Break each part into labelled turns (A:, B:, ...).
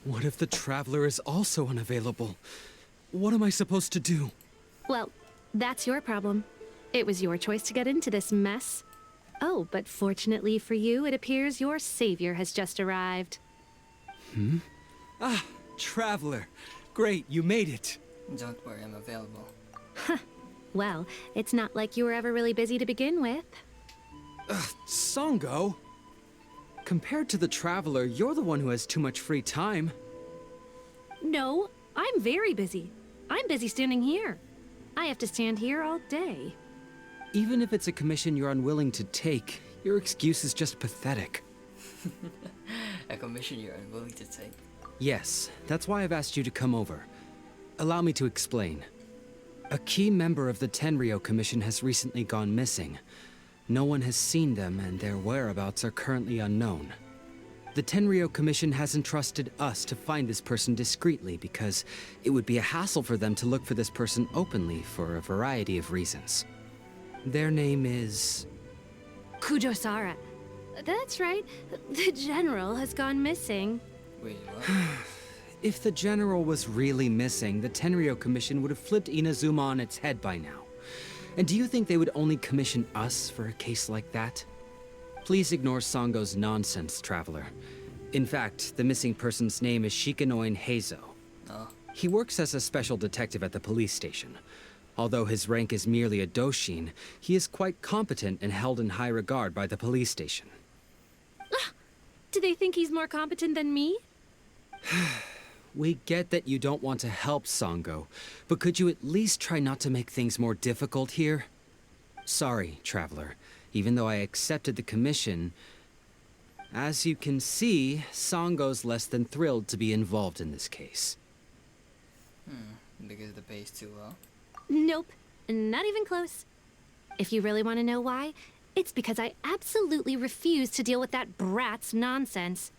A: What if the Traveler is also unavailable? What am I supposed to do?
B: Well, that's your problem. It was your choice to get into this mess. Oh, but fortunately for you, it appears your savior has just arrived.
A: Ah, Traveler. Great, you made it.
C: Don't worry, I'm available.
B: Well, it's not like you were ever really busy to begin with.
A: Songo? Compared to the Traveler, you're the one who has too much free time.
B: No, I'm very busy. I'm busy standing here. I have to stand here all day.
A: Even if it's a commission you're unwilling to take, your excuse is just pathetic.
C: A commission you're unwilling to take.
A: Yes, that's why I've asked you to come over. Allow me to explain. A key member of the Tenryo Commission has recently gone missing. No one has seen them, and their whereabouts are currently unknown. The Tenryo Commission has entrusted us to find this person discreetly because it would be a hassle for them to look for this person openly for a variety of reasons. Their name is...
B: Kujosara. That's right. The general has gone missing.
C: Wait, what?
A: If the general was really missing, the Tenryo Commission would have flipped Inazuma on its head by now. And do you think they would only commission us for a case like that? Please ignore Songo's nonsense, Traveler. In fact, the missing person's name is Shikanoin Heizou.
C: Oh,
A: He works as a special detective at the police station. Although his rank is merely a doshin, he is quite competent and held in high regard by the police station.
B: Do they think he's more competent than me?
A: We get that you don't want to help Songo, but could you at least try not to make things more difficult here? Sorry, Traveler. Even though I accepted the commission, as you can see, Songo's less than thrilled to be involved in this case.
C: because the pay is too low.
B: Nope, not even close. If you really want to know why, it's because I absolutely refuse to deal with that brat's nonsense.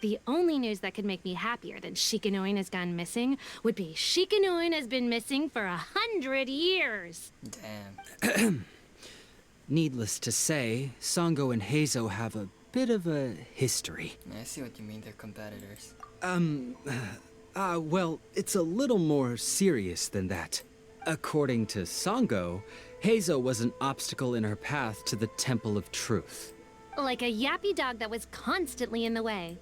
B: The only news that could make me happier than Shikanoin has gone missing would be Shikanoin has been missing for 100 years.
C: Damn.
A: Needless to say, Songo and Heizou have a bit of a history.
C: I see what you mean, they're competitors.
A: Well, it's a little more serious than that. According to Songo, Heizou was an obstacle in her path to the Temple of Truth.
B: Like a yappy dog that was constantly in the way.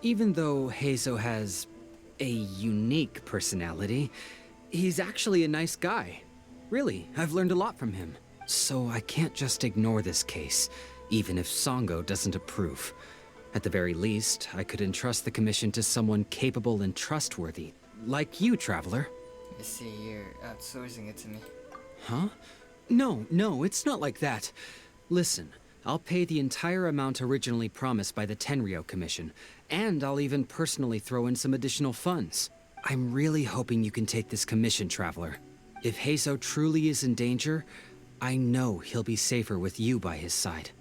A: Even though Heizou has a unique personality, he's actually a nice guy. Really, I've learned a lot from him. So I can't just ignore this case, even if Songo doesn't approve. At the very least, I could entrust the commission to someone capable and trustworthy, like you, Traveler.
C: I see you're outsourcing it to me.
A: Huh? No, it's not like that. Listen, I'll pay the entire amount originally promised by the Tenryo Commission, and I'll even personally throw in some additional funds. I'm really hoping you can take this commission, Traveler. If Heizou truly is in danger, I know he'll be safer with you by his side.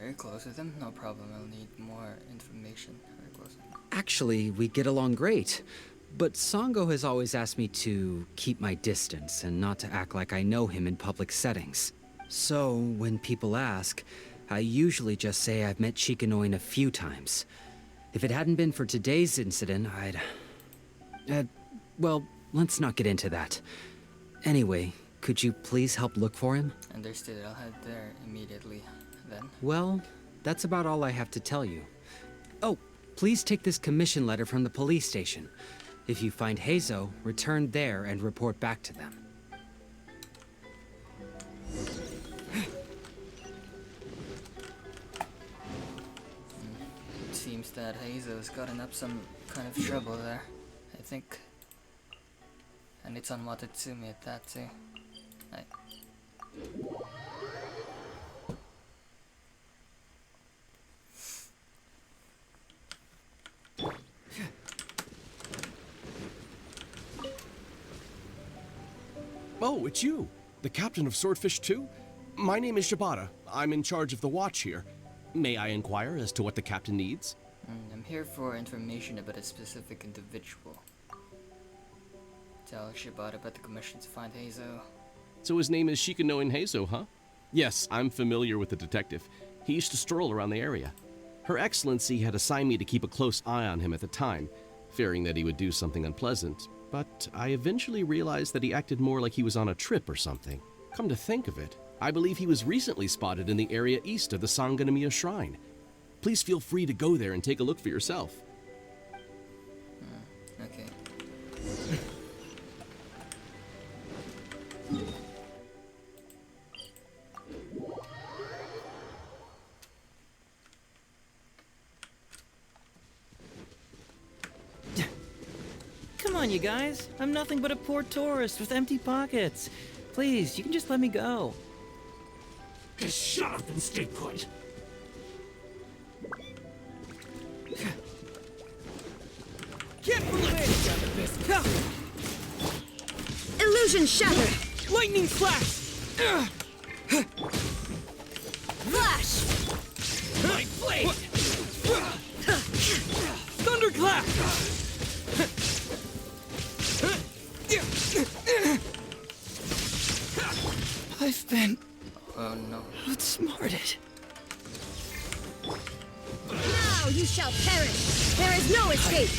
C: Are you close with him? No problem, I'll need more information. Are you close with him?
A: Actually, we get along great. But Songo has always asked me to keep my distance and not to act like I know him in public settings. So, when people ask, I usually just say I've met Shikanoin a few times. If it hadn't been for today's incident, well, let's not get into that. Anyway, could you please help look for him?
C: Understood, I'll head there immediately then.
A: Well, that's about all I have to tell you. Oh, please take this commission letter from the police station. If you find Heizou, return there and report back to them.
C: It seems that Heizou's gotten up some kind of trouble there. I think. And it's on Watatsumi at that too.
D: Oh, it's you. The captain of Swordfish 2? My name is Shibata. I'm in charge of the watch here. May I inquire as to what the captain needs?
C: I'm here for information about a specific individual. Tell Shibata about the commission to find Heizou.
D: So his name is Shikanoin Heizou, huh? Yes, I'm familiar with the detective. He used to stroll around the area. Her Excellency had assigned me to keep a close eye on him at the time, fearing that he would do something unpleasant, but I eventually realized that he acted more like he was on a trip or something. Come to think of it, I believe he was recently spotted in the area east of the Sanganamiya Shrine. Please feel free to go there and take a look for yourself.
C: Okay.
E: Come on, you guys. I'm nothing but a poor tourist with empty pockets. Please, you can just let me go.
F: Just shut up and stay put.
E: Get away!
G: Illusion shattered!
E: Lightning flash!
G: Flash!
E: My blade! Thunderclap! I've been
C: Oh no.
E: outsmarted.
G: Now you shall perish! There is no escape!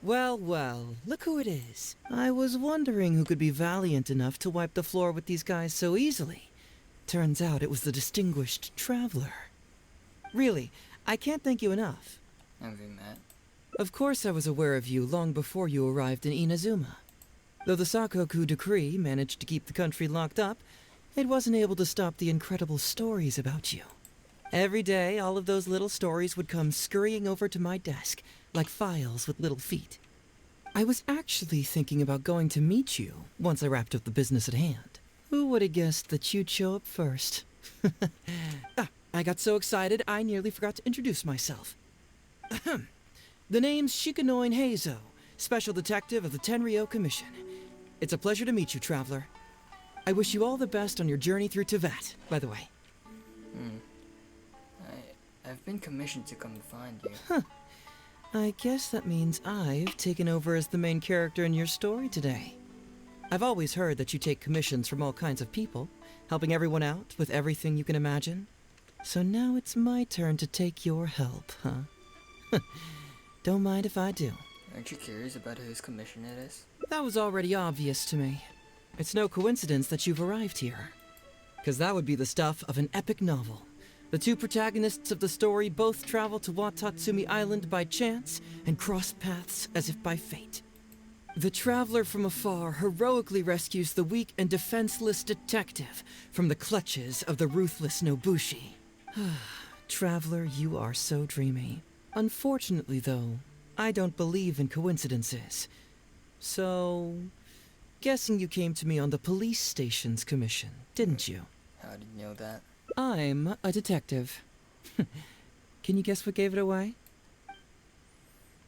E: Well, well, look who it is. I was wondering who could be valiant enough to wipe the floor with these guys so easily. Turns out it was the distinguished traveler. Really, I can't thank you enough.
C: Have we met?
E: Of course I was aware of you long before you arrived in Inazuma. Though the Sakoku decree managed to keep the country locked up, it wasn't able to stop the incredible stories about you. Every day, all of those little stories would come scurrying over to my desk, like files with little feet. I was actually thinking about going to meet you once I wrapped up the business at hand. Who would have guessed that you'd show up first? I got so excited I nearly forgot to introduce myself. The name's Shikanoin Heizou, Special Detective of the Tenryou Commission. It's a pleasure to meet you, Traveler. I wish you all the best on your journey through Teyvat, by the way.
C: I've been commissioned to come find you.
E: I guess that means I've taken over as the main character in your story today. I've always heard that you take commissions from all kinds of people, helping everyone out with everything you can imagine. So now it's my turn to take your help, huh? Don't mind if I do.
C: Aren't you curious about whose commission it is?
E: That was already obvious to me. It's no coincidence that you've arrived here. 'Cause that would be the stuff of an epic novel. The two protagonists of the story both travel to Watatsumi Island by chance and cross paths as if by fate. The traveler from afar heroically rescues the weak and defenseless detective from the clutches of the ruthless Nobushi. Traveler, you are so dreamy. Unfortunately, though, I don't believe in coincidences. So, guessing you came to me on the police station's commission, didn't you?
C: How did you know that?
E: I'm a detective. Can you guess what gave it away?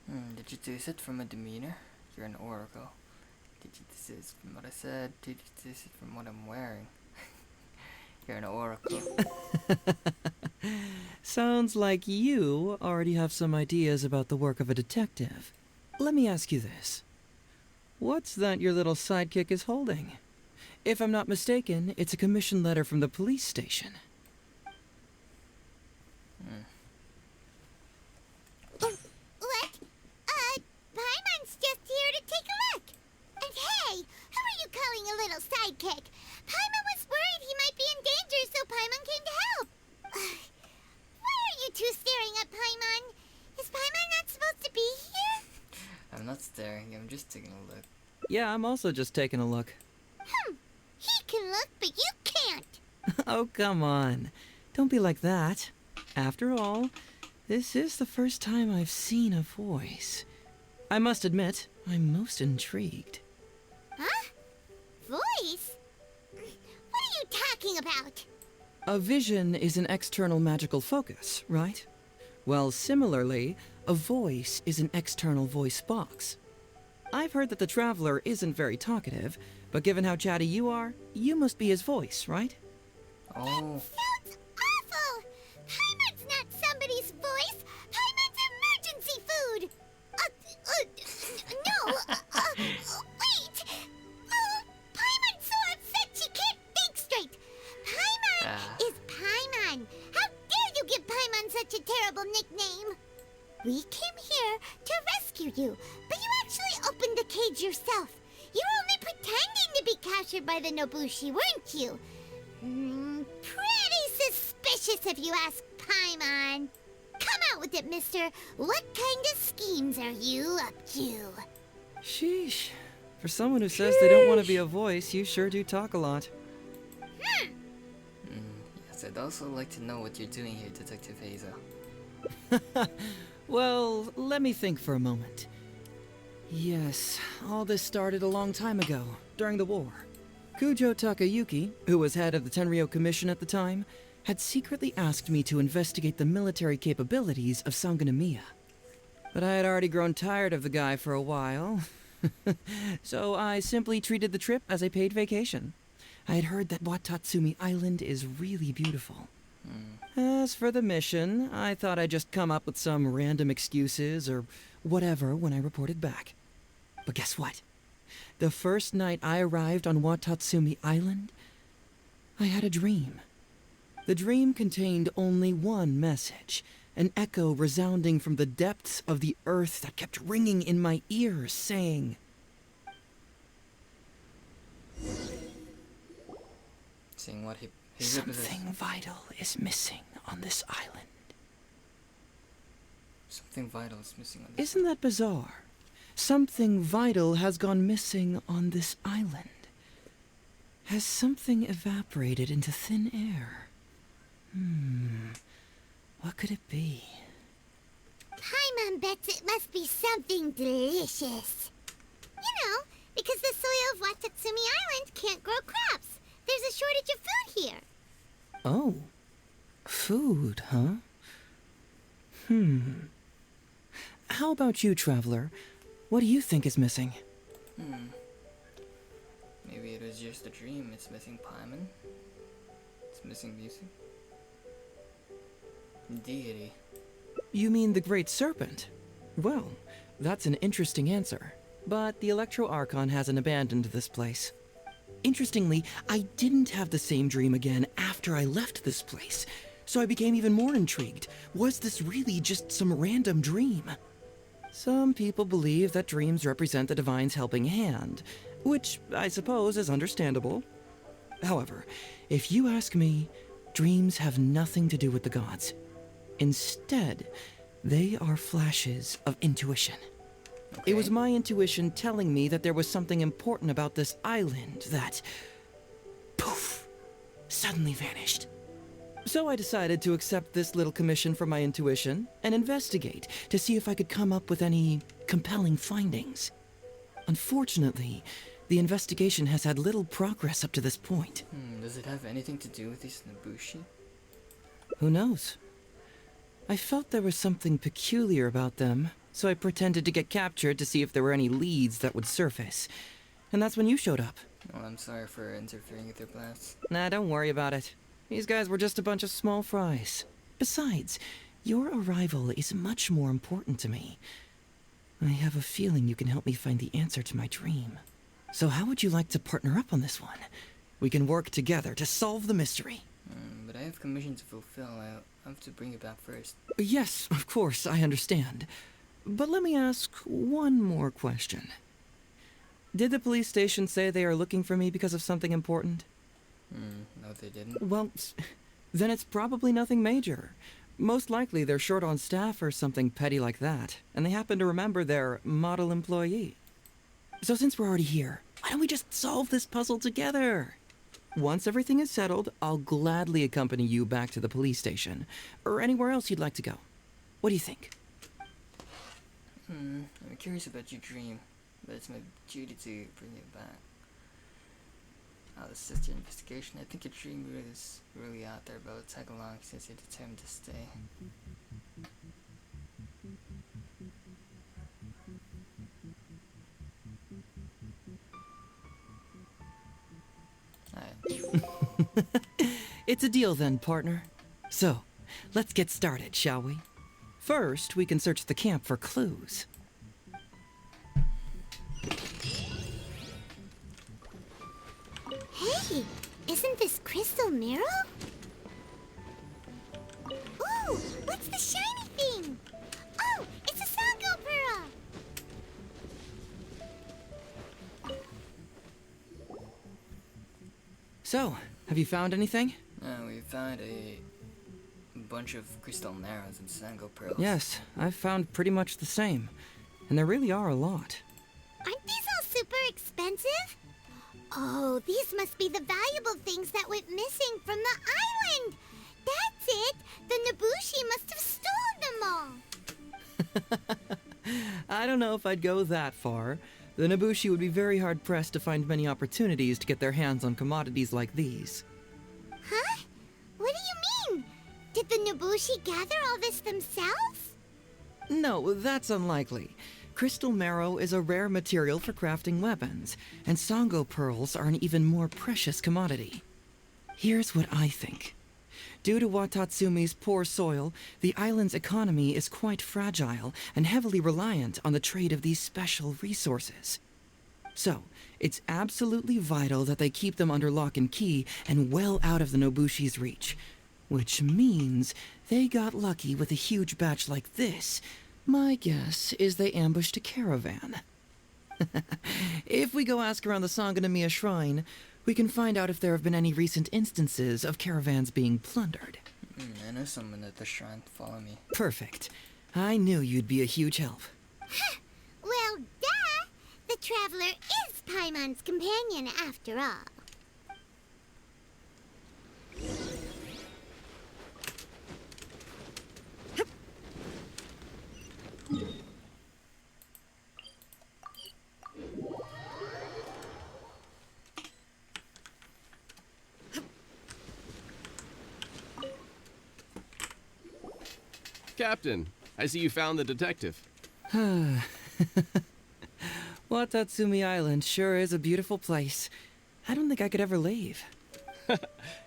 C: Did you deduce it from a demeanor? You're an oracle. Did you deduce it from what I said? Did you deduce it from what I'm wearing? You're an oracle.
E: Sounds like you already have some ideas about the work of a detective. Let me ask you this. What's that your little sidekick is holding? If I'm not mistaken, it's a commission letter from the police station.
H: What? Paimon's just here to take a look. And hey, who are you calling a little sidekick? Paimon was worried he might be in danger, so Paimon came to help. Why are you two staring at Paimon? Is Paimon not supposed to be here?
C: I'm not staring, I'm just taking a look.
E: Yeah, I'm also just taking a look.
H: He can look, but you can't.
E: Oh, come on. Don't be like that. After all, this is the first time I've seen a voice. I must admit, I'm most intrigued.
H: Huh? Voice? What are you talking about?
E: A vision is an external magical focus, right? Well, similarly, a voice is an external voice box. I've heard that the Traveler isn't very talkative, but given how chatty you are, you must be his voice, right?
C: Oh,
H: Sounds awful! Paimon's not somebody's voice! Paimon's emergency food! No! Wait you, but you actually opened the cage yourself. You were only pretending to be captured by the Nobushi, weren't you? Pretty suspicious if you ask Paimon. Come out with it, mister. What kind of schemes are you up to?
E: Sheesh. For someone who says they don't want to be a voice, you sure do talk a lot.
C: Yes, I'd also like to know what you're doing here, Detective Heizou.
E: Well, let me think for a moment. Yes, all this started a long time ago, during the war. Kujo Takayuki, who was head of the Tenryo Commission at the time, had secretly asked me to investigate the military capabilities of Sangonomiya. But I had already grown tired of the guy for a while, so I simply treated the trip as a paid vacation. I had heard that Watatsumi Island is really beautiful. As for the mission, I thought I'd just come up with some random excuses or whatever when I reported back. But guess what? The first night I arrived on Watatsumi Island, I had a dream. The dream contained only one message, an echo resounding from the depths of the earth that kept ringing in my ears, saying,
C: Saying what he
E: "Something vital is missing on this island."
C: Something vital is missing on this.
E: Isn't that bizarre? Something vital has gone missing on this island. Has something evaporated into thin air? What could it be?
H: Paimon bets it must be something delicious. You know, because the soil of Watatsumi Island can't grow crops. There's a shortage of food here.
E: Oh. Food, huh? How about you, Traveler? What do you think is missing?
C: Maybe it was just a dream. It's missing Paimon. It's missing music. Deity.
E: You mean the Great Serpent? Well, that's an interesting answer. But the Electro Archon hasn't abandoned this place. Interestingly, I didn't have the same dream again after I left this place, so I became even more intrigued. Was this really just some random dream? Some people believe that dreams represent the Divine's helping hand, which I suppose is understandable. However, if you ask me, dreams have nothing to do with the gods. Instead, they are flashes of intuition.
C: Okay.
E: It was my intuition telling me that there was something important about this island that, poof, suddenly vanished. So I decided to accept this little commission from my intuition and investigate to see if I could come up with any compelling findings. Unfortunately, the investigation has had little progress up to this point.
C: Does it have anything to do with these Nobushi?
E: Who knows? I felt there was something peculiar about them, so I pretended to get captured to see if there were any leads that would surface. And that's when you showed up.
C: Well, I'm sorry for interfering with their plans.
E: Nah, don't worry about it. These guys were just a bunch of small fries. Besides, your arrival is much more important to me. I have a feeling you can help me find the answer to my dream. So how would you like to partner up on this one? We can work together to solve the mystery.
C: But I have commission to fulfill. I have to bring it back first.
E: Yes, of course, I understand. But let me ask one more question. Did the police station say they are looking for me because of something important?
C: No, they didn't.
E: Well, then it's probably nothing major. Most likely they're short on staff or something petty like that, and they happen to remember their model employee. So since we're already here, why don't we just solve this puzzle together? Once everything is settled, I'll gladly accompany you back to the police station, or anywhere else you'd like to go. What do you think?
C: I'm curious about your dream, but it's my duty to bring it back. I'll assist your investigation. I think your dream is really out there, but it'll tag along since you're determined to stay.
E: It's a deal then, partner. So, let's get started, shall we? First, we can search the camp for clues.
H: Hey, isn't this crystal mirror? Ooh, what's the shiny thing? Oh, it's a Sango Pearl!
E: So, have you found anything?
C: We found a bunch of crystal narrows and sango pearls.
E: Yes, I've found pretty much the same. And there really are a lot.
H: Aren't these all super expensive? Oh, these must be the valuable things that went missing from the island. That's it. The Nobushi must have stolen them all.
E: I don't know if I'd go that far. The Nobushi would be very hard-pressed to find many opportunities to get their hands on commodities like these.
H: Huh? What do you mean? Did the Nobushi gather all this themselves?
E: No, that's unlikely. Crystal marrow is a rare material for crafting weapons, and Sango pearls are an even more precious commodity. Here's what I think. Due to Watatsumi's poor soil, the island's economy is quite fragile and heavily reliant on the trade of these special resources. So, it's absolutely vital that they keep them under lock and key and well out of the Nobushi's reach. Which means they got lucky with a huge batch like this. My guess is they ambushed a caravan. If we go ask around the Sangonomiya Shrine, we can find out if there have been any recent instances of caravans being plundered.
C: I know someone at the shrine. Follow me.
E: Perfect. I knew you'd be a huge help.
H: Well, duh! The traveler is Paimon's companion after all.
D: Captain, I see you found the detective.
E: Watatsumi Island sure is a beautiful place. I don't think I could ever leave.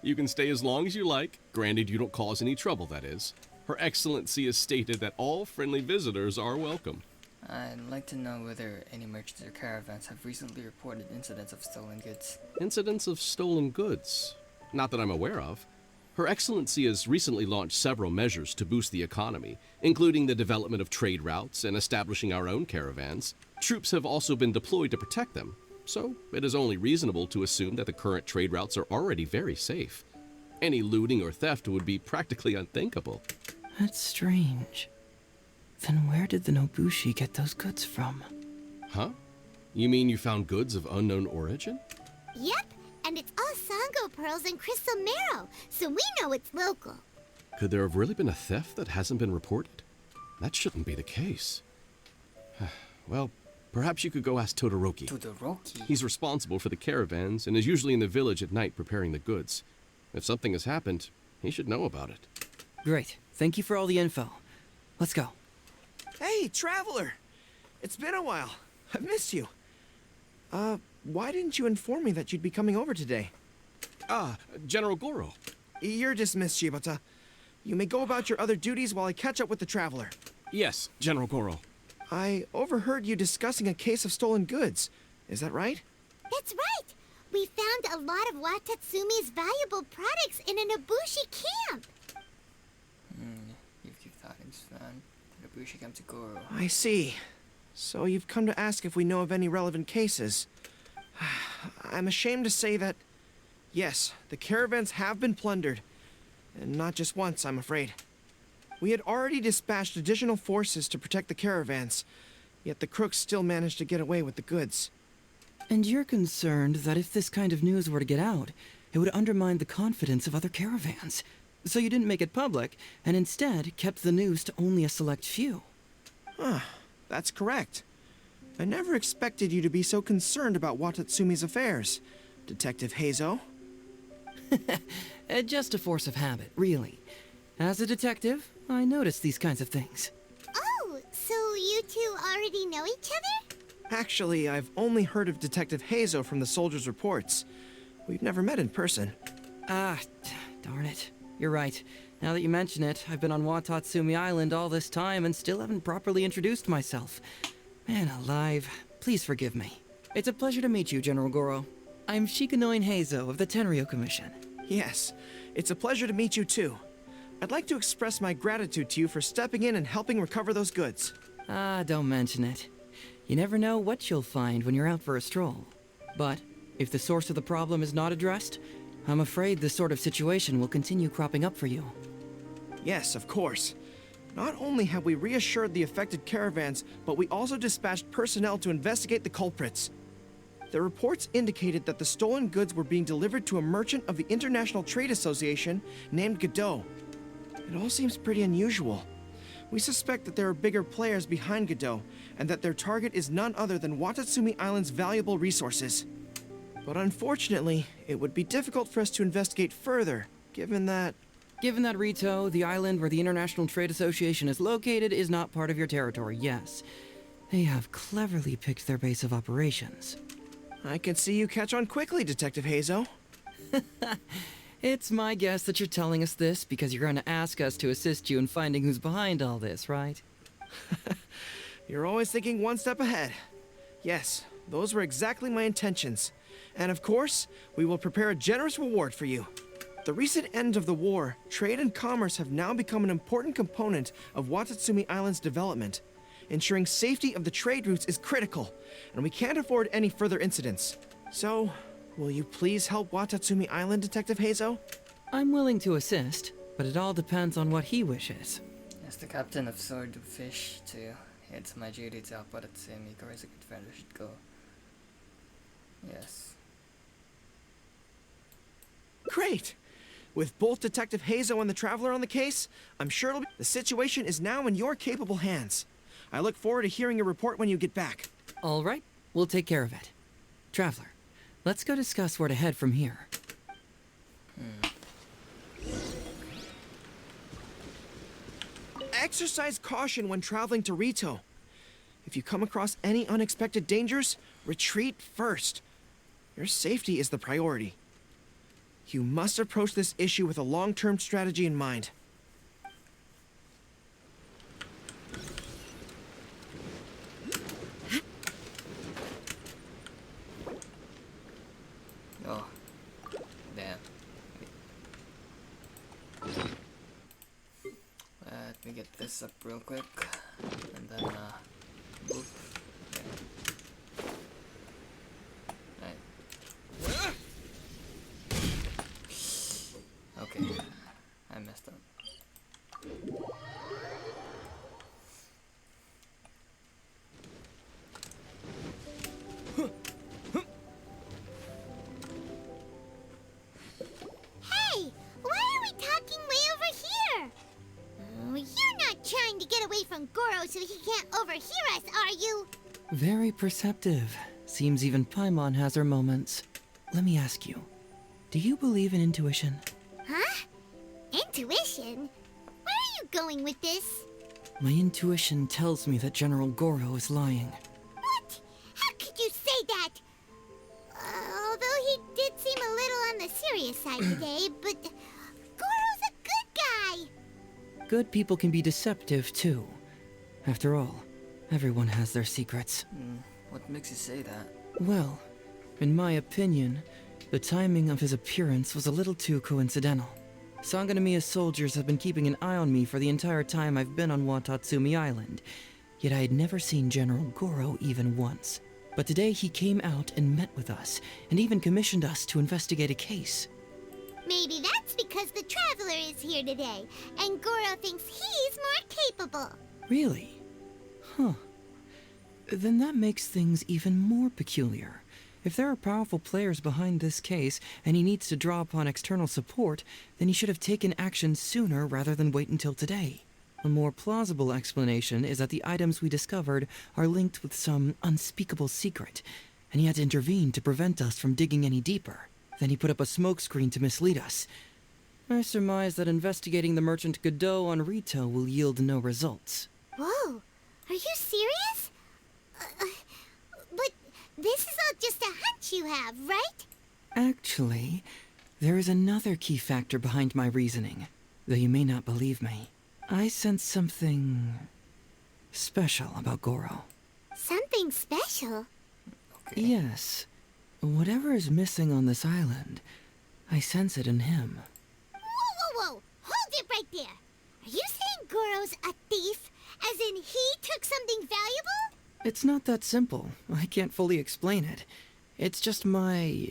D: You can stay as long as you like, granted you don't cause any trouble, that is. Her Excellency has stated that all friendly visitors are welcome.
C: I'd like to know whether any merchants or caravans have recently reported incidents of stolen goods.
D: Incidents of stolen goods? Not that I'm aware of. Her Excellency has recently launched several measures to boost the economy, including the development of trade routes and establishing our own caravans. Troops have also been deployed to protect them, so it is only reasonable to assume that the current trade routes are already very safe. Any looting or theft would be practically unthinkable.
E: That's strange. Then where did the Nobushi get those goods from?
D: Huh? You mean you found goods of unknown origin?
H: Yep, and it's all Sango pearls and crystal marrow, so we know it's local.
D: Could there have really been a theft that hasn't been reported? That shouldn't be the case. Well, perhaps you could go ask Todoroki.
C: Todoroki?
D: He's responsible for the caravans and is usually in the village at night preparing the goods. If something has happened, he should know about it.
E: Great. Thank you for all the info. Let's go.
I: Hey, traveler! It's been a while. I've missed you. Why didn't you inform me that you'd be coming over today?
D: General Goro.
I: You're dismissed, Shibata. You may go about your other duties while I catch up with the traveler.
D: Yes, General Goro.
I: I overheard you discussing a case of stolen goods. Is that right?
H: That's right! We found a lot of Watatsumi's valuable products in a Nobushi camp!
C: You thought it was fun. Nobushi comes to Goro.
I: I see. So you've come to ask if we know of any relevant cases. I'm ashamed to say that, yes, the caravans have been plundered. And not just once, I'm afraid. We had already dispatched additional forces to protect the caravans, yet the crooks still managed to get away with the goods.
E: And you're concerned that if this kind of news were to get out, it would undermine the confidence of other caravans. So you didn't make it public, and instead kept the news to only a select few.
I: That's correct. I never expected you to be so concerned about Watatsumi's affairs, Detective Heizou.
E: Just a force of habit, really. As a detective, I notice these kinds of things.
H: Oh, so you two already know each other?
I: Actually, I've only heard of Detective Heizou from the soldiers' reports. We've never met in person.
E: Darn it. You're right. Now that you mention it, I've been on Watatsumi Island all this time and still haven't properly introduced myself. Man alive, please forgive me. It's a pleasure to meet you, General Goro. I'm Shikanoin Heizou of the Tenryo Commission.
I: Yes, it's a pleasure to meet you too. I'd like to express my gratitude to you for stepping in and helping recover those goods.
E: Don't mention it. You never know what you'll find when you're out for a stroll. But if the source of the problem is not addressed, I'm afraid this sort of situation will continue cropping up for you.
I: Yes, of course. Not only have we reassured the affected caravans, but we also dispatched personnel to investigate the culprits. The reports indicated that the stolen goods were being delivered to a merchant of the International Trade Association named Godot. It all seems pretty unusual. We suspect that there are bigger players behind Godot, and that their target is none other than Watatsumi Island's valuable resources. But unfortunately, it would be difficult for us to investigate further, given that...
E: Given that Rito, the island where the International Trade Association is located, is not part of your territory, yes. They have cleverly picked their base of operations.
I: I can see you catch on quickly, Detective Heizou.
E: It's my guess that you're telling us this because you're going to ask us to assist you in finding who's behind all this, right?
I: You're always thinking one step ahead. Yes, those were exactly my intentions. And of course, we will prepare a generous reward for you. The recent end of the war, trade and commerce have now become an important component of Watatsumi Island's development. Ensuring safety of the trade routes is critical, and we can't afford any further incidents. So, will you please help Watatsumi Island, Detective Heizou?
E: I'm willing to assist, but it all depends on what he wishes.
C: As the captain of Swordfish 2, it's my duty to help Watatsumi where as a good friend should go. Yes.
I: Great! With both Detective Heizou and the Traveler on the case, I'm sure the situation is now in your capable hands. I look forward to hearing your report when you get back.
E: All right, we'll take care of it. Traveler, let's go discuss where to head from here.
I: Exercise caution when traveling to Rito. If you come across any unexpected dangers, retreat first. Your safety is the priority. You must approach this issue with a long-term strategy in mind.
C: Oh. Damn. Let me get this up real quick. And then, boop. Right. Okay, I messed up.
H: Hey! Why are we talking way over here? Oh, you're not trying to get away from Goro so he can't overhear us, are you?
E: Very perceptive. Seems even Paimon has her moments. Let me ask you, do you believe in intuition?
H: Huh? Intuition? Where are you going with this?
E: My intuition tells me that General Goro is lying.
H: What? How could you say that? Although he did seem a little on the serious side today, but Goro's a good guy.
E: Good people can be deceptive, too. After all, everyone has their secrets.
C: What makes you say that?
E: Well, in my opinion, the timing of his appearance was a little too coincidental. Sangonomiya's soldiers have been keeping an eye on me for the entire time I've been on Watatsumi Island, yet I had never seen General Goro even once. But today he came out and met with us, and even commissioned us to investigate a case.
H: Maybe that's because the Traveler is here today, and Goro thinks he's more capable.
E: Really? Huh. Then that makes things even more peculiar. If there are powerful players behind this case, and he needs to draw upon external support, then he should have taken action sooner rather than wait until today. A more plausible explanation is that the items we discovered are linked with some unspeakable secret, and he had to intervene to prevent us from digging any deeper. Then he put up a smokescreen to mislead us. I surmise that investigating the merchant Godot on Rito will yield no results.
H: Whoa, are you serious? But this is all just a hunch you have, right?
E: Actually, there is another key factor behind my reasoning, though you may not believe me. I sense something special about Goro.
H: Something special?
C: Okay.
E: Yes. Whatever is missing on this island, I sense it in him.
H: Whoa! Hold it right there! Are you saying Goro's a thief? As in he took something valuable?
E: It's not that simple. I can't fully explain it. It's just my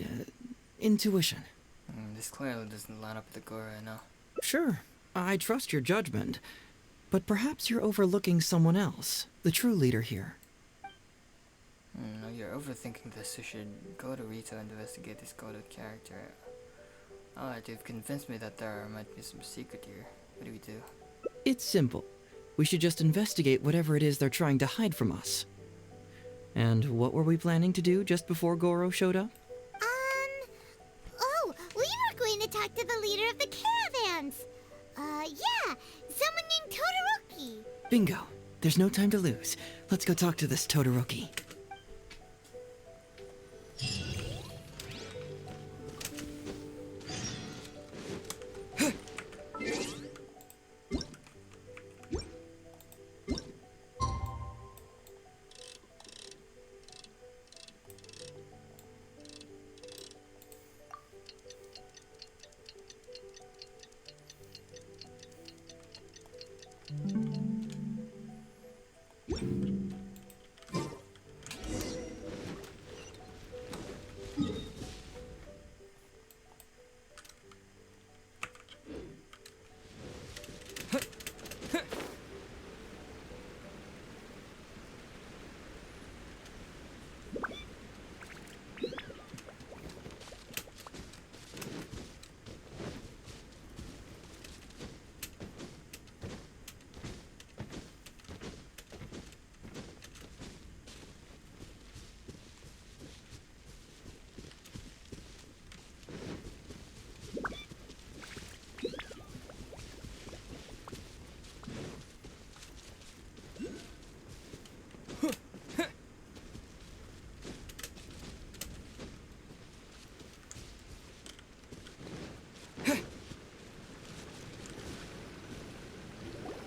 E: intuition.
C: This clearly doesn't line up with the Goro I know.
E: Sure, I trust your judgment. But perhaps you're overlooking someone else, the true leader here.
C: No, you're overthinking this. You should go to Rito and investigate this Goto character. Alright, you've convinced me that there might be some secret here. What do we do?
E: It's simple. We should just investigate whatever it is they're trying to hide from us. And what were we planning to do just before Goro showed up?
H: Oh, we were going to talk to the leader of the caravans. Yeah, someone named Todoroki.
E: Bingo. There's no time to lose. Let's go talk to this Todoroki.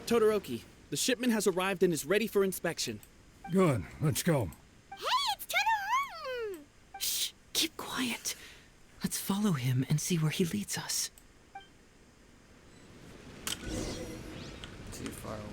J: Todoroki, the shipment has arrived and is ready for inspection.
F: Good, let's go.
H: Hey, it's Todoroki!
E: Shh, keep quiet. Let's follow him and see where he leads us.
C: Too far away.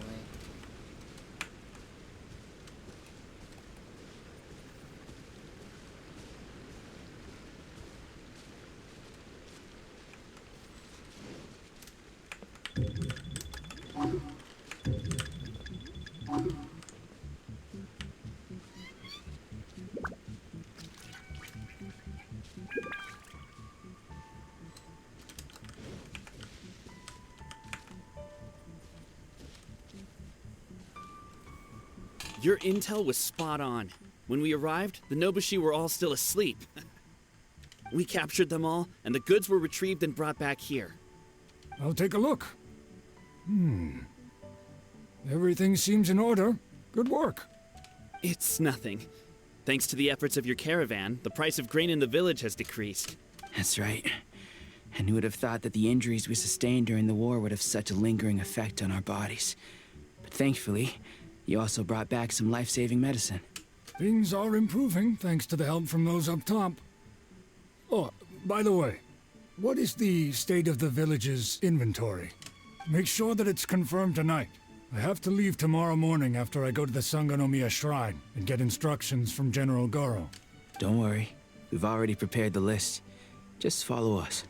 J: Your intel was spot on. When we arrived, the Nobushi were all still asleep. We captured them all, and the goods were retrieved and brought back here.
F: I'll take a look. Everything seems in order. Good work.
J: It's nothing. Thanks to the efforts of your caravan, the price of grain in the village has decreased.
K: That's right. And who would have thought that the injuries we sustained during the war would have such a lingering effect on our bodies? But thankfully, you also brought back some life-saving medicine.
F: Things are improving thanks to the help from those up top. Oh, by the way, what is the state of the village's inventory? Make sure that it's confirmed tonight. I have to leave tomorrow morning after I go to the Sangonomiya Shrine and get instructions from General Goro.
K: Don't worry. We've already prepared the list. Just follow us.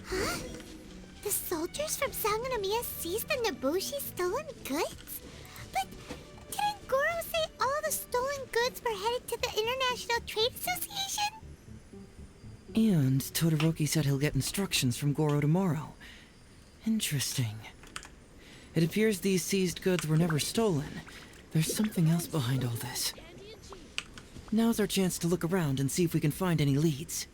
H: Huh? The soldiers from Sangonomiya seized the Nobushi stolen goods? But didn't Goro say all the stolen goods were headed to the International Trade Association?
E: And Todoroki said he'll get instructions from Goro tomorrow. Interesting. It appears these seized goods were never stolen. There's something else behind all this. Now's our chance to look around and see if we can find any leads.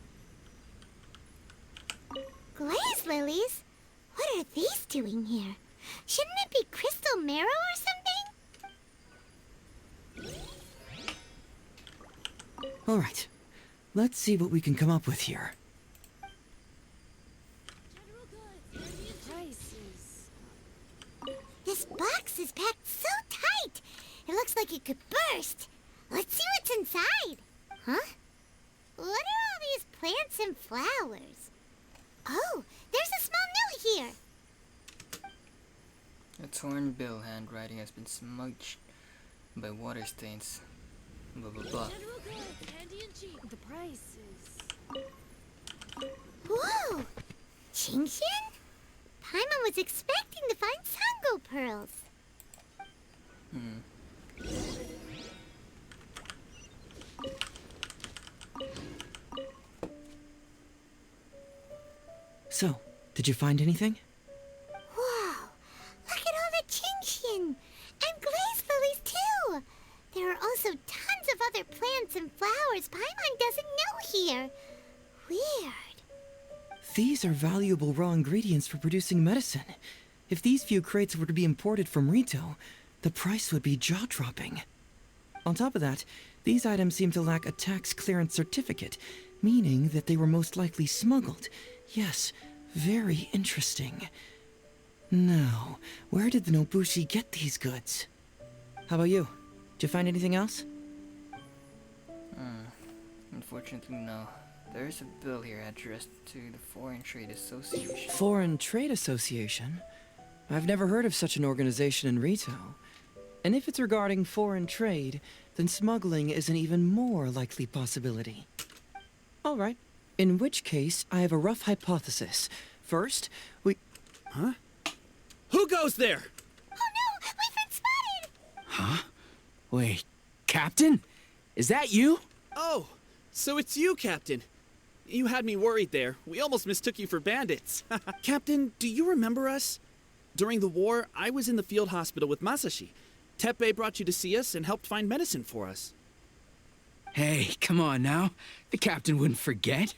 H: Glaze lilies? What are these doing here? Shouldn't it be crystal marrow or something?
E: All right. Let's see what we can come up with here.
H: This box is packed so tight. It looks like it could burst. Let's see what's inside. Huh? What are all these plants and flowers? Oh, there's a small note here.
C: A torn bill handwriting has been smudged by water stains. Blah blah blah.
B: The price is...
H: Whoa! Qingxian? Paimon was expecting to find Sango pearls.
E: So, did you find anything?
H: Whoa! Look at all the Qingxian! And glaze lilies, too! There are also tons of other plants and flowers Paimon doesn't know here. Weird.
E: These are valuable raw ingredients for producing medicine. If these few crates were to be imported from Rito, the price would be jaw-dropping. On top of that, these items seem to lack a tax clearance certificate, meaning that they were most likely smuggled. Yes, very interesting. Now, where did the Nobushi get these goods? How about you? Did you find anything else?
C: Unfortunately, no. There is a bill here addressed to the Foreign Trade Association.
E: Foreign Trade Association? I've never heard of such an organization in Rito. And if it's regarding foreign trade, then smuggling is an even more likely possibility. All right. In which case, I have a rough hypothesis. First,
J: Huh? Who goes there?
H: Oh no! We've been spotted!
K: Huh? Wait, Captain? Is that you?
J: Oh, so it's you, Captain. You had me worried there. We almost mistook you for bandits. Captain, do you remember us? During the war, I was in the field hospital with Masashi. Teppei brought you to see us and helped find medicine for us.
K: Hey, come on now. The captain wouldn't forget.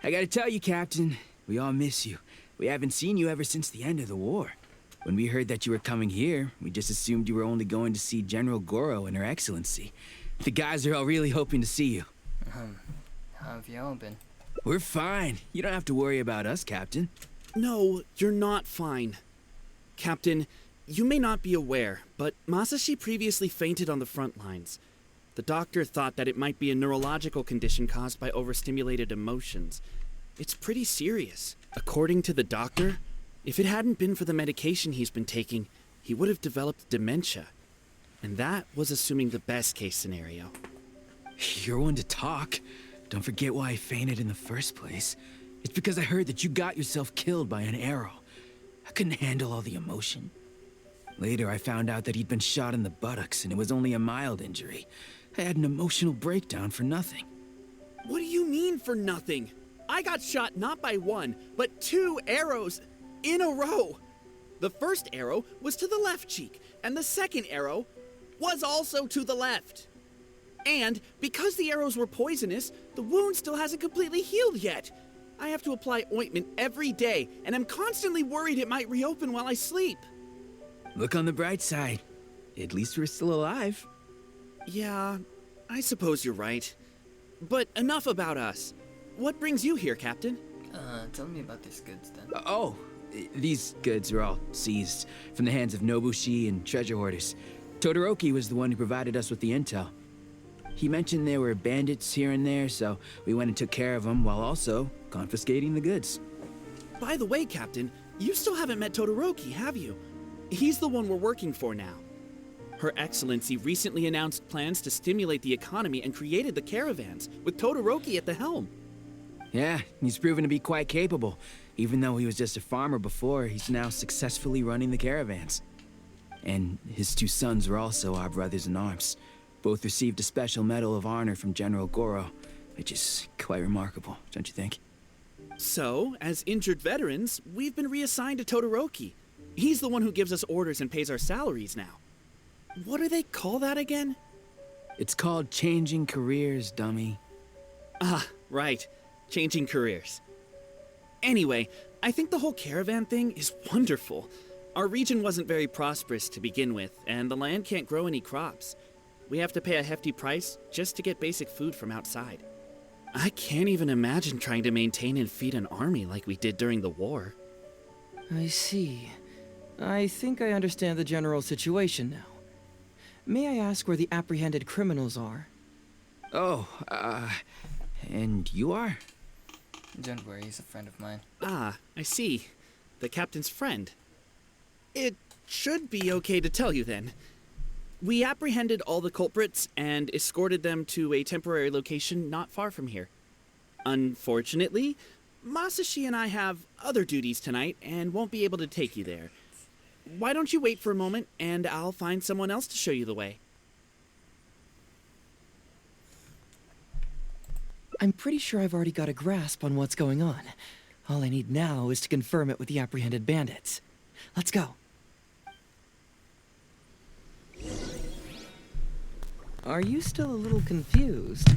K: I gotta tell you, Captain, we all miss you. We haven't seen you ever since the end of the war. When we heard that you were coming here, we just assumed you were only going to see General Goro and Her Excellency. The guys are all really hoping to see you.
C: How have y'all been?
K: We're fine. You don't have to worry about us, Captain.
J: No, you're not fine. Captain, you may not be aware, but Masashi previously fainted on the front lines. The doctor thought that it might be a neurological condition caused by overstimulated emotions. It's pretty serious. According to the doctor, if it hadn't been for the medication he's been taking, he would have developed dementia. And that was assuming the best case scenario.
K: You're one to talk. Don't forget why I fainted in the first place. It's because I heard that you got yourself killed by an arrow. I couldn't handle all the emotion. Later, I found out that he'd been shot in the buttocks and it was only a mild injury. I had an emotional breakdown for nothing.
J: What do you mean for nothing? I got shot not by one, but 2 arrows in a row. The first arrow was to the left cheek, and the second arrow was also to the left. And because the arrows were poisonous, the wound still hasn't completely healed yet. I have to apply ointment every day, and I'm constantly worried it might reopen while I sleep.
K: Look on the bright side. At least we're still alive.
J: Yeah, I suppose you're right. But enough about us. What brings you here, Captain?
C: Tell me about these goods then.
K: These goods are all seized from the hands of Nobushi and treasure hoarders. Todoroki was the one who provided us with the intel. He mentioned there were bandits here and there, so we went and took care of them while also confiscating the goods.
J: By the way, Captain, you still haven't met Todoroki, have you? He's the one we're working for now. Her Excellency recently announced plans to stimulate the economy and created the caravans, with Todoroki at the helm.
K: Yeah, he's proven to be quite capable. Even though he was just a farmer before, he's now successfully running the caravans. And his 2 sons are also our brothers in arms. Both received a special medal of honor from General Goro, which is quite remarkable, don't you think?
J: So, as injured veterans, we've been reassigned to Todoroki. He's the one who gives us orders and pays our salaries now. What do they call that again?
K: It's called changing careers, dummy.
J: Ah, right. Changing careers. Anyway, I think the whole caravan thing is wonderful. Our region wasn't very prosperous to begin with, and the land can't grow any crops. We have to pay a hefty price just to get basic food from outside. I can't even imagine trying to maintain and feed an army like we did during the war.
E: I see. I think I understand the general situation now. May I ask where the apprehended criminals are?
K: And you are?
C: Don't worry, he's a friend of mine.
J: Ah, I see. The captain's friend. It should be okay to tell you then. We apprehended all the culprits and escorted them to a temporary location not far from here. Unfortunately, Masashi and I have other duties tonight and won't be able to take you there. Why don't you wait for a moment and I'll find someone else to show you the way.
E: I'm pretty sure I've already got a grasp on what's going on. All I need now is to confirm it with the apprehended bandits. Let's go. Are you still a little confused?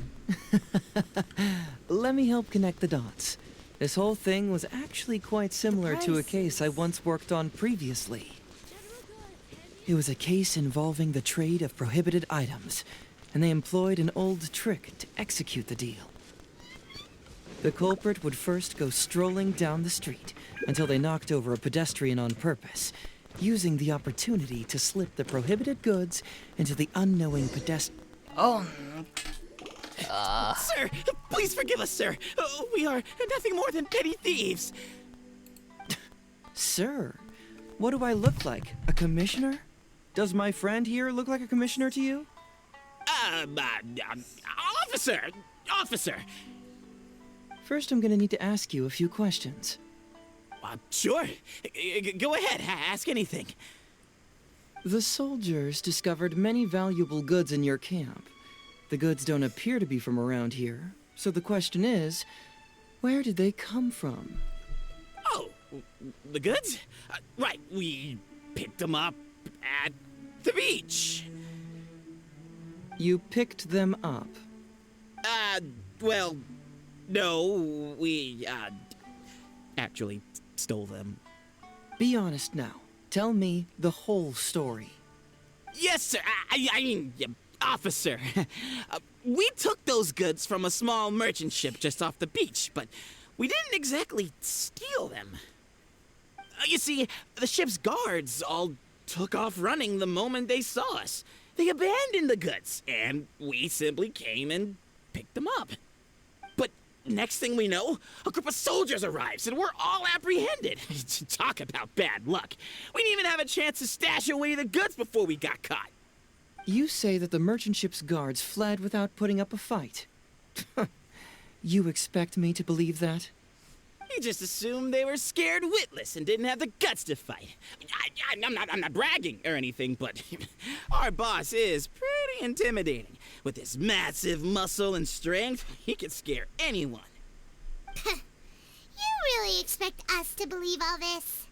E: Let me help connect the dots. This whole thing was actually quite similar to a case I once worked on previously. It was a case involving the trade of prohibited items, and they employed an old trick to execute the deal. The culprit would first go strolling down the street until they knocked over a pedestrian on purpose, using the opportunity to slip the prohibited goods into the unknowing pedestrian.
C: Oh,
J: Sir, please forgive us, sir. We are nothing more than petty thieves.
E: Sir, what do I look like? A commissioner? Does my friend here look like a commissioner to you?
J: Officer! Officer!
E: First, I'm gonna need to ask you a few questions.
J: Sure. Go ahead, ask anything.
E: The soldiers discovered many valuable goods in your camp. The goods don't appear to be from around here, so the question is, where did they come from?
J: Oh, the goods? Right, we picked them up at the beach.
E: You picked them up?
J: Well, no, we, actually stole them.
E: Be honest now. Tell me the whole story.
J: Yes, sir. I mean, officer. We took those goods from a small merchant ship just off the beach, but we didn't exactly steal them. You see, the ship's guards all took off running the moment they saw us. They abandoned the goods, and we simply came and picked them up. But next thing we know, a group of soldiers arrives, and we're all apprehended. Talk about bad luck. We didn't even have a chance to stash away the goods before we got caught.
E: You say that the merchant ship's guards fled without putting up a fight. You expect me to believe that?
J: You just assumed they were scared witless and didn't have the guts to fight. I'm not bragging or anything, but our boss is pretty intimidating. With his massive muscle and strength, he could scare anyone.
H: You really expect us to believe all this?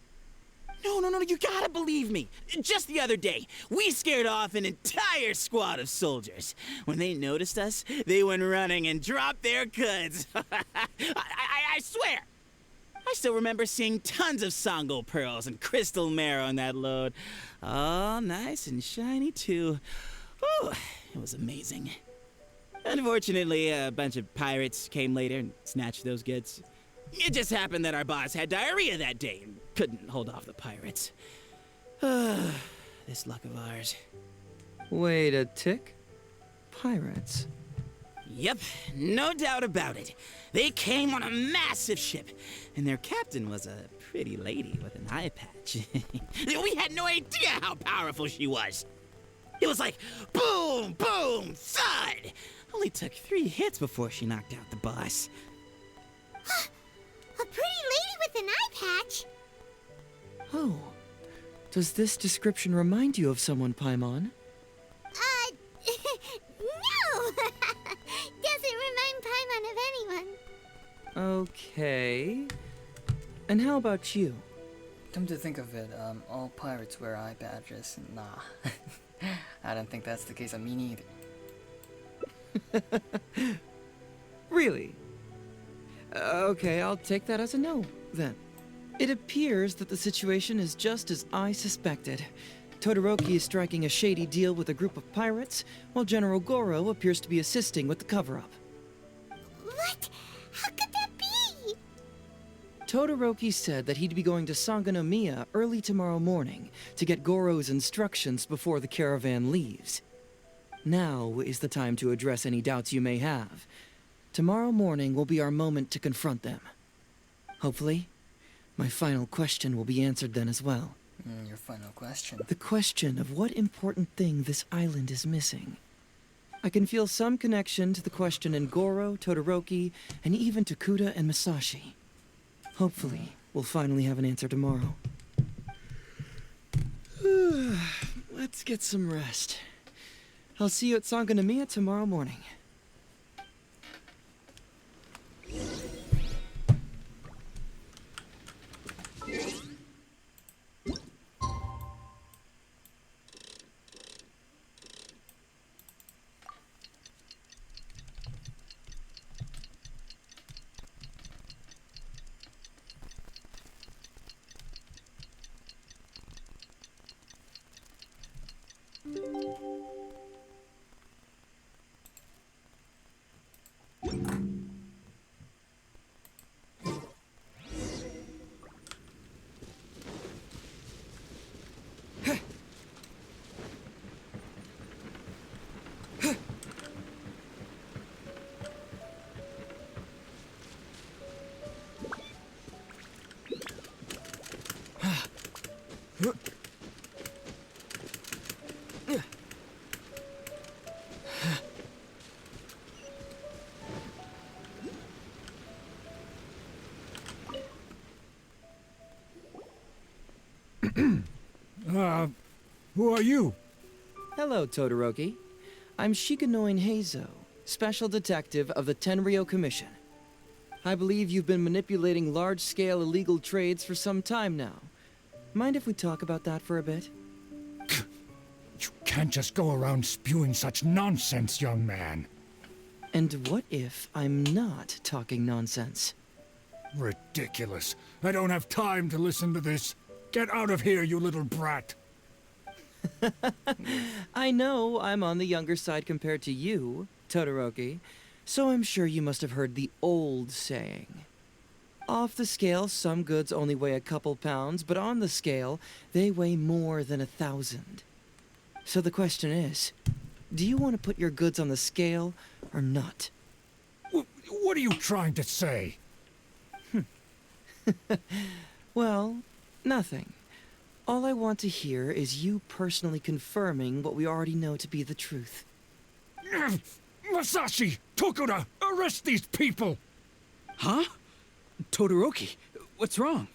J: No, you gotta believe me. Just the other day, we scared off an entire squad of soldiers. When they noticed us, they went running and dropped their goods. I swear. I still remember seeing tons of Sango pearls and crystal marrow on that load. All nice and shiny, too. Ooh, it was amazing. Unfortunately, a bunch of pirates came later and snatched those goods. It just happened that our boss had diarrhea that day and couldn't hold off the pirates. This luck of ours.
E: Wait a tick. Pirates?
J: Yep, no doubt about it. They came on a massive ship, and their captain was a pretty lady with an eye patch. We had no idea how powerful she was. It was like boom, boom, thud. Only took 3 hits before she knocked out the boss.
H: A pretty lady with an eye patch?
E: Oh. Does this description remind you of someone, Paimon?
H: No! Doesn't remind Paimon of anyone.
E: Okay. And how about you?
C: come to think of it, all pirates wear eye badges. Nah. I don't think that's the case of me neither.
E: Really? Okay, I'll take that as a no, then. It appears that the situation is just as I suspected. Todoroki is striking a shady deal with a group of pirates, while General Goro appears to be assisting with the cover-up.
H: What? How could that be?
E: Todoroki said that he'd be going to Sangonomiya early tomorrow morning to get Goro's instructions before the caravan leaves. Now is the time to address any doubts you may have. Tomorrow morning will be our moment to confront them. Hopefully, my final question will be answered then as well.
C: Your final question?
E: The question of what important thing this island is missing. I can feel some connection to the question in Goro, Todoroki, and even to Kuda and Masashi. Hopefully, we'll finally have an answer tomorrow. Let's get some rest. I'll see you at Sangonomiya tomorrow morning.
F: Who are you?
E: Hello, Todoroki. I'm Shikanoin Heizou, Special Detective of the Tenryou Commission. I believe you've been manipulating large-scale illegal trades for some time now. Mind if we talk about that for a bit?
F: You can't just go around spewing such nonsense, young man.
E: And what if I'm not talking nonsense?
F: Ridiculous. I don't have time to listen to this. Get out of here, you little brat.
E: I know I'm on the younger side compared to you, Todoroki, so I'm sure you must have heard the old saying. Off the scale, some goods only weigh a couple pounds, but on the scale, they weigh more than 1,000. So the question is, do you want to put your goods on the scale or not?
F: What are you trying to say?
E: Well, nothing. All I want to hear is you personally confirming what we already know to be the truth.
F: Masashi! Tokuda! Arrest these people!
K: Huh? Todoroki, what's wrong?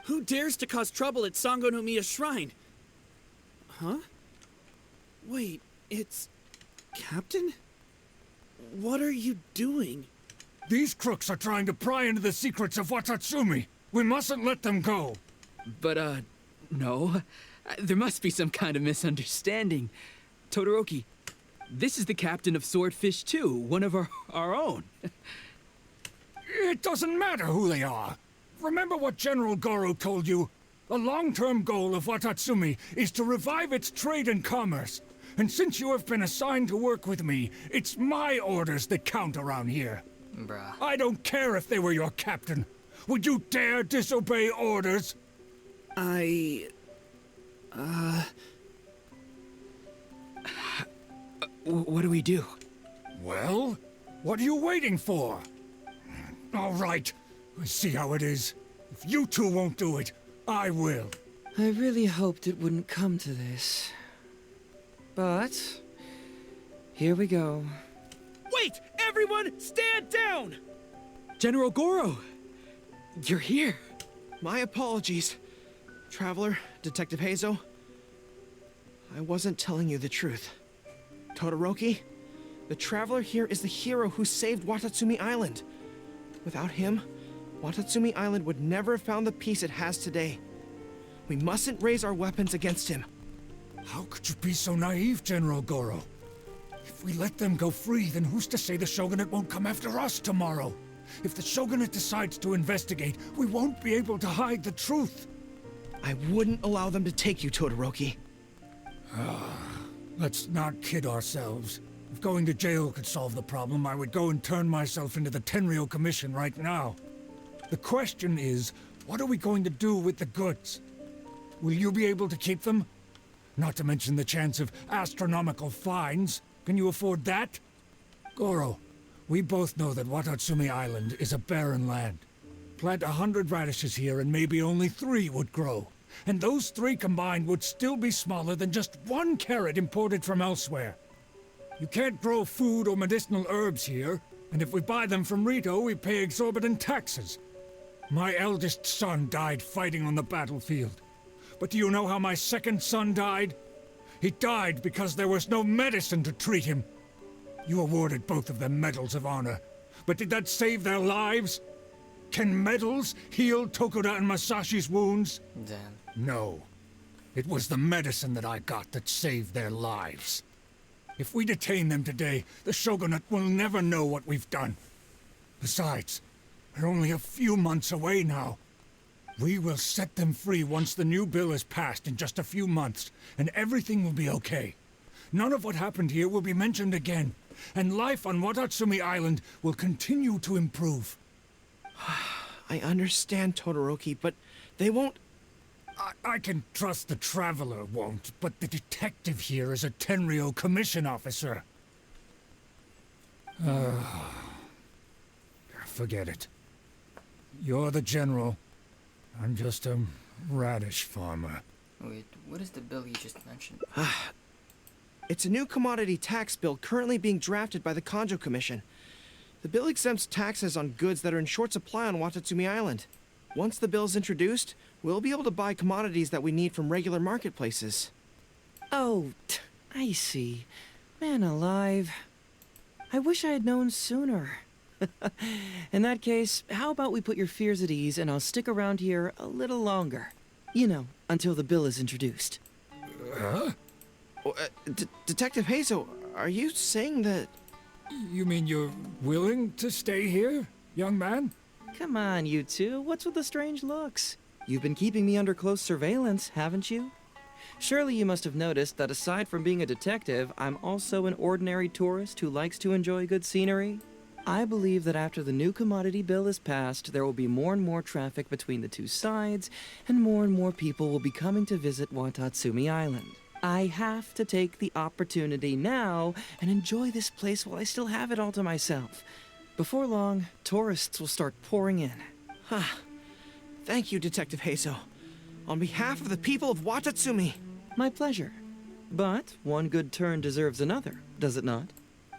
J: Who dares to cause trouble at Sangonomiya Shrine? Huh? Wait, it's... Captain? What are you doing?
F: These crooks are trying to pry into the secrets of Watatsumi. We mustn't let them go.
K: But, no. There must be some kind of misunderstanding. Todoroki, this is the captain of Swordfish 2, one of our own.
F: It doesn't matter who they are. Remember what General Goro told you? A long-term goal of Watatsumi is to revive its trade and commerce. And since you have been assigned to work with me, it's my orders that count around here.
C: Bruh.
F: I don't care if they were your captain. Would you dare disobey orders?
K: What do we do?
F: Well, what are you waiting for? All right, I see how it is. If you two won't do it, I will.
E: I really hoped it wouldn't come to this. But... here we go.
K: Wait! Everyone, stand down! General Goro! You're here.
I: My apologies, Traveler, Detective Heizou. I wasn't telling you the truth. Todoroki, the Traveler here is the hero who saved Watatsumi Island. Without him, Watatsumi Island would never have found the peace it has today. We mustn't raise our weapons against him.
F: How could you be so naive, General Goro? If we let them go free, then who's to say the Shogunate won't come after us tomorrow? If the Shogunate decides to investigate, we won't be able to hide the truth.
I: I wouldn't allow them to take you, Todoroki.
F: Let's not kid ourselves. If going to jail could solve the problem, I would go and turn myself into the Tenryou Commission right now. The question is, what are we going to do with the goods? Will you be able to keep them? Not to mention the chance of astronomical fines. Can you afford that? Goro, we both know that Watatsumi Island is a barren land. Plant 100 radishes here and maybe only 3 would grow. And those 3 combined would still be smaller than just 1 carrot imported from elsewhere. You can't grow food or medicinal herbs here, and if we buy them from Rito, we pay exorbitant taxes. My eldest son died fighting on the battlefield. But do you know how my second son died? He died because there was no medicine to treat him. You awarded both of them medals of honor, but did that save their lives? Can medals heal Tokuda and Masashi's wounds?
C: Damn.
F: No. It was the medicine that I got that saved their lives. If we detain them today, the Shogunate will never know what we've done. Besides, they're only a few months away now. We will set them free once the new bill is passed in just a few months, and everything will be okay. None of what happened here will be mentioned again, and life on Watatsumi Island will continue to improve.
I: I understand, Todoroki, but they won't...
F: I can trust the Traveler won't, but the detective here is a Tenryo commission officer. Forget it. You're the general. I'm just a radish farmer.
C: Wait, what is the bill you just mentioned?
I: It's a new commodity tax bill currently being drafted by the Kanjo Commission. The bill exempts taxes on goods that are in short supply on Watatsumi Island. Once the bill's introduced, we'll be able to buy commodities that we need from regular marketplaces.
E: Oh, I see. Man alive. I wish I had known sooner. In that case, how about we put your fears at ease and I'll stick around here a little longer. You know, until the bill is introduced.
F: Huh?
I: Detective Heizou, are you saying that...
F: You mean you're willing to stay here, young man?
E: Come on, you two. What's with the strange looks? You've been keeping me under close surveillance, haven't you? Surely you must have noticed that aside from being a detective, I'm also an ordinary tourist who likes to enjoy good scenery. I believe that after the new commodity bill is passed, there will be more and more traffic between the two sides, and more people will be coming to visit Watatsumi Island. I have to take the opportunity now and enjoy this place while I still have it all to myself. Before long, tourists will start pouring in.
I: Thank you, Detective Heizou. On behalf of the people of Watatsumi.
E: My pleasure. But one good turn deserves another, does it not?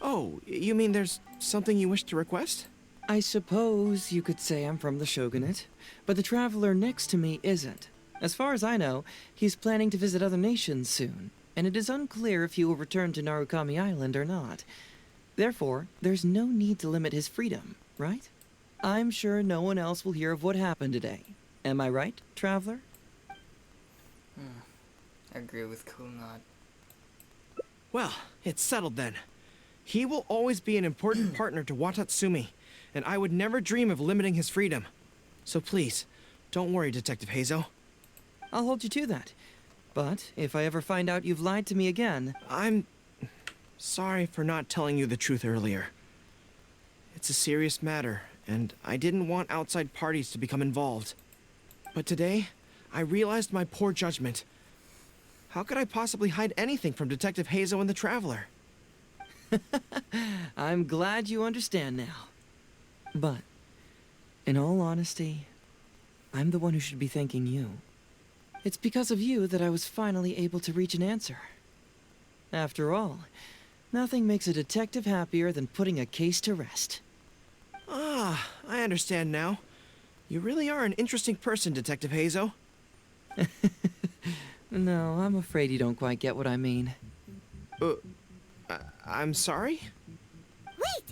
I: Oh, you mean there's something you wish to request?
E: I suppose you could say I'm from the Shogunate, but the traveler next to me isn't. As far as I know, he's planning to visit other nations soon, and it is unclear if he will return to Narukami Island or not. Therefore, there's no need to limit his freedom, right? I'm sure no one else will hear of what happened today. Am I right, traveler?
C: I agree with Kunad.
I: Well, it's settled then. He will always be an important partner to Watatsumi, and I would never dream of limiting his freedom. So please, don't worry, Detective Heizou.
E: I'll hold you to that. But if I ever find out you've lied to me again...
I: I'm sorry for not telling you the truth earlier. It's a serious matter, and I didn't want outside parties to become involved. But today, I realized my poor judgment. How could I possibly hide anything from Detective Heizou and the Traveler?
E: I'm glad you understand now. But, in all honesty, I'm the one who should be thanking you. It's because of you that I was finally able to reach an answer. After all, nothing makes a detective happier than putting a case to rest.
I: Ah, I understand now. You really are an interesting person, Detective Heizou.
E: No, I'm afraid you don't quite get what I mean.
I: I'm sorry?
H: Wait!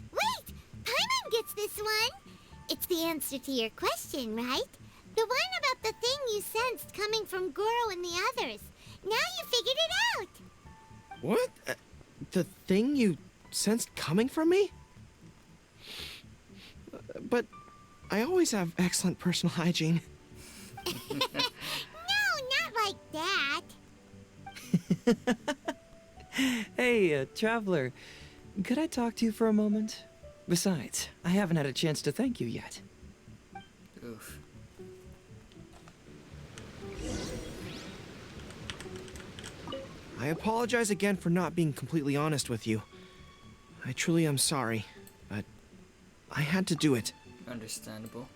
H: Paimon gets this one! It's the answer to your question, right? The one about the thing you sensed coming from Goro and the others. Now you figured it out!
I: What? The thing you sensed coming from me? But I always have excellent personal hygiene.
H: No, not like that.
E: Hey, traveler, could I talk to you for a moment? Besides, I haven't had a chance to thank you yet.
C: Oof.
I: I apologize again for not being completely honest with you. I truly am sorry, but I had to do it.
C: Understandable.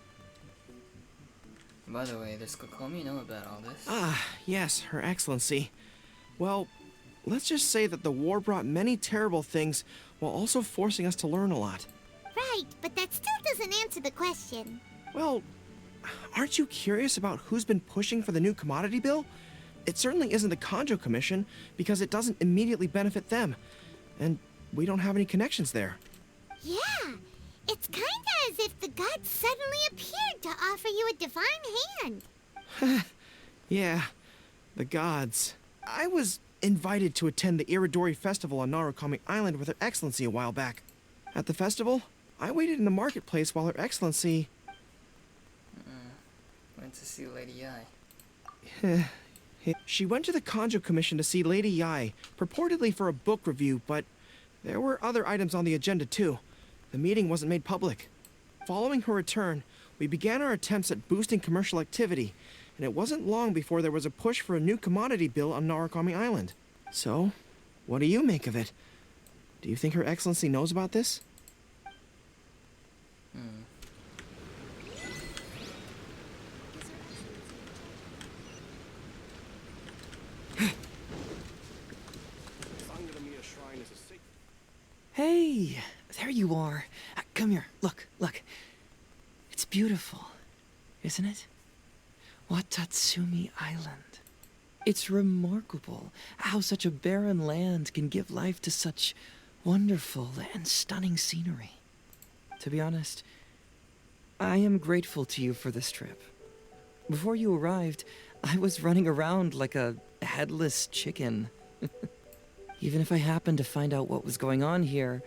C: By the way, does Kokomi know about all this?
I: Ah, yes, Her Excellency. Well, let's just say that the war brought many terrible things while also forcing us to learn a lot.
H: Right, but that still doesn't answer the question.
I: Well, aren't you curious about who's been pushing for the new commodity bill? It certainly isn't the Kanjo Commission, because it doesn't immediately benefit them. And we don't have any connections there.
H: Yeah, it's kinda as if the gods suddenly appeared to offer you a divine hand.
I: Yeah, the gods. I was invited to attend the Iridori Festival on Narukami Island with Her Excellency a while back. At the festival, I waited in the marketplace while Her Excellency...
C: Went to see Lady Yai.
I: She went to the Kanjo Commission to see Lady Yai, purportedly for a book review, but there were other items on the agenda too. The meeting wasn't made public. Following her return, we began our attempts at boosting commercial activity, and it wasn't long before there was a push for a new commodity bill on Narukami Island. So, what do you make of it? Do you think Her Excellency knows about this?
E: Hey, there you are. Come here. Look. It's beautiful, isn't it? Watatsumi Island. It's remarkable how such a barren land can give life to such wonderful and stunning scenery. To be honest, I am grateful to you for this trip. Before you arrived, I was running around like a headless chicken. Even if I happened to find out what was going on here,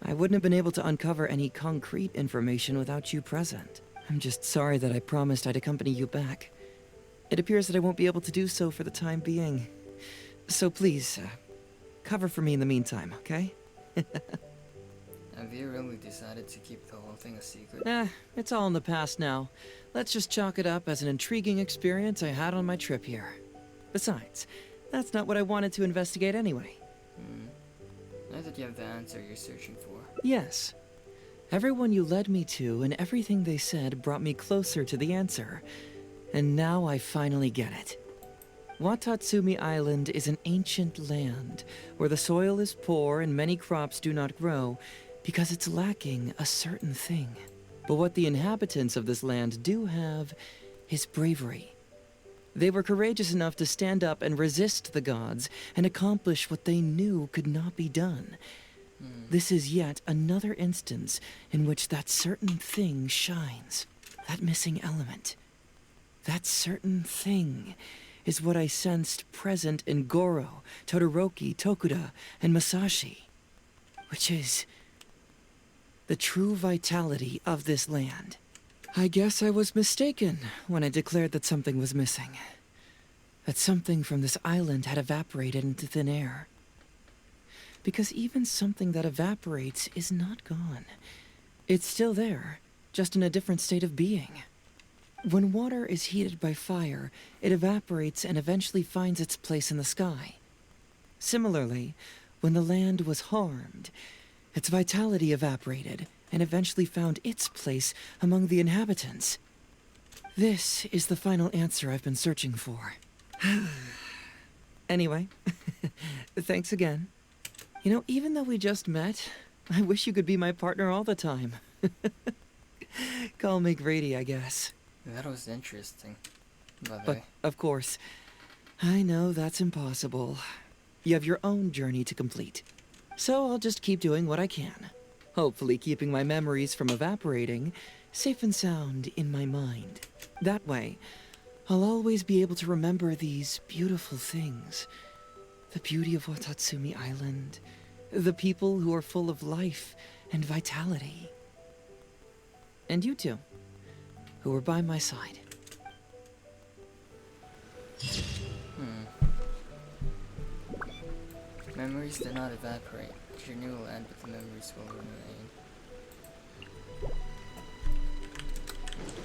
E: I wouldn't have been able to uncover any concrete information without you present. I'm just sorry that I promised I'd accompany you back. It appears that I won't be able to do so for the time being. So please, cover for me in the meantime, okay?
C: Have you really decided to keep the whole thing a secret?
E: It's all in the past now. Let's just chalk it up as an intriguing experience I had on my trip here. Besides, that's not what I wanted to investigate anyway.
C: Now that you have the answer you're searching for.
E: Yes. Everyone you led me to and everything they said brought me closer to the answer. And now I finally get it. Watatsumi Island is an ancient land where the soil is poor and many crops do not grow because it's lacking a certain thing. But what the inhabitants of this land do have is bravery. They were courageous enough to stand up and resist the gods and accomplish what they knew could not be done. This is yet another instance in which that certain thing shines. That missing element. That certain thing is what I sensed present in Goro, Todoroki, Tokuda, and Masashi. Which is the true vitality of this land. I guess I was mistaken when I declared that something was missing. That something from this island had evaporated into thin air. Because even something that evaporates is not gone. It's still there, just in a different state of being. When water is heated by fire, it evaporates and eventually finds its place in the sky. Similarly, when the land was harmed, its vitality evaporated and eventually found its place among the inhabitants. This is the final answer I've been searching for. Anyway, thanks again. You know, even though we just met, I wish you could be my partner all the time. Call me Grady, I guess.
C: That was interesting.
E: But, of course, I know that's impossible. You have your own journey to complete. So I'll just keep doing what I can. Hopefully keeping my memories from evaporating safe and sound in my mind. That way, I'll always be able to remember these beautiful things. The beauty of Watatsumi Island. The people who are full of life and vitality. And you two, who are by my side.
C: Memories do not evaporate. Your journey will end, but the memories will remain.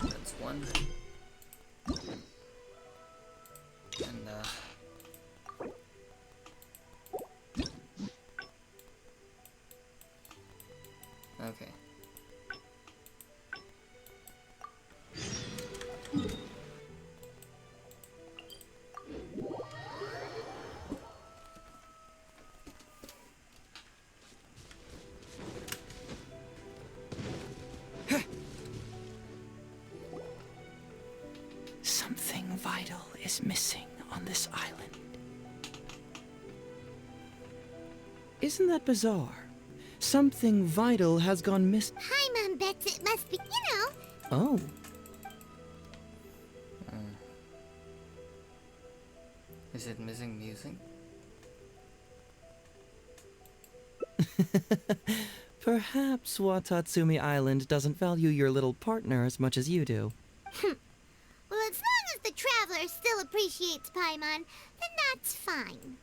C: That's one. And okay.
E: is missing on this island. Isn't that bizarre? Something vital has gone missing.
H: Paimon bets it must be,
E: Oh.
C: Is it missing music?
E: Perhaps Watatsumi Island doesn't value your little partner as much as you do.
H: Well, as long as the Traveler still appreciates Paimon, then that's fine.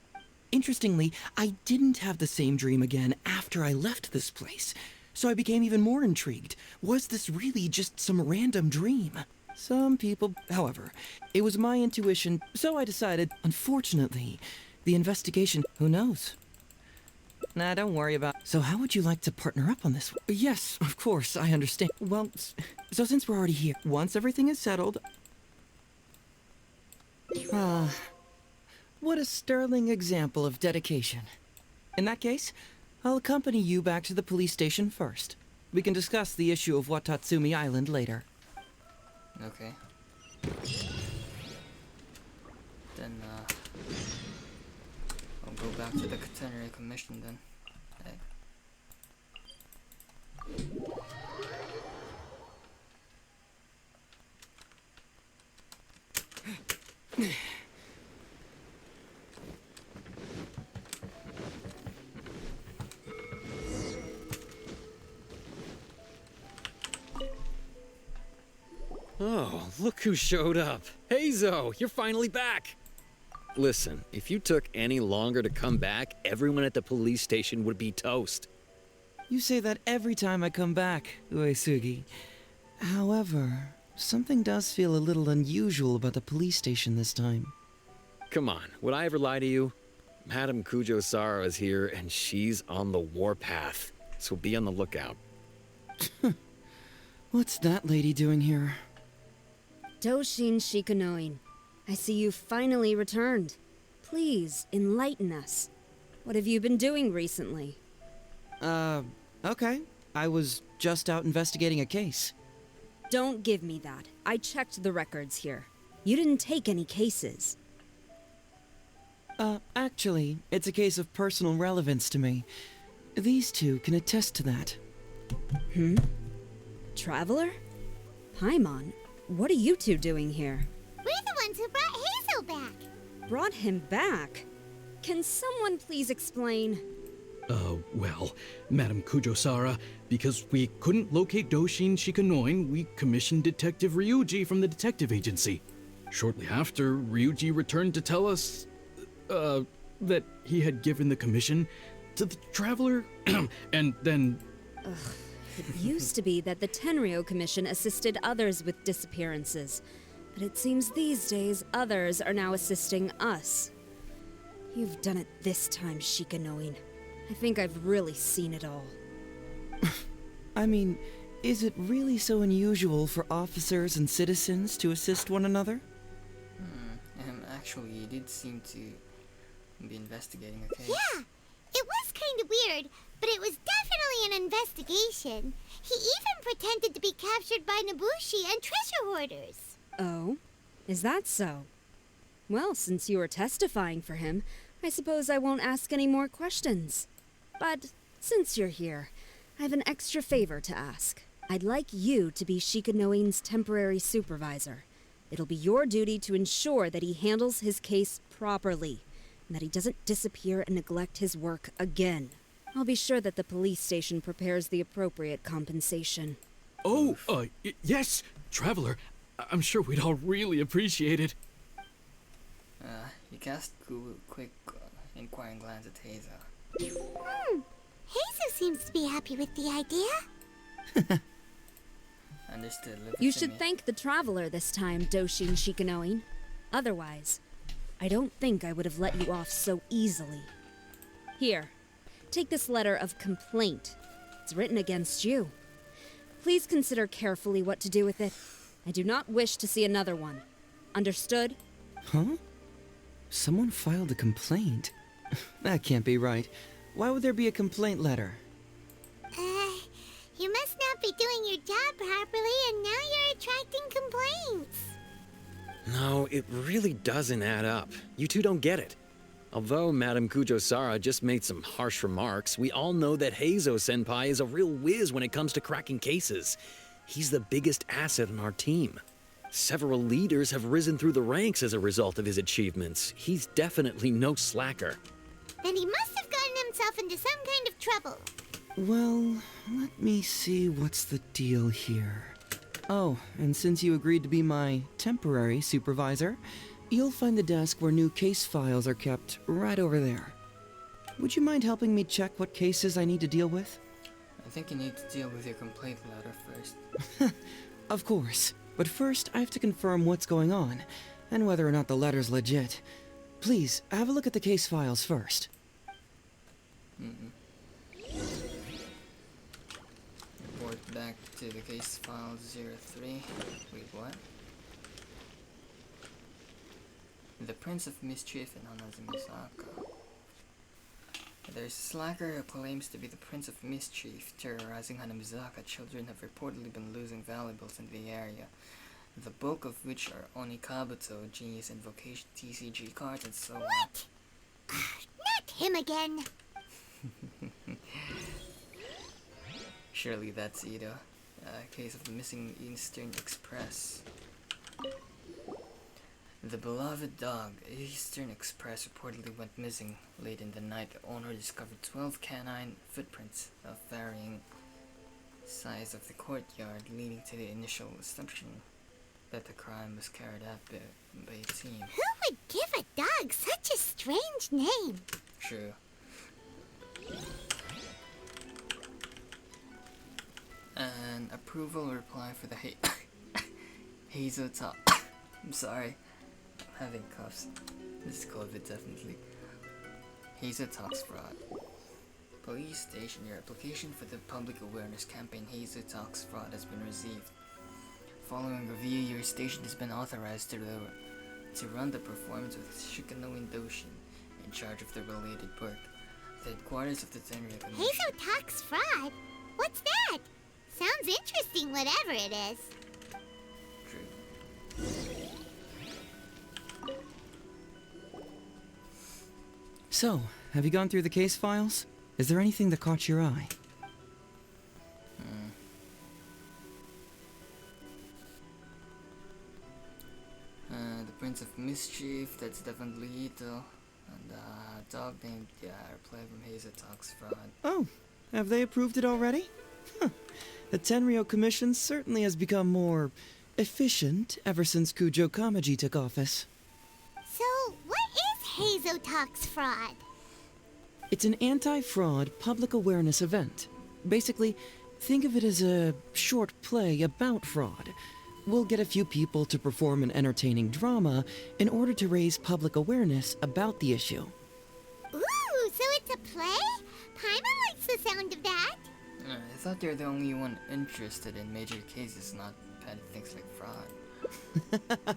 E: Interestingly, I didn't have the same dream again after I left this place, so I became even more intrigued. Was this really just some random dream? Some people, however, it was my intuition, so I decided, unfortunately, the investigation, who knows? Nah, don't worry about. So how would you like to partner up on this? Yes, of course, I understand. Well, so since we're already here, once everything is settled... what a sterling example of dedication. In that case, I'll accompany you back to the police station first. We can discuss the issue of Watatsumi Island later.
C: Okay. Then, I'll go back to the Catenary Commission then.
L: Oh, look who showed up. Heizou, you're finally back. Listen, if you took any longer to come back, everyone at the police station would be toast.
E: You say that every time I come back, Uesugi. However, something does feel a little unusual about the police station this time.
L: Come on, would I ever lie to you? Madame Kujo-Sara is here, and she's on the warpath, so be on the lookout.
E: What's that lady doing here?
G: Doshin Shikanoin, I see you finally returned. Please, enlighten us. What have you been doing recently?
E: Okay. I was just out investigating a case.
G: Don't give me that. I checked the records here. You didn't take any cases.
E: Actually, it's a case of personal relevance to me. These two can attest to that.
G: Traveler? Paimon, what are you two doing here?
H: We're the ones who brought Heizou back.
G: Brought him back? Can someone please explain?
K: Well, Madame Kujo-Sara, because we couldn't locate Doshin Shikanoin, we commissioned Detective Ryuji from the detective agency. Shortly after, Ryuji returned to tell us, that he had given the commission to the Traveler, and then...
G: It used to be that the Tenryo Commission assisted others with disappearances, but it seems these days others are now assisting us. You've done it this time, Shikanoin. I think I've really seen it all.
E: I mean, is it really so unusual for officers and citizens to assist one another?
C: Actually, you did seem to be investigating a case.
H: Yeah, it was kind of weird, but it was definitely an investigation. He even pretended to be captured by Nobushi and treasure hoarders.
G: Oh? Is that so? Well, since you were testifying for him, I suppose I won't ask any more questions. But since you're here, I have an extra favor to ask. I'd like you to be Shikanoin's temporary supervisor. It'll be your duty to ensure that he handles his case properly, and that he doesn't disappear and neglect his work again. I'll be sure that the police station prepares the appropriate compensation.
K: Oh, yes, Traveler. I'm sure we'd all really appreciate it.
C: You cast a quick, inquiring glance at Heizou.
H: Heizou seems to be happy with the idea.
C: Understood.
G: You should thank the Traveler this time, Doshin Shikanoin. Otherwise, I don't think I would have let you off so easily. Here, take this letter of complaint. It's written against you. Please consider carefully what to do with it. I do not wish to see another one. Understood?
E: Huh? Someone filed a complaint? That can't be right. Why would there be a complaint letter?
H: You must not be doing your job properly, and now you're attracting complaints.
L: No, it really doesn't add up. You two don't get it. Although Madame Kujo-Sara just made some harsh remarks, we all know that Heizou-senpai is a real whiz when it comes to cracking cases. He's the biggest asset on our team. Several leaders have risen through the ranks as a result of his achievements. He's definitely no slacker.
H: Then he must have gotten himself into some kind of trouble.
E: Well, let me see what's the deal here. Oh, and since you agreed to be my temporary supervisor, you'll find the desk where new case files are kept right over there. Would you mind helping me check what cases I need to deal with?
C: I think you need to deal with your complaint letter first.
E: Of course, but first I have to confirm what's going on, and whether or not the letter's legit. Please, have a look at the case files first.
C: Report back to the case file 03. Wait, what? The Prince of Mischief in Misako. There's a slacker who claims to be the Prince of Mischief, terrorizing Hanamizaka. Children have reportedly been losing valuables in the area, the bulk of which are Onikabuto, Genius Invocation, TCG cards, and so on.
H: What? Not him again.
C: Surely that's Ito. A case of the missing Eastern Express. The beloved dog, Eastern Express, reportedly went missing. Late in the night, the owner discovered 12 canine footprints of varying size of the courtyard, leading to the initial assumption that the crime was carried out by a team.
H: Who would give a dog such a strange name?
C: True. An approval reply for the Heizou top. I'm sorry. I'm having coughs. This is COVID, definitely. Heizou Talks Fraud. Police station, your application for the public awareness campaign Heizou Talks Fraud has been received. Following review, your station has been authorized to run the performance with Shikano Indoshin, in charge of the related work. The headquarters of the Tenryu Commission.
H: Heizou Talks Fraud? What's that? Sounds interesting, whatever it is.
C: True.
E: So, have you gone through the case files? Is there anything that caught your eye?
C: The Prince of Mischief, that's definitely Ito. And a dog named Reply from Heizou Talks Fraud.
E: Oh, have they approved it already? Huh. The Tenryo Commission certainly has become more efficient ever since Kujo Kamaji took office.
H: So, what is Heizou Talks Fraud?
E: It's an anti-fraud public awareness event. Basically, think of it as a short play about fraud. We'll get a few people to perform an entertaining drama in order to raise public awareness about the issue.
H: Ooh, so it's a play? Paimon likes the sound of that.
C: I thought you're the only one interested in major cases, not petty things like fraud.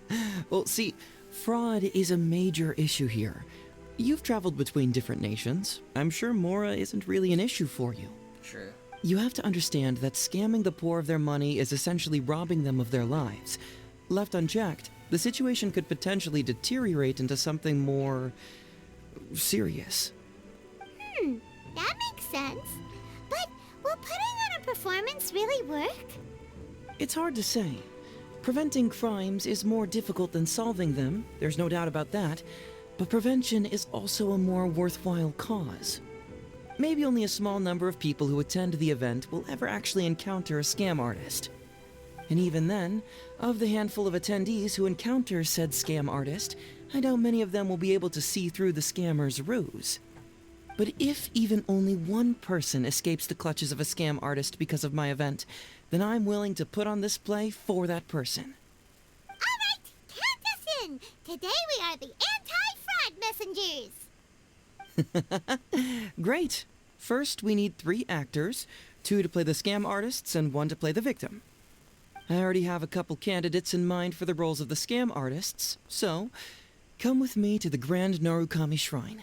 E: Well, see, fraud is a major issue here. You've traveled between different nations. I'm sure Mora isn't really an issue for you.
C: Sure.
E: You have to understand that scamming the poor of their money is essentially robbing them of their lives. Left unchecked, the situation could potentially deteriorate into something more serious.
H: That makes sense. But will putting on a performance really work?
E: It's hard to say. Preventing crimes is more difficult than solving them, there's no doubt about that, but prevention is also a more worthwhile cause. Maybe only a small number of people who attend the event will ever actually encounter a scam artist. And even then, of the handful of attendees who encounter said scam artist, I doubt many of them will be able to see through the scammer's ruse. But if even only one person escapes the clutches of a scam artist because of my event, then I'm willing to put on this play for that person.
H: Alright, count us in! Today we are the anti-fraud messengers!
E: Great! First, we need 3 actors, 2 to play the scam artists and 1 to play the victim. I already have a couple candidates in mind for the roles of the scam artists, so come with me to the Grand Narukami Shrine.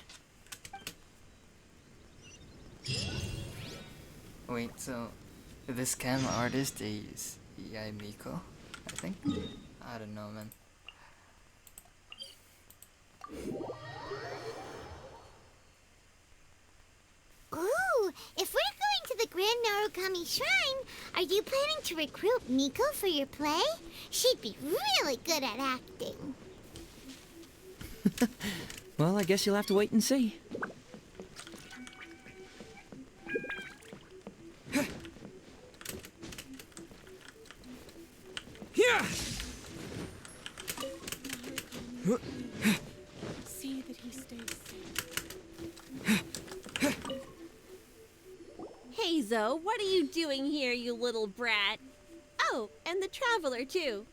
C: Wait, so the scam artist is Yaimiko, I think? I don't know, man.
H: Ooh, if we're going to the Grand Narukami Shrine, are you planning to recruit Miko for your play? She'd be really good at acting.
E: Well, I guess you'll have to wait and see.
M: See that he stays safe.
N: Heizou, what are you doing here, you little brat? Oh, and the Traveler, too.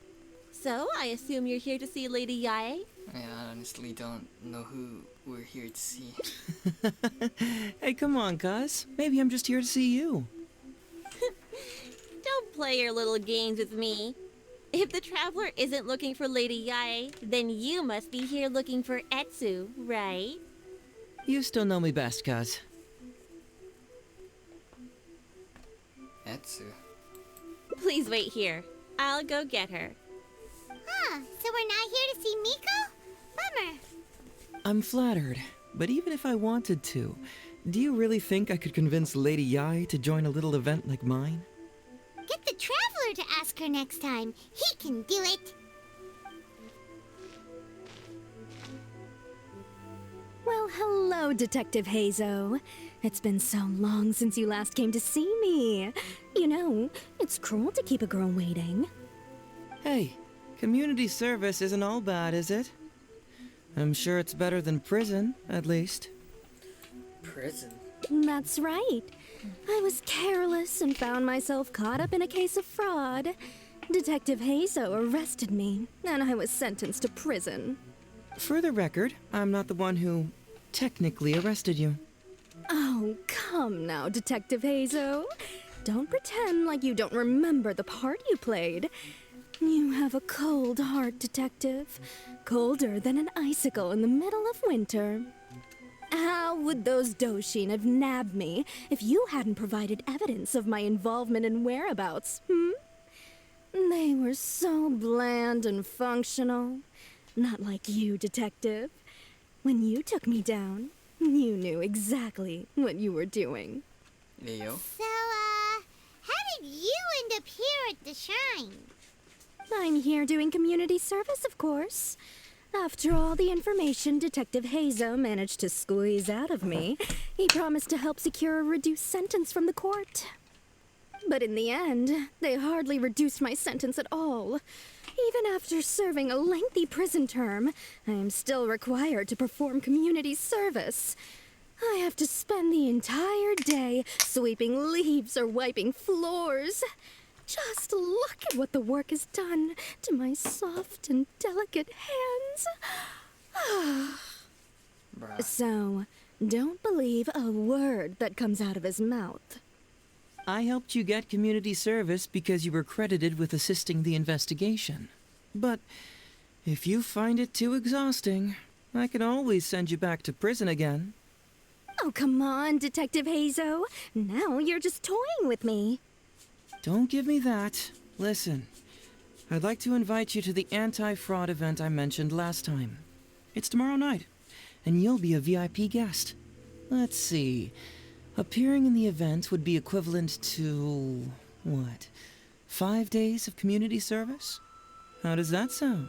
N: So, I assume you're here to see Lady Yae?
C: I honestly don't know who we're here to see.
E: Hey, come on, cuz. Maybe I'm just here to see you.
N: Don't play your little games with me. If the Traveler isn't looking for Lady Yae, then you must be here looking for Etsu, right?
E: You still know me best, cuz.
C: Etsu.
N: Please wait here. I'll go get her.
H: Huh, so we're not here to see Miko? Bummer.
E: I'm flattered, but even if I wanted to, do you really think I could convince Lady Yae to join a little event like mine?
H: Get the Traveler to ask her next time. He can do it.
G: Well, hello, Detective Heizou. It's been so long since you last came to see me. You know, it's cruel to keep a girl waiting.
E: Hey, community service isn't all bad, is it? I'm sure it's better than prison, at least.
C: Prison?
G: That's right. I was careless and found myself caught up in a case of fraud. Detective Heizou arrested me, and I was sentenced to prison.
E: For the record, I'm not the one who technically arrested you.
G: Oh, come now, Detective Heizou. Don't pretend like you don't remember the part you played. You have a cold heart, Detective. Colder than an icicle in the middle of winter. How would those Doshin have nabbed me if you hadn't provided evidence of my involvement and whereabouts, They were so bland and functional. Not like you, Detective. When you took me down, you knew exactly what you were doing.
C: Leo?
H: So, how did you end up here at the shrine?
G: I'm here doing community service, of course. After all the information Detective Heizou managed to squeeze out of me, he promised to help secure a reduced sentence from the court. But in the end, they hardly reduced my sentence at all. Even after serving a lengthy prison term, I am still required to perform community service. I have to spend the entire day sweeping leaves or wiping floors. Just look at what the work has done to my soft and delicate hands.
C: Bruh.
G: So, don't believe a word that comes out of his mouth.
E: I helped you get community service because you were credited with assisting the investigation. But if you find it too exhausting, I can always send you back to prison again.
G: Oh, come on, Detective Heizou. Now you're just toying with me.
E: Don't give me that. Listen, I'd like to invite you to the anti-fraud event I mentioned last time. It's tomorrow night, and you'll be a VIP guest. Let's see. Appearing in the event would be equivalent to, what, 5 days of community service? How does that sound?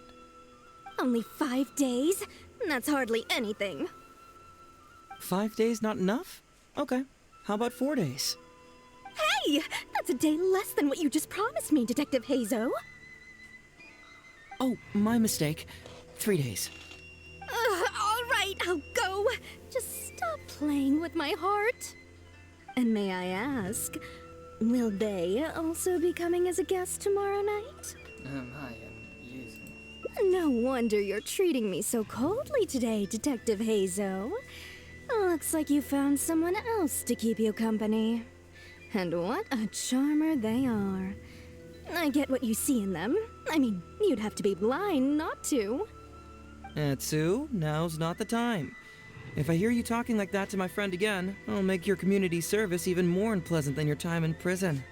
G: Only 5 days? That's hardly anything.
E: 5 days not enough? Okay, how about 4 days?
G: Hey! That's a day less than what you just promised me, Detective Heizou.
E: Oh, my mistake. 3 days.
G: All right, I'll go. Just stop playing with my heart. And may I ask, will they also be coming as a guest tomorrow night?
C: Hi, I'm using.
G: No wonder you're treating me so coldly today, Detective Heizou. Looks like you found someone else to keep you company. And what a charmer they are. I get what you see in them. I mean, you'd have to be blind not to.
E: Etsu, now's not the time. If I hear you talking like that to my friend again, I'll make your community service even more unpleasant than your time in prison.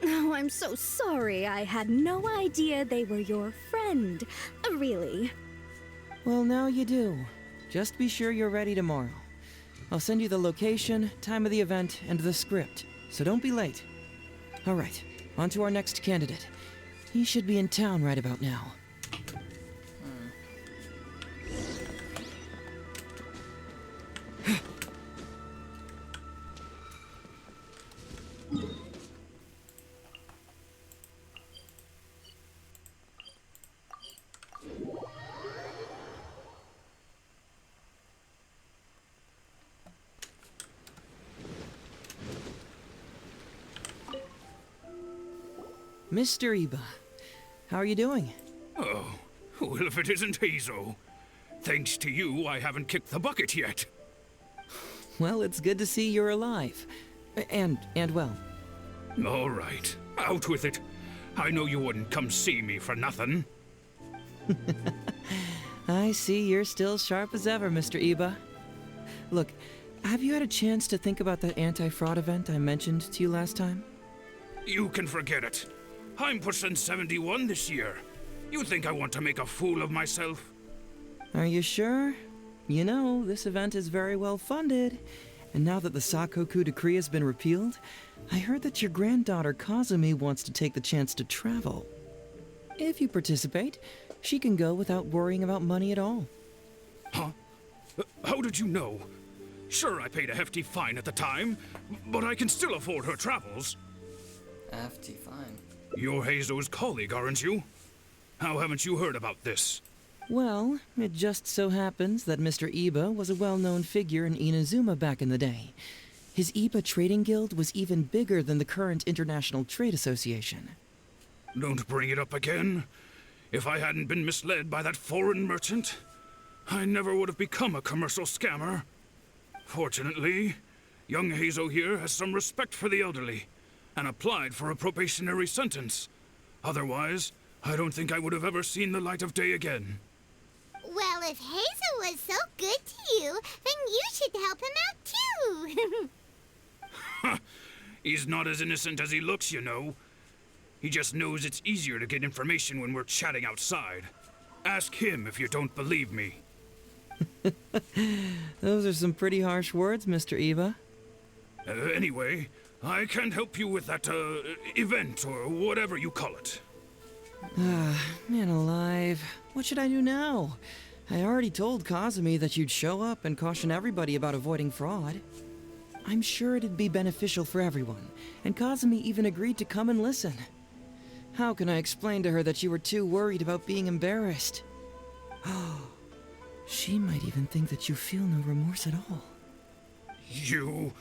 G: Oh, I'm so sorry. I had no idea they were your friend. Really.
E: Well, now you do. Just be sure you're ready tomorrow. I'll send you the location, time of the event, and the script, so don't be late. All right, on to our next candidate. He should be in town right about now. Mr. Iba, how are you doing?
O: Oh, well, if it isn't Heizou. Thanks to you, I haven't kicked the bucket yet.
E: Well, it's good to see you're alive. And well.
O: All right, out with it. I know you wouldn't come see me for nothing.
E: I see you're still sharp as ever, Mr. Iba. Look, have you had a chance to think about that anti-fraud event I mentioned to you last time?
O: You can forget it. I'm pushing 71 this year. You think I want to make a fool of myself?
E: Are you sure? You know, this event is very well funded. And now that the Sakoku decree has been repealed, I heard that your granddaughter Kazumi wants to take the chance to travel. If you participate, she can go without worrying about money at all.
O: Huh? How did you know? Sure, I paid a hefty fine at the time, but I can still afford her travels.
C: Hefty fine.
O: You're Heizou's colleague, aren't you? How haven't you heard about this?
E: Well, it just so happens that Mr. Iba was a well-known figure in Inazuma back in the day. His Iba Trading Guild was even bigger than the current International Trade Association.
O: Don't bring it up again. If I hadn't been misled by that foreign merchant, I never would have become a commercial scammer. Fortunately, young Heizou here has some respect for the elderly, and applied for a probationary sentence. Otherwise, I don't think I would have ever seen the light of day again.
H: Well, if Heizou was so good to you, then you should help him out too.
O: He's not as innocent as he looks, you know. He just knows it's easier to get information when we're chatting outside. Ask him if you don't believe me.
E: Those are some pretty harsh words, Mr. Iba.
O: Anyway, I can't help you with that, event, or whatever you call it.
E: Man alive. What should I do now? I already told Kazumi that you'd show up and caution everybody about avoiding fraud. I'm sure it'd be beneficial for everyone, and Kazumi even agreed to come and listen. How can I explain to her that you were too worried about being embarrassed? She might even think that you feel no remorse at all.
O: You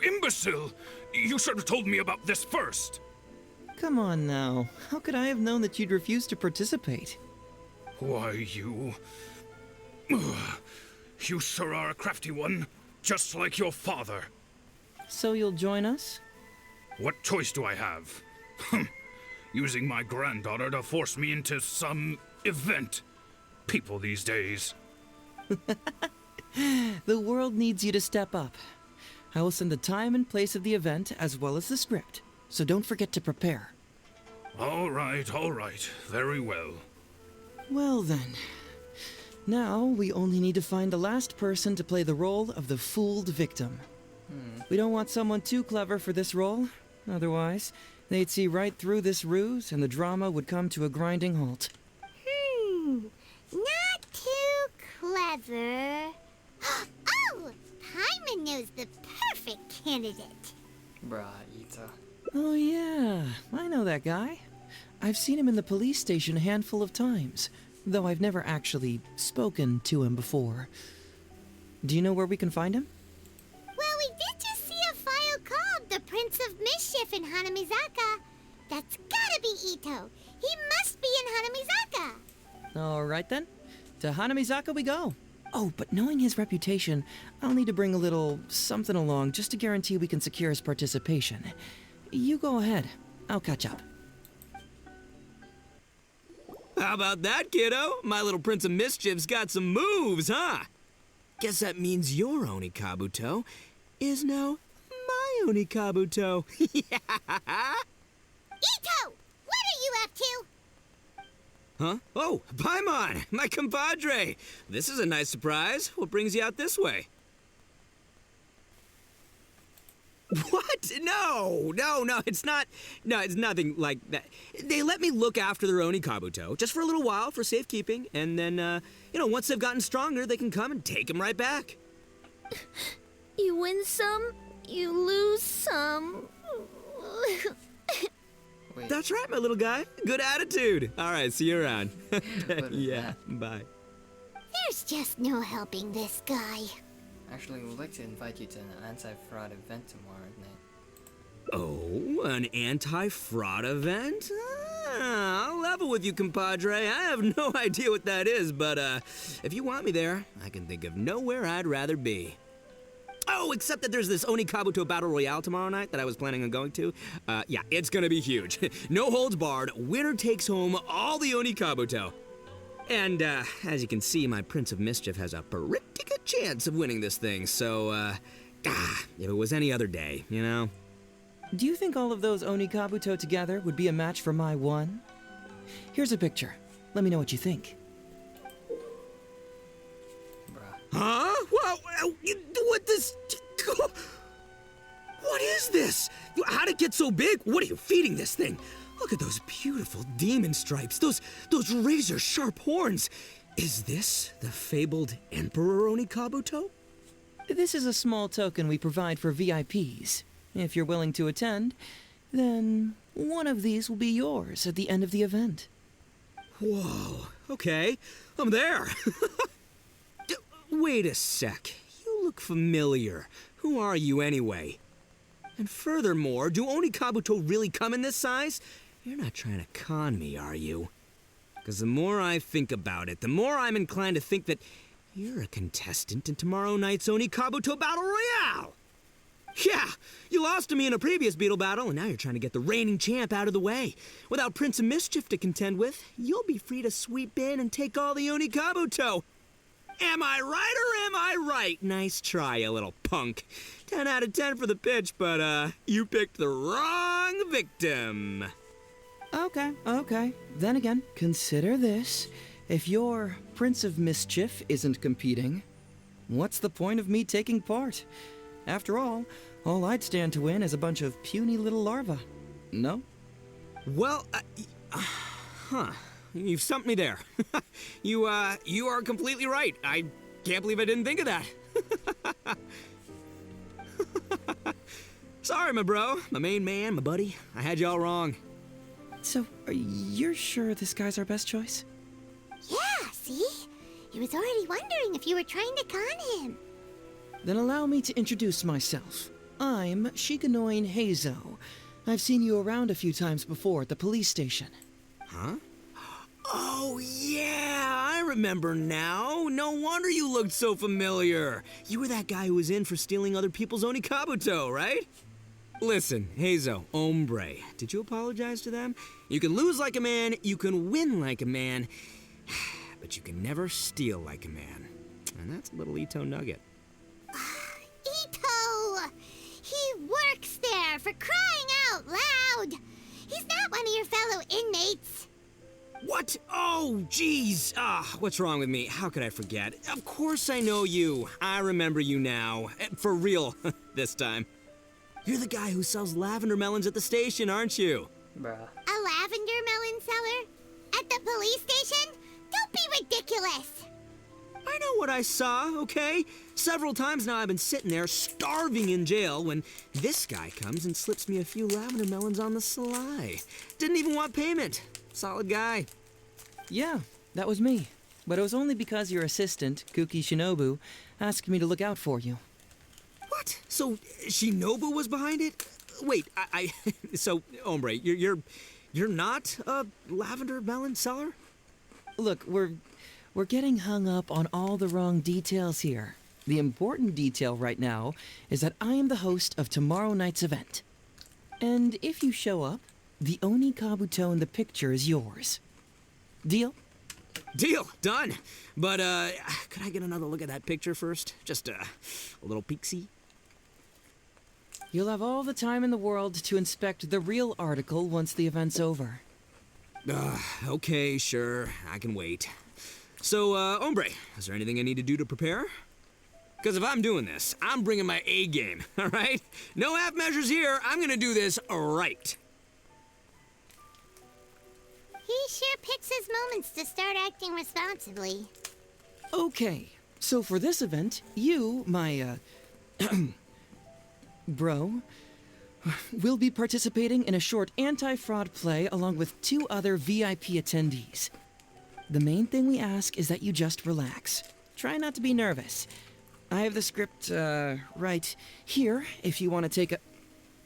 O: imbecile! You should have told me about this first!
E: Come on now. How could I have known that you'd refuse to participate?
O: Why, you... You sure are a crafty one, just like your father.
E: So you'll join us?
O: What choice do I have? Using my granddaughter to force me into some event. People these days.
E: The world needs you to step up. I will send the time and place of the event as well as the script, so don't forget to prepare.
O: All right, very well.
E: Well then. Now we only need to find the last person to play the role of the fooled victim. We don't want someone too clever for this role. Otherwise, they'd see right through this ruse and the drama would come to a grinding halt.
H: Not too clever. Oh! Paimon knows the perfect candidate.
C: Bruh, Ita.
E: Oh yeah, I know that guy. I've seen him in the police station a handful of times, though I've never actually spoken to him before. Do you know where we can find him?
H: Well, we did just see a file called the Prince of Mischief in Hanamizaka. That's gotta be Ito. He must be in Hanamizaka.
E: All right then. To Hanamizaka we go. Oh, but knowing his reputation, I'll need to bring a little something along just to guarantee we can secure his participation. You go ahead. I'll catch up.
K: How about that, kiddo? My little Prince of Mischief's got some moves, huh? Guess that means your Onikabuto is now my Onikabuto.
H: Ito! What are you up to?
P: Huh? Oh, Paimon, my compadre. This is a nice surprise. What brings you out this way? What? No, it's not. No, it's nothing like that. They let me look after their Oni Kabuto, just for a little while for safekeeping, and then, once they've gotten stronger, they can come and take them right back.
N: You win some, you lose some.
C: Wait.
P: That's right, my little guy. Good attitude. All right, see you around. Yeah, bye.
H: There's just no helping this guy.
C: Actually, we'd like to invite you to an anti-fraud event tomorrow night.
P: Oh, an anti-fraud event? I'll level with you, compadre. I have no idea what that is, but if you want me there, I can think of nowhere I'd rather be. Oh, except that there's this Oni Kabuto Battle Royale tomorrow night that I was planning on going to. Yeah, it's gonna be huge. No holds barred, winner takes home all the Oni Kabuto. And, as you can see, my Prince of Mischief has a pretty good chance of winning this thing, so, if it was any other day, you know?
E: Do you think all of those Oni Kabuto together would be a match for my one? Here's a picture. Let me know what you think.
P: Huh? What this? What is this? How'd it get so big? What are you feeding this thing? Look at those beautiful demon stripes, those razor-sharp horns. Is this the fabled Emperor Oni Kabuto?
E: This is a small token we provide for VIPs. If you're willing to attend, then one of these will be yours at the end of the event.
P: Whoa, okay, I'm there. Wait a sec, you look familiar. Who are you anyway? And furthermore, do Oni Kabuto really come in this size? You're not trying to con me, are you? Because the more I think about it, the more I'm inclined to think that you're a contestant in tomorrow night's Oni Kabuto Battle Royale! Yeah, you lost to me in a previous beetle battle, and now you're trying to get the reigning champ out of the way. Without Prince of Mischief to contend with, you'll be free to sweep in and take all the Oni Kabuto. Am I right or am I right? Nice try, you little punk. 10 out of 10 for the pitch, but, you picked the wrong victim.
E: Okay. Then again, consider this. If your Prince of Mischief isn't competing, what's the point of me taking part? After all I'd stand to win is a bunch of puny little larvae. No?
P: Well, you've stumped me there. You are completely right. I can't believe I didn't think of that. Sorry, my bro, my main man, my buddy. I had you all wrong.
E: So, you're sure this guy's our best choice?
H: Yeah, see? He was already wondering if you were trying to con him.
E: Then allow me to introduce myself. I'm Shikanoin Heizou. I've seen you around a few times before at the police station.
P: Huh? Oh, yeah, I remember now. No wonder you looked so familiar. You were that guy who was in for stealing other people's Oni Kabuto, right? Listen, Heizou, hombre, did you apologize to them? You can lose like a man, you can win like a man, but you can never steal like a man. And that's a little Ito nugget.
H: Ito! He works there, for crying out loud! He's not one of your fellow inmates.
P: What? Oh, jeez. What's wrong with me? How could I forget? Of course I know you. I remember you now. For real, this time. You're the guy who sells lavender melons at the station, aren't you?
C: Bruh.
H: A lavender melon seller? At the police station? Don't be ridiculous!
P: I know what I saw, okay? Several times now I've been sitting there starving in jail when this guy comes and slips me a few lavender melons on the sly. Didn't even want payment. Solid guy.
E: Yeah, that was me. But it was only because your assistant, Kuki Shinobu, asked me to look out for you.
P: What? So Shinobu was behind it? Wait, so, hombre, you're not a lavender melon seller?
E: Look, we're getting hung up on all the wrong details here. The important detail right now is that I am the host of tomorrow night's event. And if you show up, the Oni Kabuto in the picture is yours. Deal?
P: Deal. Done. But, could I get another look at that picture first? Just, a little peek-see?
E: You'll have all the time in the world to inspect the real article once the event's over.
P: Okay, sure. I can wait. So, hombre, is there anything I need to do to prepare? Because if I'm doing this, I'm bringing my A game, all right? No half measures here. I'm gonna do this right.
H: He sure picks his moments to start acting responsibly.
E: Okay, so for this event, you, my, bro, will be participating in a short anti-fraud play along with 2 other VIP attendees. The main thing we ask is that you just relax. Try not to be nervous. I have the script, right here, if you want to take a...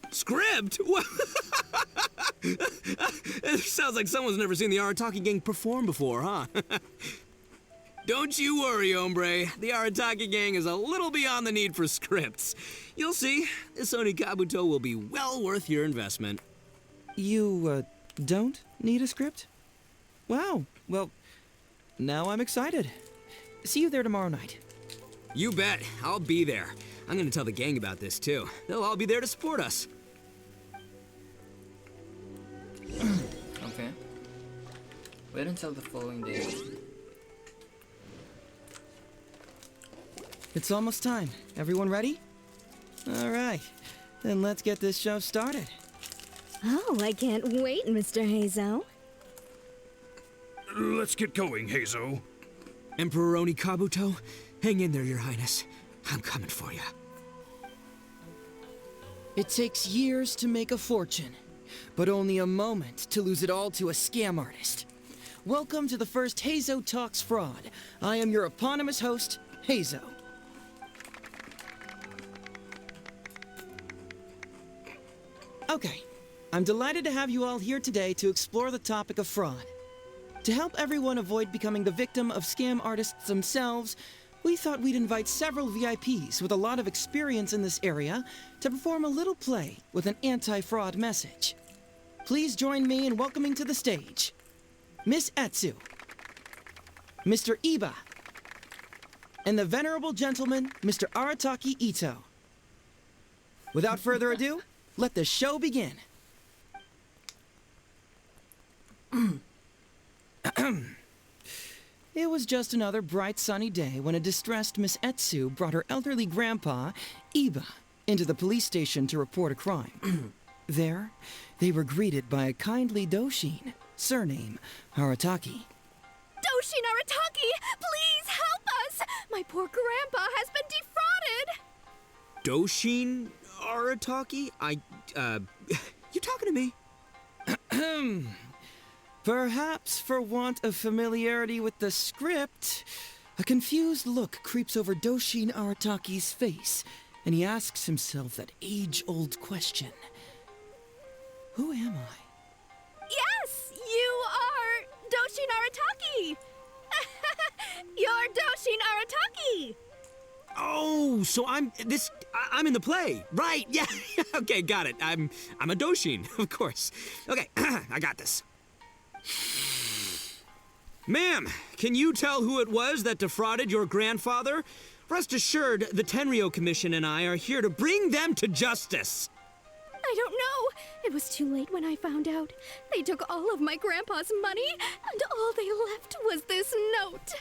P: Script? It sounds like someone's never seen the Arataki gang perform before, huh? Don't you worry, hombre. The Arataki gang is a little beyond the need for scripts. You'll see, this Oni Kabuto will be well worth your investment.
E: You, don't need a script? Wow, well, now I'm excited. See you there tomorrow night.
P: You bet. I'll be there. I'm gonna tell the gang about this, too. They'll all be there to support us.
C: Okay. Wait until the following day.
E: It's almost time. Everyone ready? All right, then let's get this show started.
G: Oh, I can't wait, Mr. Heizou.
O: Let's get going, Heizou.
P: Emperor Oni Kabuto, hang in there, Your Highness. I'm coming for you.
E: It takes years to make a fortune, but only a moment to lose it all to a scam artist. Welcome to the first Heizou Talks Fraud. I am your eponymous host, Heizou. Okay, I'm delighted to have you all here today to explore the topic of fraud. To help everyone avoid becoming the victim of scam artists themselves, we thought we'd invite several VIPs with a lot of experience in this area to perform a little play with an anti-fraud message. Please join me in welcoming to the stage Miss Etsu, Mr. Iba, and the venerable gentleman, Mr. Arataki Ito. Without further ado, let the show begin. It was just another bright sunny day when a distressed Miss Etsu brought her elderly grandpa, Iba, into the police station to report a crime. There, they were greeted by a kindly Doshin, surname Arataki.
M: Doshin Arataki, please help us! My poor grandpa has been defrauded!
P: Doshin Arataki? You talking to me?
E: Perhaps for want of familiarity with the script, a confused look creeps over Doshin Arataki's face, and he asks himself that age-old question. Who am I?
M: Yes, you are Doshin Arataki! You're Doshin Arataki!
P: Oh, so I'm in the play. Right, yeah. Okay, got it. I'm a Doshin, of course. Okay, I got this. Ma'am, can you tell who it was that defrauded your grandfather? Rest assured, the Tenryo Commission and I are here to bring them to justice.
M: I don't know. It was too late when I found out. They took all of my grandpa's money, and all they left was this note.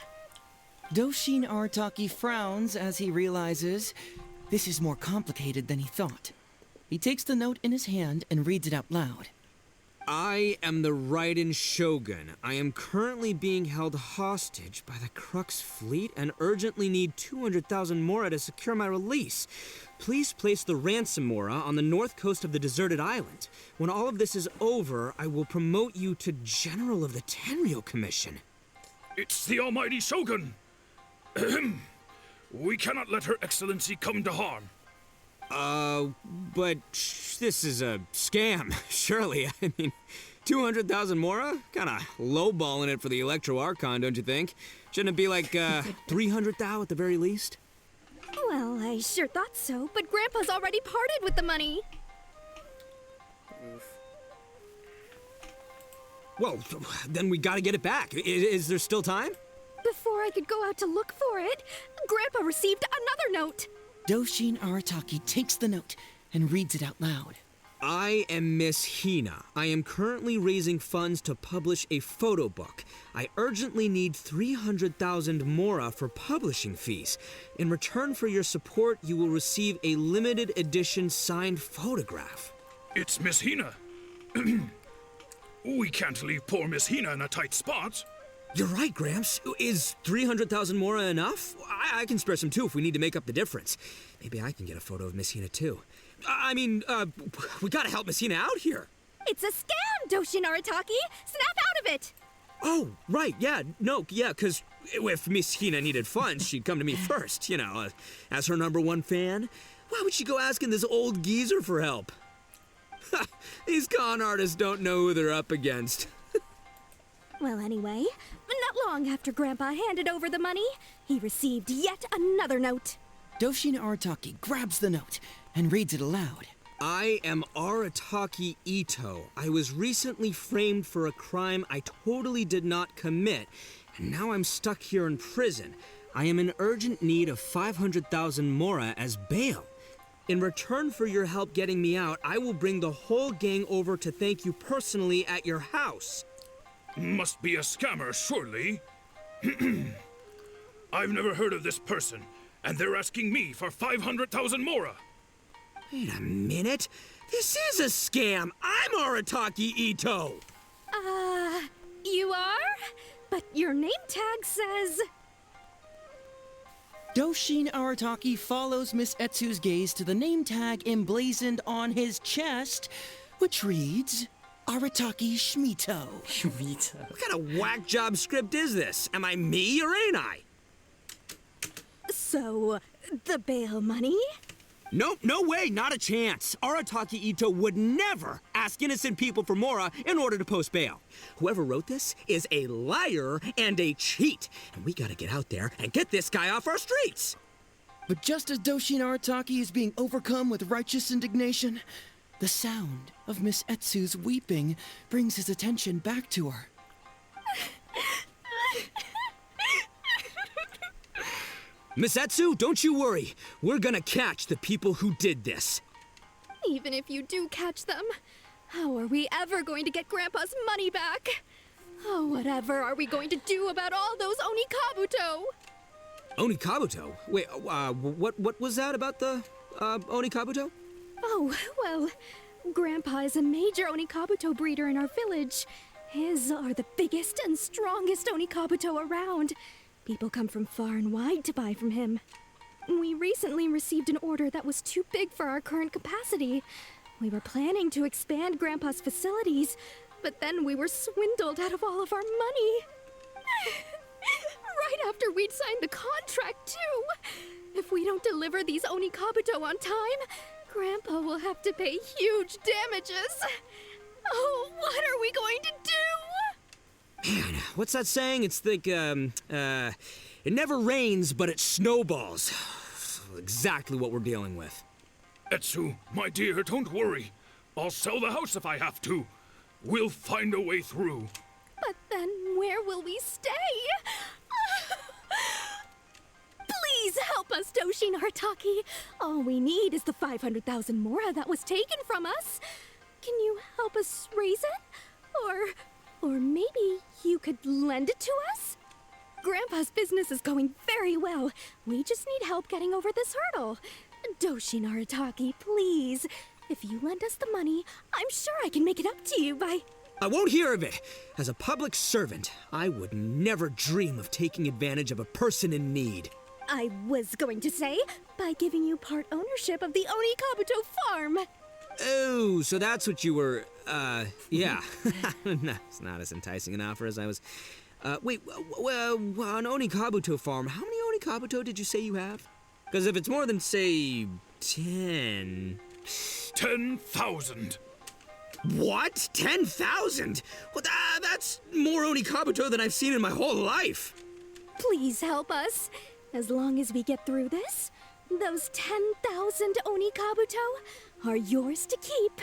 E: Doshin Arataki frowns as he realizes this is more complicated than he thought. He takes the note in his hand and reads it out loud.
P: I am the Raiden Shogun. I am currently being held hostage by the Crux fleet and urgently need 200,000 mora to secure my release. Please place the ransom mora on the north coast of the deserted island. When all of this is over, I will promote you to General of the Tenryo Commission.
O: It's the almighty Shogun! We cannot let Her Excellency come to harm.
P: But this is a scam, surely. I mean, 200,000 mora? Kinda lowballing it for the Electro Archon, don't you think? Shouldn't it be like, 300 thou at the very least?
M: Well, I sure thought so, but Grandpa's already parted with the money.
C: Oof.
P: Well, then we gotta get it back. Is there still time?
M: Before I could go out to look for it, Grandpa received another note.
E: Doshin Arataki takes the note and reads it out loud.
P: I am Miss Hina. I am currently raising funds to publish a photo book. I urgently need 300,000 mora for publishing fees. In return for your support, you will receive a limited edition signed photograph.
O: It's Miss Hina. We can't leave poor Miss Hina in a tight spot.
P: You're right, Gramps. Is 300,000 mora enough? I can spare some too if we need to make up the difference. Maybe I can get a photo of Miss Hina too. We gotta help Miss Hina out here.
M: It's a scam, Doshi Naritaki! Snap out of it!
P: Oh, right, yeah, no, yeah, because if Miss Hina needed funds, she'd come to me first, as her #1 fan. Why would she go asking this old geezer for help? These con artists don't know who they're up against.
M: Well, anyway, not long after Grandpa handed over the money, he received yet another note.
E: Doshi Naritaki grabs the note and reads it aloud.
P: I am Arataki Ito. I was recently framed for a crime I totally did not commit, and now I'm stuck here in prison. I am in urgent need of 500,000 mora as bail. In return for your help getting me out, I will bring the whole gang over to thank you personally at your house.
O: Must be a scammer, surely. I've never heard of this person, and they're asking me for 500,000 mora.
P: Wait a minute. This is a scam. I'm Arataki Ito.
M: You are? But your name tag says...
E: Doshin Arataki follows Miss Etsu's gaze to the name tag emblazoned on his chest, which reads, Arataki Shmito.
C: Shmito.
P: What kind of whack job script is this? Am I me or ain't I?
M: So, the bail money?
P: Nope, no way, not a chance. Arataki Ito would never ask innocent people for mora in order to post bail. Whoever wrote this is a liar and a cheat, and we gotta get out there and get this guy off our streets.
E: But just as Doshin Arataki is being overcome with righteous indignation, the sound of Miss Etsu's weeping brings his attention back to her.
P: Miss Etsu, don't you worry. We're gonna catch the people who did this.
M: Even if you do catch them, how are we ever going to get Grandpa's money back? Oh, whatever are we going to do about all those Onikabuto?
P: Onikabuto? Wait, what was that about the, Onikabuto?
M: Oh, well, Grandpa is a major Onikabuto breeder in our village. His are the biggest and strongest Onikabuto around. People come from far and wide to buy from him. We recently received an order that was too big for our current capacity. We were planning to expand Grandpa's facilities, but then we were swindled out of all of our money. Right after we'd signed the contract, too. If we don't deliver these Onikabuto on time, Grandpa will have to pay huge damages. Oh, what are we going to do?
P: Man, what's that saying? It's like, it never rains, but it snowballs. Exactly what we're dealing with.
O: Etsu, my dear, don't worry. I'll sell the house if I have to. We'll find a way through.
M: But then where will we stay? Please help us, Doshi Naritaki. All we need is the 500,000 mora that was taken from us. Can you help us raise it? Or maybe you could lend it to us? Grandpa's business is going very well. We just need help getting over this hurdle. Doshi Naritaki, please. If you lend us the money, I'm sure I can make it up to you by...
P: I won't hear of it. As a public servant, I would never dream of taking advantage of a person in need.
M: I was going to say, by giving you part ownership of the Onikabuto farm.
P: Oh, so that's what you were, yeah. No, it's not as enticing an offer as I was... wait, an Onikabuto farm, how many Onikabuto did you say you have? Because if it's more than, say, 10...
O: 10,000.
P: What? 10,000? Well, that's more Onikabuto than I've seen in my whole life.
M: Please help us. As long as we get through this, those 10,000 Onikabuto are yours to keep.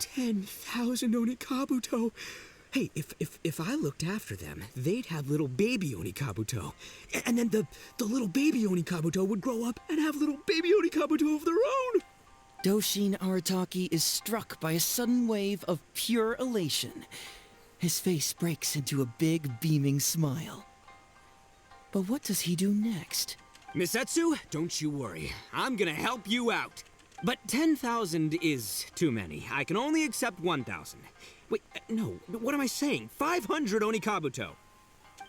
P: 10,000 Onikabuto? Hey, if I looked after them, they'd have little baby Onikabuto. And then the little baby Onikabuto would grow up and have little baby Onikabuto of their own.
E: Doshin Arataki is struck by a sudden wave of pure elation. His face breaks into a big, beaming smile. But what does he do next?
P: Miss Etsu, don't you worry. I'm gonna help you out. But 10,000 is too many. I can only accept 1,000. Wait, no, what am I saying? 500 Onikabuto.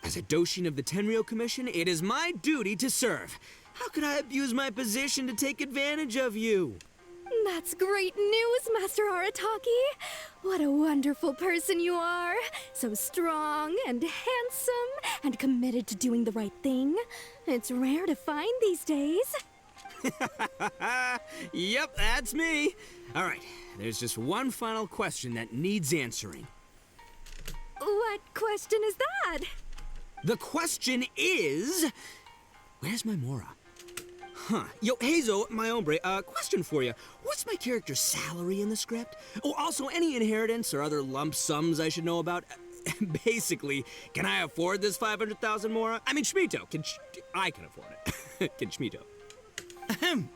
P: As a Doshin of the Tenryo Commission, it is my duty to serve. How could I abuse my position to take advantage of you?
M: That's great news, Master Arataki. What a wonderful person you are. So strong and handsome and committed to doing the right thing. It's rare to find these days.
P: Yep, that's me. All right, there's just one final question that needs answering.
M: What question is that?
P: The question is, where's my Mora? Huh. Yo, Heizou, my hombre, question for you. What's my character's salary in the script? Oh, also, any inheritance or other lump sums I should know about? Basically, can I afford this 500,000 Mora? I mean, Shmito, I can afford it. Can Shmito?
E: Ahem.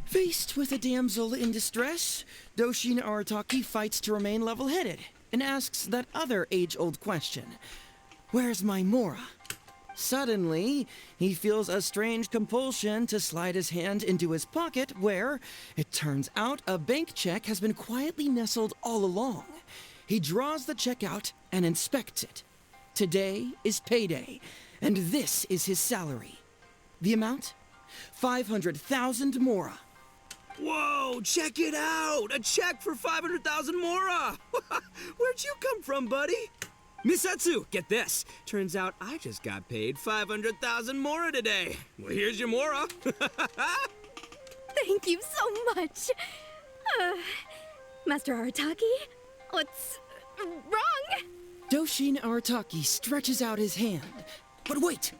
E: Faced with a damsel in distress, Doshin Arataki fights to remain level-headed and asks that other age-old question. Where's my Mora? Suddenly, he feels a strange compulsion to slide his hand into his pocket where, it turns out, a bank check has been quietly nestled all along. He draws the check out and inspects it. Today is payday, and this is his salary. The amount? 500,000 Mora.
P: Whoa, check it out! A check for 500,000 Mora! Where'd you come from, buddy? Miss Etsu, get this. Turns out I just got paid 500,000 Mora today. Well, here's your Mora.
M: Thank you so much. Master Arataki, what's wrong?
E: Doshin Arataki stretches out his hand. But wait!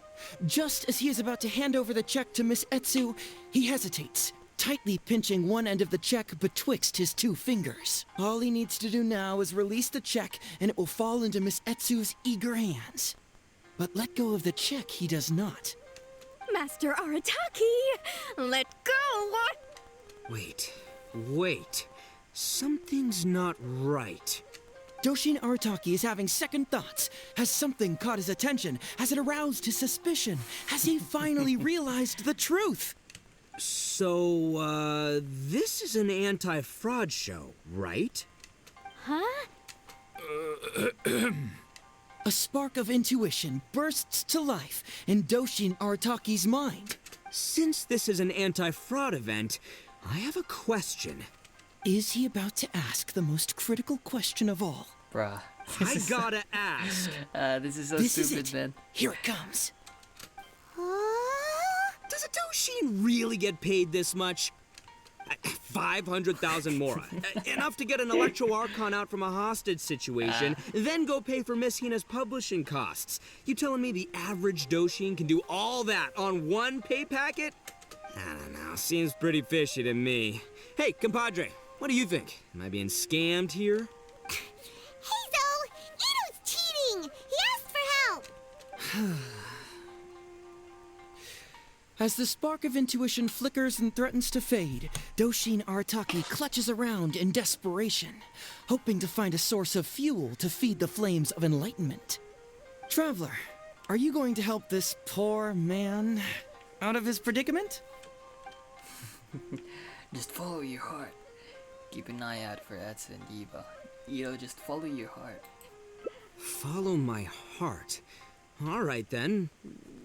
E: Just as he is about to hand over the check to Miss Etsu, he hesitates, tightly pinching one end of the check betwixt his two fingers. All he needs to do now is release the check, and it will fall into Miss Etsu's eager hands. But let go of the check he does not.
M: Master Arataki, let go!
P: Wait. Something's not right.
E: Doshin Arataki is having second thoughts. Has something caught his attention? Has it aroused his suspicion? Has he finally realized the truth?
P: So, this is an anti-fraud show, right?
M: Huh?
E: A spark of intuition bursts to life in Doshin Arataki's mind.
P: Since this is an anti-fraud event, I have a question.
E: Is he about to ask the most critical question of all?
C: Bruh.
P: I gotta ask.
C: This is so stupid, man.
E: Here it comes.
P: Does a Doshin really get paid this much? 500,000 Mora. Enough to get an Electro Archon out from a hostage situation, then go pay for Miss Hina's publishing costs. You telling me the average Doshin can do all that on one pay packet? I don't know. Seems pretty fishy to me. Hey, compadre, what do you think? Am I being scammed here?
H: Heizou! Ito's cheating! He asked for help!
E: As the spark of intuition flickers and threatens to fade, Doshin Arataki clutches around in desperation, hoping to find a source of fuel to feed the flames of enlightenment. Traveler, are you going to help this poor man out of his predicament?
C: Just follow your heart. Keep an eye out for Etsu and Eva. Ito, just follow your heart.
P: Follow my heart. All right, then.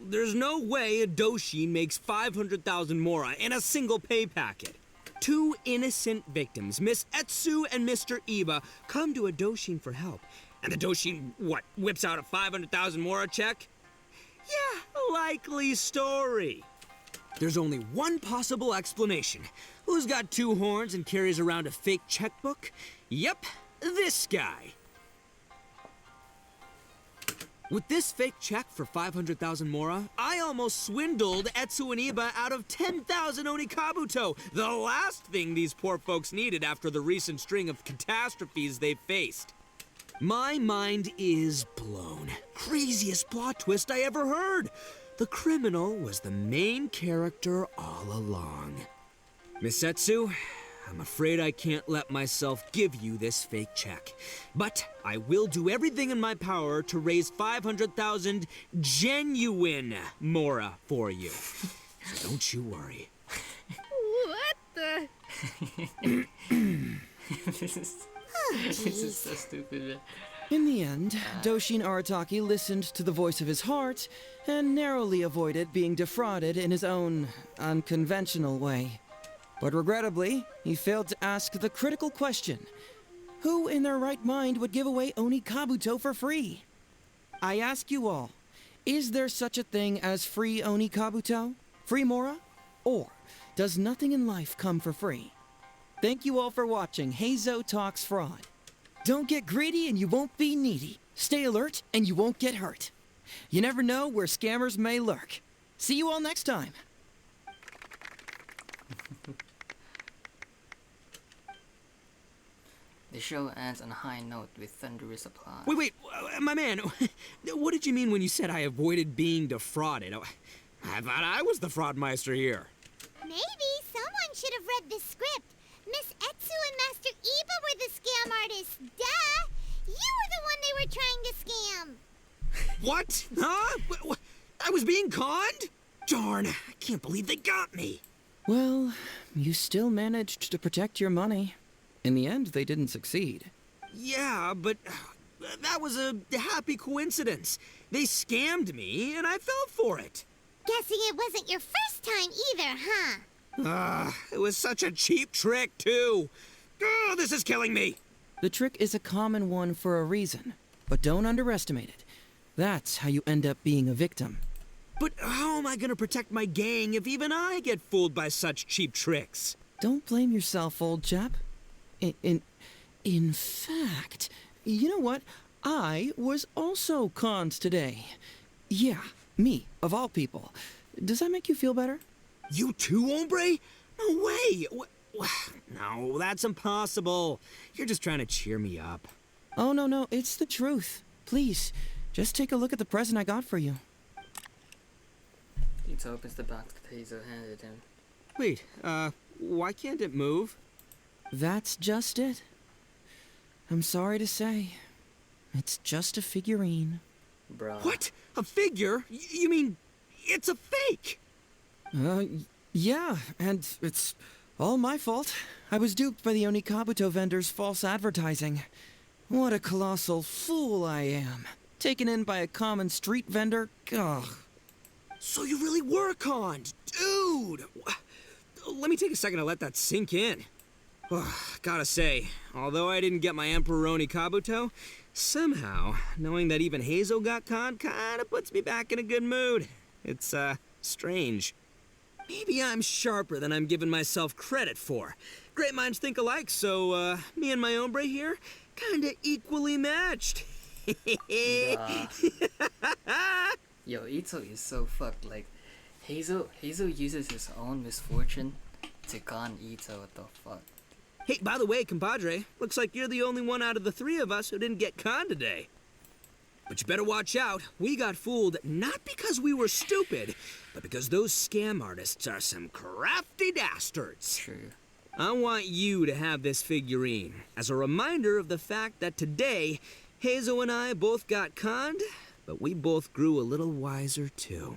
P: There's no way a Doshin makes 500,000 Mora in a single pay packet. Two innocent victims, Miss Etsu and Mr. Iba, come to a Doshin for help. And the Doshin, whips out a 500,000 Mora check? Yeah, likely story. There's only one possible explanation. Who's got two horns and carries around a fake checkbook? Yep, this guy. With this fake check for 500,000 Mora, I almost swindled Etsu and Iba out of 10,000 Onikabuto, the last thing these poor folks needed after the recent string of catastrophes they faced. My mind is blown. Craziest plot twist I ever heard. The criminal was the main character all along. Miss Etsu, I'm afraid I can't let myself give you this fake check. But I will do everything in my power to raise 500,000 genuine Mora for you. So don't you worry.
M: What the?
C: This is so stupid, man.
E: In the end, Doshin Arataki listened to the voice of his heart and narrowly avoided being defrauded in his own unconventional way. But regrettably, he failed to ask the critical question: who in their right mind would give away Oni Kabuto for free? I ask you all, is there such a thing as free Oni Kabuto? Free Mora? Or does nothing in life come for free? Thank you all for watching Heizou Talks Fraud. Don't get greedy and you won't be needy. Stay alert and you won't get hurt. You never know where scammers may lurk. See you all next time.
C: The show ends on a high note with thunderous applause.
P: Wait, my man, what did you mean when you said I avoided being defrauded? I thought I was the fraudmeister here.
H: Maybe someone should have read the script. Miss Etsu and Master Iba were the scam artists. Duh! You were the one they were trying to scam.
P: What? Huh? I was being conned? Darn, I can't believe they got me.
E: Well, you still managed to protect your money. In the end, they didn't succeed.
P: Yeah, but that was a happy coincidence. They scammed me, and I fell for it.
H: Guessing it wasn't your first time either, huh?
P: It was such a cheap trick, too. Oh, this is killing me.
E: The trick is a common one for a reason, but don't underestimate it. That's how you end up being a victim.
P: But how am I gonna protect my gang if even I get fooled by such cheap tricks?
E: Don't blame yourself, old chap. In fact, you know what? I was also conned today. Yeah, me, of all people. Does that make you feel better?
P: You too, hombre? No way! No, that's impossible. You're just trying to cheer me up.
E: Oh, no, it's the truth. Please, just take a look at the present I got for you.
C: He opens the box that Heizou handed him.
P: Wait, why can't it move?
E: That's just it. I'm sorry to say, it's just a figurine.
C: Bruh.
P: What? A figure? You mean it's a fake?
E: Yeah, and it's all my fault. I was duped by the Onikabuto vendor's false advertising. What a colossal fool I am. Taken in by a common street vendor? Ugh.
P: So you really were conned, dude! Let me take a second to let that sink in. Gotta say, although I didn't get my Emperor Oni Kabuto, somehow, knowing that even Heizou got conned kinda puts me back in a good mood. It's, strange. Maybe I'm sharper than I'm giving myself credit for. Great minds think alike, so, me and my hombre here, kinda equally matched.
C: Yo, Ito is so fucked. Like, Heizou uses his own misfortune to con Ito. What the fuck?
P: Hey, by the way, compadre, looks like you're the only one out of the three of us who didn't get conned today. But you better watch out. We got fooled not because we were stupid, but because those scam artists are some crafty dastards.
C: True.
P: I want you to have this figurine as a reminder of the fact that today, Heizou and I both got conned, but we both grew a little wiser too.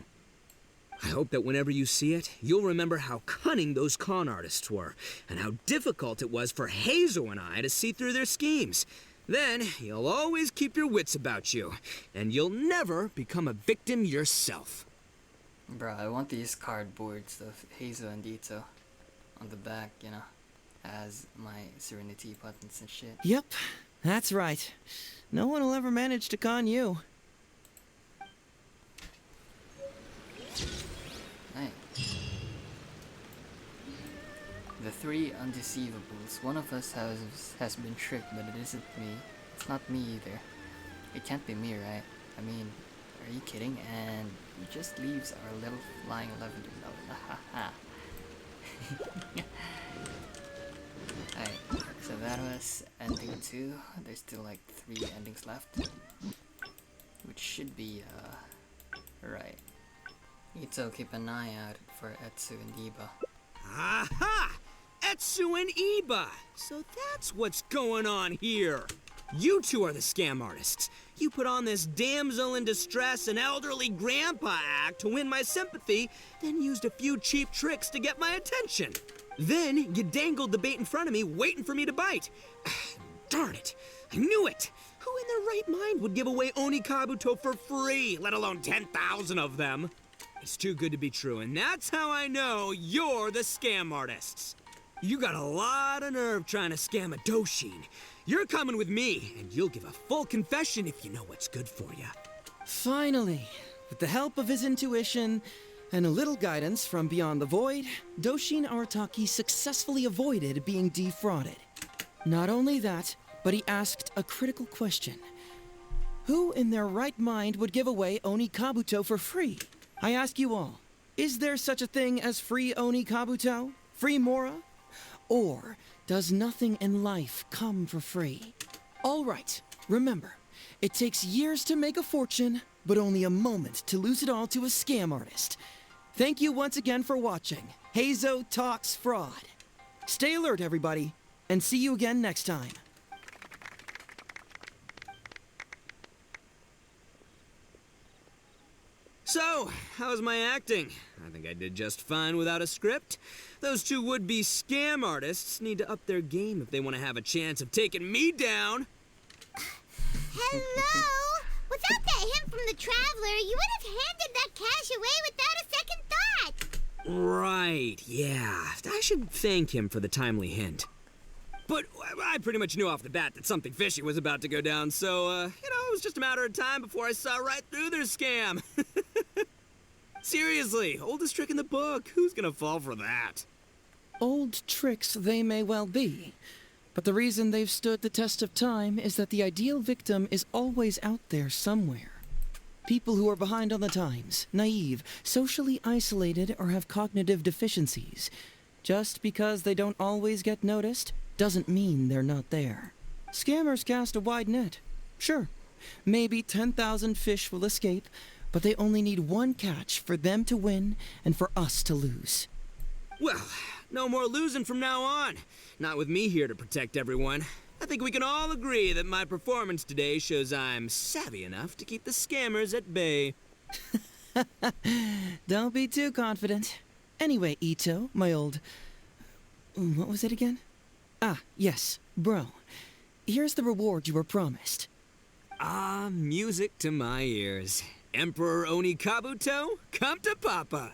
P: I hope that whenever you see it, you'll remember how cunning those con artists were, and how difficult it was for Heizou and I to see through their schemes. Then, you'll always keep your wits about you, and you'll never become a victim yourself.
C: Bro, I want these cardboards of Heizou and Ito on the back, you know, as my Serenity buttons and shit.
E: Yep, that's right. No one will ever manage to con you.
C: Hey. The three undeceivables. One of us has been tricked, but it isn't me. It's not me either. It can't be me, right? I mean, are you kidding? And it just leaves our little flying lavender note. Alright, so that was ending 2. There's still like 3 endings left. Which should be, right. Ito, keep an eye out for Etsu and Iba.
P: Aha! Etsu and Iba. So that's what's going on here. You two are the scam artists. You put on this damsel in distress and elderly grandpa act to win my sympathy, then used a few cheap tricks to get my attention. Then you dangled the bait in front of me, waiting for me to bite. Darn it, I knew it. Who in their right mind would give away Oni Kabuto for free, let alone 10,000 of them? It's too good to be true, and that's how I know you're the scam artists. You got a lot of nerve trying to scam a Doshin. You're coming with me, and you'll give a full confession if you know what's good for you.
E: Finally, with the help of his intuition and a little guidance from beyond the void, Doshin Arataki successfully avoided being defrauded. Not only that, but he asked a critical question. Who in their right mind would give away Oni Kabuto for free? I ask you all, is there such a thing as free Oni Kabuto? Free Mora? Or does nothing in life come for free? All right, remember, it takes years to make a fortune, but only a moment to lose it all to a scam artist. Thank you once again for watching Heizou Talks Fraud. Stay alert, everybody, and see you again next time.
P: So, how's my acting? I think I did just fine without a script. Those two would-be scam artists need to up their game if they want to have a chance of taking me down.
H: Hello? Without that hint from the Traveler, you would have handed that cash away without a second thought.
P: Right, yeah. I should thank him for the timely hint. But I pretty much knew off the bat that something fishy was about to go down, so, it was just a matter of time before I saw right through their scam. Seriously, oldest trick in the book. Who's gonna fall for that?
E: Old tricks they may well be, but the reason they've stood the test of time is that the ideal victim is always out there somewhere. People who are behind on the times, naive, socially isolated, or have cognitive deficiencies. Just because they don't always get noticed doesn't mean they're not there. Scammers cast a wide net. Sure, maybe 10,000 fish will escape, but they only need one catch for them to win and for us to lose.
P: Well, no more losing from now on. Not with me here to protect everyone. I think we can all agree that my performance today shows I'm savvy enough to keep the scammers at bay.
E: Don't be too confident. Anyway, Ito, my old... What was it again? Ah, yes, bro. Here's the reward you were promised.
P: Ah, music to my ears. Emperor Oni Kabuto, come to Papa.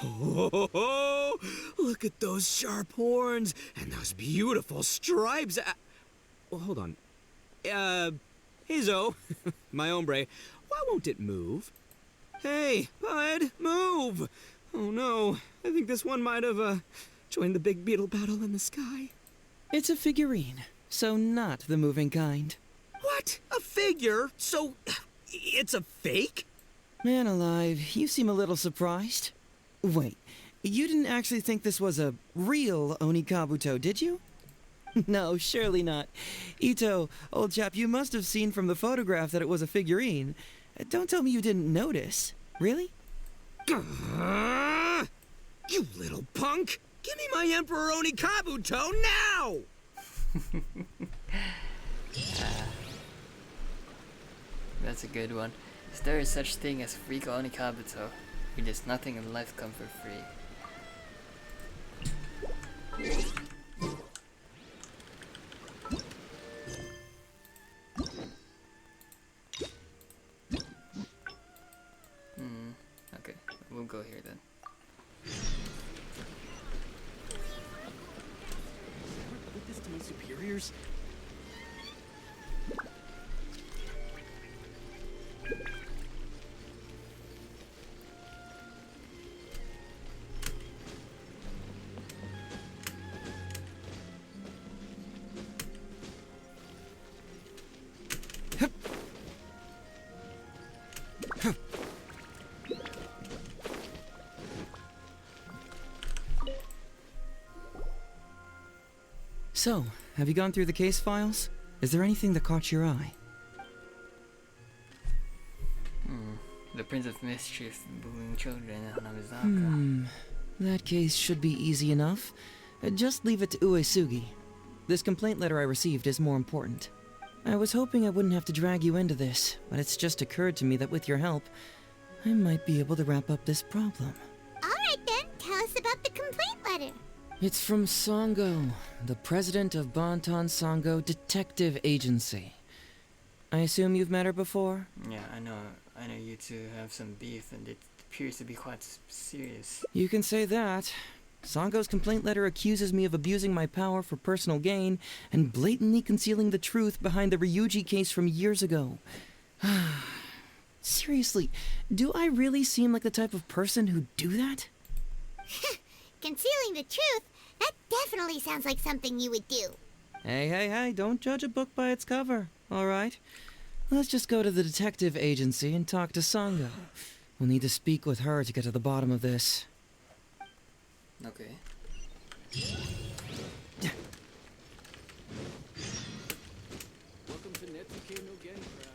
P: Oh, look at those sharp horns and those beautiful stripes. Well, hold on. Heizou, my hombre, why won't it move? Hey, bud, move! Oh no, I think this one might have, joined the big beetle battle in the sky.
E: It's a figurine, so not the moving kind.
P: What? A figure? So, it's a fake?
E: Man alive, you seem a little surprised. Wait, you didn't actually think this was a real Oni Kabuto, did you? No, surely not. Ito, old chap, you must have seen from the photograph that it was a figurine. Don't tell me you didn't notice. Really?
P: You little punk! Give me my Emperor Oni Kabuto now!
C: That's a good one. Is there such thing as free Oni Kabuto? Or does nothing in life come for free? Okay, we'll go here then.
D: Put this to my superiors?
E: So, have you gone through the case files? Is there anything that caught your eye?
C: The Prince of Mischief bullying children in Hanamizaka.
E: That case should be easy enough. Just leave it to Uesugi. This complaint letter I received is more important. I was hoping I wouldn't have to drag you into this, but it's just occurred to me that with your help, I might be able to wrap up this problem.
H: Alright then, tell us about the complaint letter.
E: It's from Sango, the president of Bantan Sango Detective Agency. I assume you've met her before?
C: Yeah, I know you two have some beef, and it appears to be quite serious.
E: You can say that. Sango's complaint letter accuses me of abusing my power for personal gain and blatantly concealing the truth behind the Ryuji case from years ago. Seriously, do I really seem like the type of person who'd do that?
H: Concealing the truth? That definitely sounds like something you would do.
E: Hey, don't judge a book by its cover, alright? Let's just go to the detective agency and talk to Sango. We'll need to speak with her to get to the bottom of this.
C: Okay.
D: Welcome to Netsuke no Gencraft.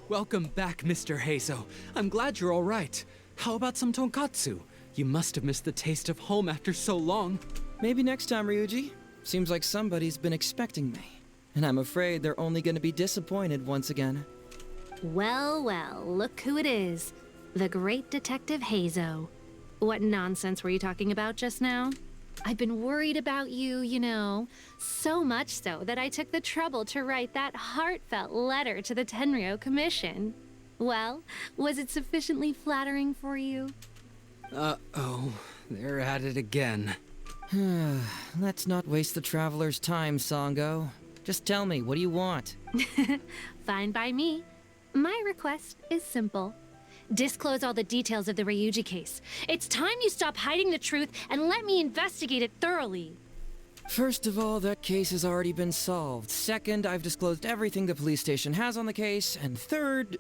A: Welcome back, Mr. Heizou. I'm glad you're all right. How about some tonkatsu? You must have missed the taste of home after so long.
E: Maybe next time, Ryuji. Seems like somebody's been expecting me. And I'm afraid they're only gonna be disappointed once again.
B: Well, look who it is. The great Detective Heizou. What nonsense were you talking about just now? I've been worried about you, you know. So much so that I took the trouble to write that heartfelt letter to the Tenryou Commission. Well, was it sufficiently flattering for you?
A: Uh-oh, they're at it again.
E: Let's not waste the traveler's time, Sango. Just tell me, what do you want?
B: Fine by me. My request is simple. Disclose all the details of the Ryuji case. It's time you stop hiding the truth and let me investigate it thoroughly.
E: First of all, that case has already been solved. Second, I've disclosed everything the police station has on the case. And third...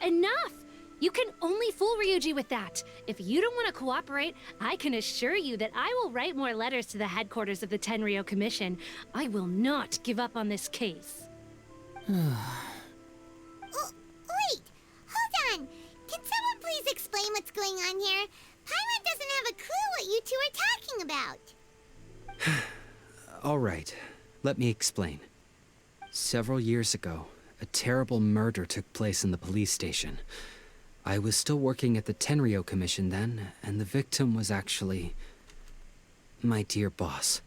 B: Enough! You can only fool Ryuji with that. If you don't want to cooperate, I can assure you that I will write more letters to the headquarters of the Tenryou Commission. I will not give up on this case.
H: Wait! Hold on! Can someone please explain what's going on here? Paimon doesn't have a clue what you two are talking about.
A: All right, let me explain. Several years ago, a terrible murder took place in the police station. I was still working at the Tenryou Commission then, and the victim was actually my dear boss.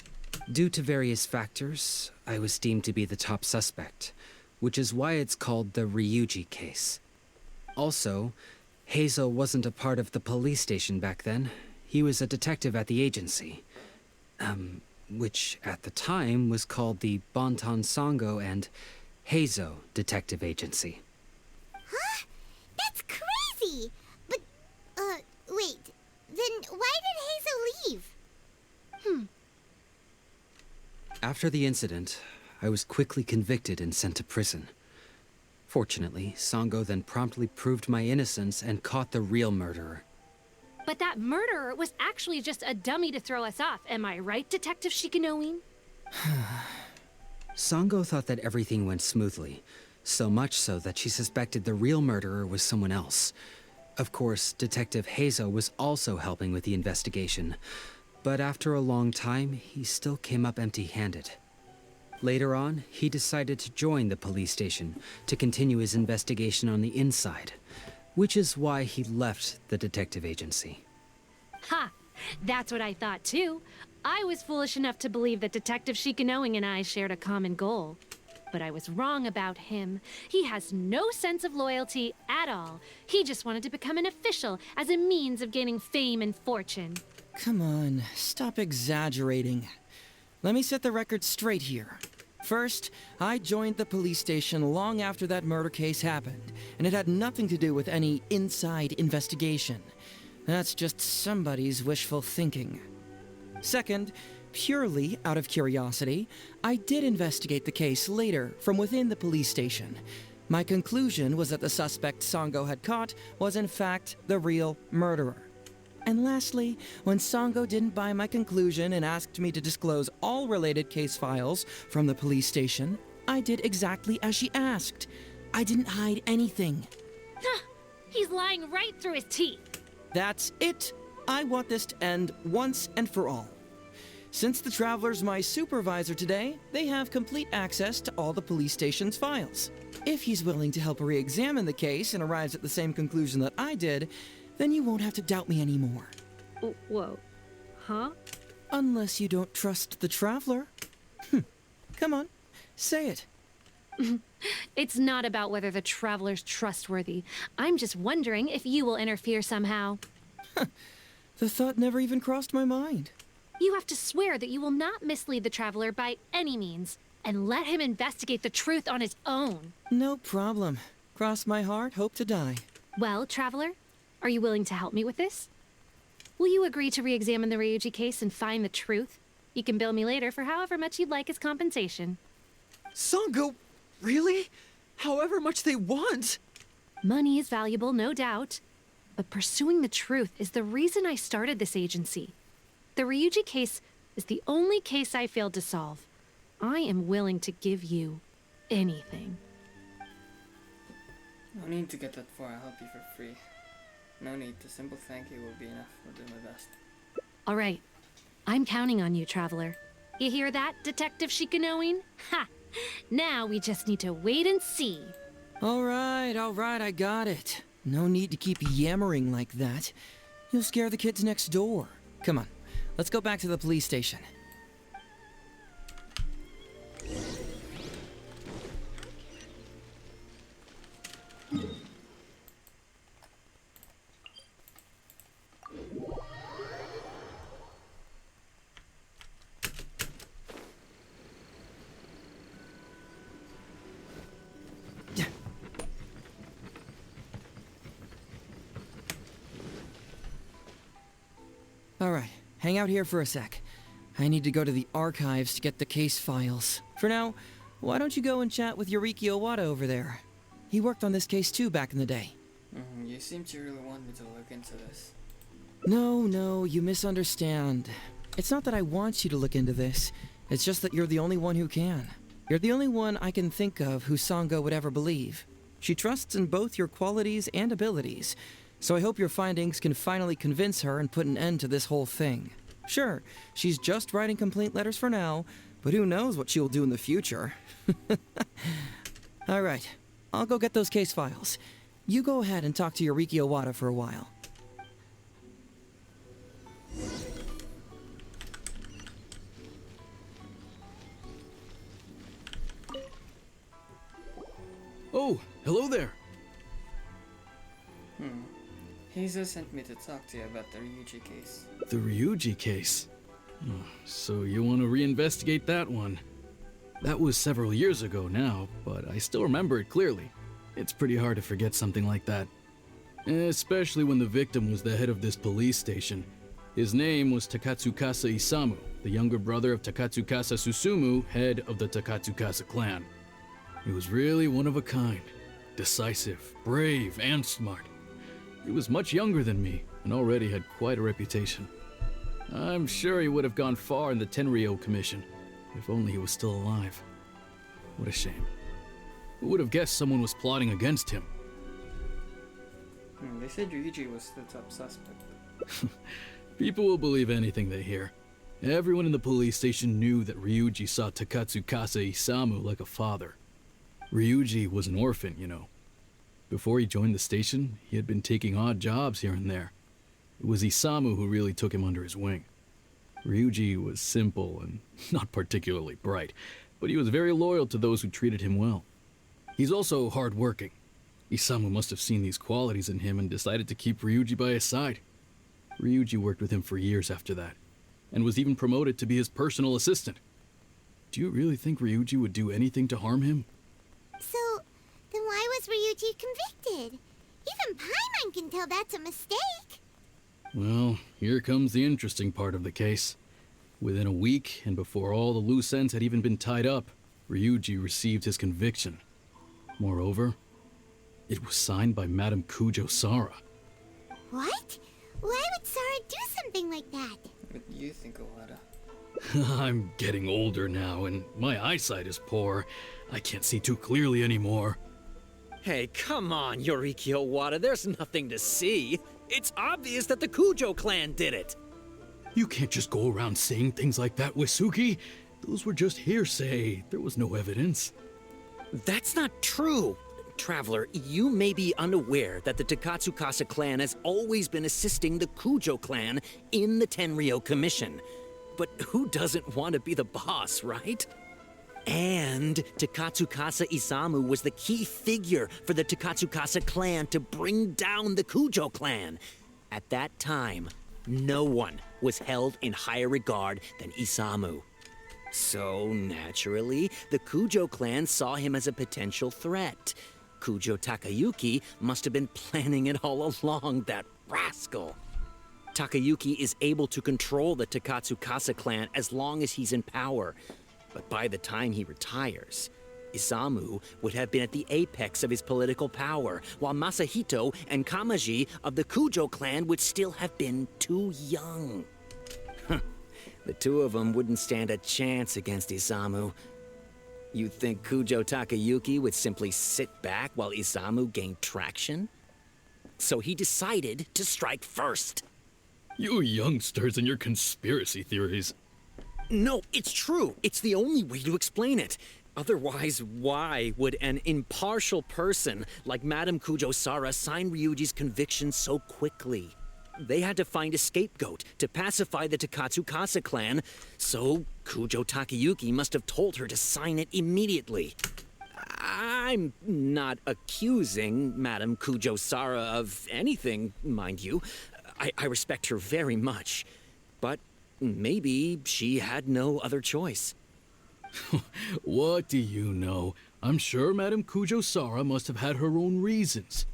A: Due to various factors, I was deemed to be the top suspect, which is why it's called the Ryuji case. Also, Heizou wasn't a part of the police station back then. He was a detective at the agency. Which at the time was called the Bantan Sango and Heizou Detective Agency.
H: Huh? That's crazy! But, wait. Then why did Heizou leave?
A: After the incident, I was quickly convicted and sent to prison. Fortunately, Sango then promptly proved my innocence and caught the real murderer.
B: But that murderer was actually just a dummy to throw us off. Am I right, Detective Shikanoin?
A: Sango thought that everything went smoothly, so much so that she suspected the real murderer was someone else. Of course, Detective Heizou was also helping with the investigation, but after a long time, he still came up empty-handed. Later on, he decided to join the police station to continue his investigation on the inside, which is why he left the detective agency.
B: Ha! That's what I thought too. I was foolish enough to believe that Detective Shikanoing and I shared a common goal. But I was wrong about him. He has no sense of loyalty at all. He just wanted to become an official as a means of gaining fame and fortune.
E: Come on, stop exaggerating. Let me set the record straight here. First, I joined the police station long after that murder case happened, and it had nothing to do with any inside investigation. That's just somebody's wishful thinking. Second, purely out of curiosity, I did investigate the case later from within the police station. My conclusion was that the suspect Sango had caught was in fact the real murderer. And lastly, when Sango didn't buy my conclusion and asked me to disclose all related case files from the police station, I did exactly as she asked. I didn't hide anything.
B: He's lying right through his teeth.
E: That's it. I want this to end once and for all. Since the Traveler's my supervisor today, they have complete access to all the police station's files. If he's willing to help re-examine the case and arrives at the same conclusion that I did, then you won't have to doubt me anymore.
B: Whoa. Huh?
E: Unless you don't trust the Traveler. Come on, say it.
B: It's not about whether the Traveler's trustworthy. I'm just wondering if you will interfere somehow.
E: The thought never even crossed my mind.
B: You have to swear that you will not mislead the Traveler by any means, and let him investigate the truth on his own.
E: No problem. Cross my heart, hope to die.
B: Well, Traveler, are you willing to help me with this? Will you agree to re-examine the Ryuji case and find the truth? You can bill me later for however much you'd like as compensation.
K: Sango, really? However much they want?
B: Money is valuable, no doubt. But pursuing the truth is the reason I started this agency. The Ryuji case is the only case I failed to solve. I am willing to give you anything.
C: No need to get that far, I'll help you for free. No need, a simple thank you will be enough. I'll do my best.
B: All right. I'm counting on you, Traveler. You hear that, Detective Shikanoin? Ha! Now we just need to wait and see.
E: All right, I got it. No need to keep yammering like that. You'll scare the kids next door. Come on, let's go back to the police station. All right, hang out here for a sec. I need to go to the archives to get the case files. For now, why don't you go and chat with Yoriki Owada over there? He worked on this case too back in the day.
C: You seem to really want me to look into this.
E: No, you misunderstand. It's not that I want you to look into this. It's just that you're the only one who can. You're the only one I can think of who Sango would ever believe. She trusts in both your qualities and abilities. So I hope your findings can finally convince her and put an end to this whole thing. Sure, she's just writing complaint letters for now, but who knows what she'll do in the future. All right, I'll go get those case files. You go ahead and talk to Yoriki Owada for a while.
K: Oh, hello there.
C: Heizou sent me to talk to you about the Ryuji case.
K: The Ryuji case? Oh, so you want to reinvestigate that one? That was several years ago now, but I still remember it clearly. It's pretty hard to forget something like that. Especially when the victim was the head of this police station. His name was Takatsukasa Isamu, the younger brother of Takatsukasa Susumu, head of the Takatsukasa clan. He was really one of a kind. Decisive, brave, and smart. He was much younger than me, and already had quite a reputation. I'm sure he would have gone far in the Tenryou Commission, if only he was still alive. What a shame. Who would have guessed someone was plotting against him?
C: They said Ryuji was the top suspect.
K: People will believe anything they hear. Everyone in the police station knew that Ryuji saw Takatsukasa Isamu like a father. Ryuji was an orphan, you know. Before he joined the station, he had been taking odd jobs here and there. It was Isamu who really took him under his wing. Ryuji was simple and not particularly bright, but he was very loyal to those who treated him well. He's also hard-working. Isamu must have seen these qualities in him and decided to keep Ryuji by his side. Ryuji worked with him for years after that, and was even promoted to be his personal assistant. Do you really think Ryuji would do anything to harm him?
H: So, then why was Ryuji convicted? Even Paimon can tell that's a mistake.
Q: Well, here comes the interesting part of the case. Within a week, and before all the loose ends had even been tied up, Ryuji received his conviction. Moreover, it was signed by Madame Kujo Sara.
H: What? Why would Sara do something like that?
C: What do you think, Owada?
Q: I'm getting older now, and my eyesight is poor. I can't see too clearly anymore.
L: Hey, come on, Yoriki Owada, there's nothing to see. It's obvious that the Kujo clan did it.
Q: You can't just go around saying things like that, Wisuki. Those were just hearsay. There was no evidence.
L: That's not true. Traveler, you may be unaware that the Takatsukasa clan has always been assisting the Kujo clan in the Tenryo Commission. But who doesn't want to be the boss, right? And Takatsukasa Isamu was the key figure for the Takatsukasa clan to bring down the Kujo clan. At that time, no one was held in higher regard than Isamu. So, naturally, the Kujo clan saw him as a potential threat. Kujo Takayuki must have been planning it all along, that rascal. Takayuki is able to control the Takatsukasa clan as long as he's in power. But by the time he retires, Isamu would have been at the apex of his political power, while Masahito and Kamaji of the Kujo clan would still have been too young. The two of them wouldn't stand a chance against Isamu. You think Kujo Takayuki would simply sit back while Isamu gained traction? So he decided to strike first.
Q: You youngsters and your conspiracy theories.
L: No, it's true. It's the only way to explain it. Otherwise, why would an impartial person like Madame Kujo Sara sign Ryuji's conviction so quickly? They had to find a scapegoat to pacify the Takatsukasa clan, so Kujo Takayuki must have told her to sign it immediately. I'm not accusing Madame Kujo Sara of anything, mind you. I respect her very much. But maybe she had no other choice.
Q: What do you know? I'm sure Madame Kujo Sara must have had her own reasons.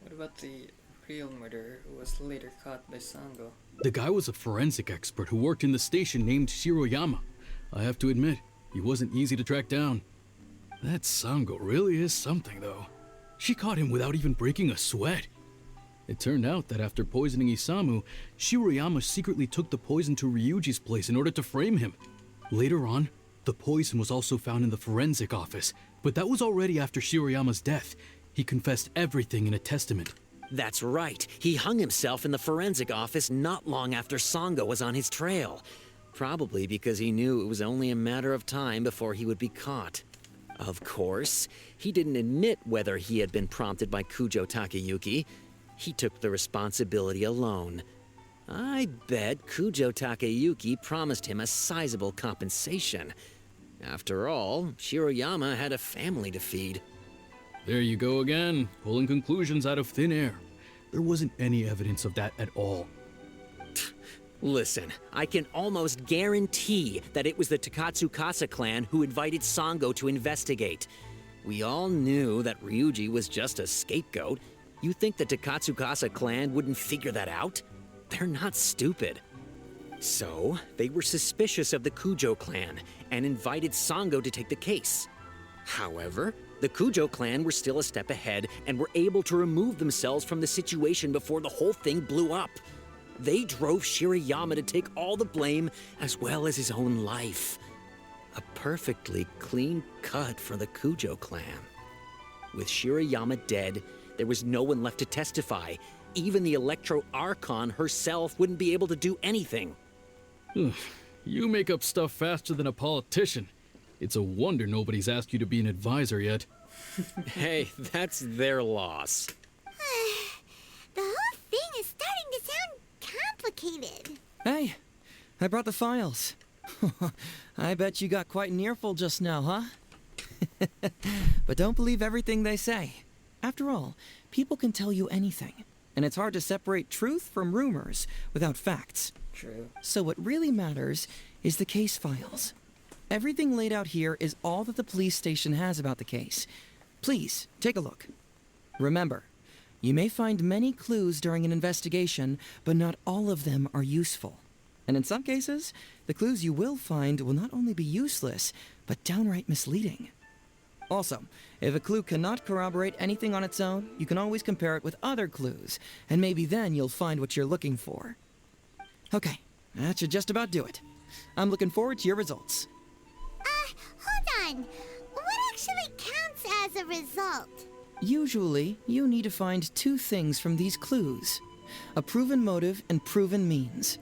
C: What about the real murderer who was later caught by Sango?
Q: The guy was a forensic expert who worked in the station named Shiroyama. I have to admit, he wasn't easy to track down. That Sango really is something, though. She caught him without even breaking a sweat. It turned out that after poisoning Isamu, Shiroyama secretly took the poison to Ryuji's place in order to frame him. Later on, the poison was also found in the forensic office, but that was already after Shiroyama's death. He confessed everything in a testament.
L: That's right. He hung himself in the forensic office not long after Sango was on his trail. Probably because he knew it was only a matter of time before he would be caught. Of course, he didn't admit whether he had been prompted by Kujo Takayuki. He took the responsibility alone. I bet Kujo Takayuki promised him a sizable compensation. After all, Shiroyama had a family to feed.
Q: There you go again, pulling conclusions out of thin air. There wasn't any evidence of that at all.
L: Listen, I can almost guarantee that it was the Takatsukasa clan who invited Sango to investigate. We all knew that Ryuji was just a scapegoat. You think the Takatsukasa clan wouldn't figure that out? They're not stupid. So, they were suspicious of the Kujo clan and invited Sango to take the case. However, the Kujo clan were still a step ahead and were able to remove themselves from the situation before the whole thing blew up. They drove Shiroyama to take all the blame as well as his own life. A perfectly clean cut for the Kujo clan. With Shiroyama dead, there was no one left to testify. Even the Electro Archon herself wouldn't be able to do anything.
Q: You make up stuff faster than a politician. It's a wonder nobody's asked you to be an advisor yet.
L: Hey, that's their loss.
H: The whole thing is starting to sound complicated.
E: Hey, I brought the files. I bet you got quite an earful just now, huh? But don't believe everything they say. After all, people can tell you anything, and it's hard to separate truth from rumors without facts.
C: True.
E: So what really matters is the case files. Everything laid out here is all that the police station has about the case. Please, take a look. Remember, You may find many clues during an investigation, but not all of them are useful. And in some cases, the clues you will find will not only be useless, but downright misleading. Also, if a clue cannot corroborate anything on its own, you can always compare it with other clues, and maybe then you'll find what you're looking for. Okay, that should just about do it. I'm looking forward to your results.
H: Hold on. What actually counts as a result?
E: Usually, you need to find two things from these clues: a proven motive and proven means.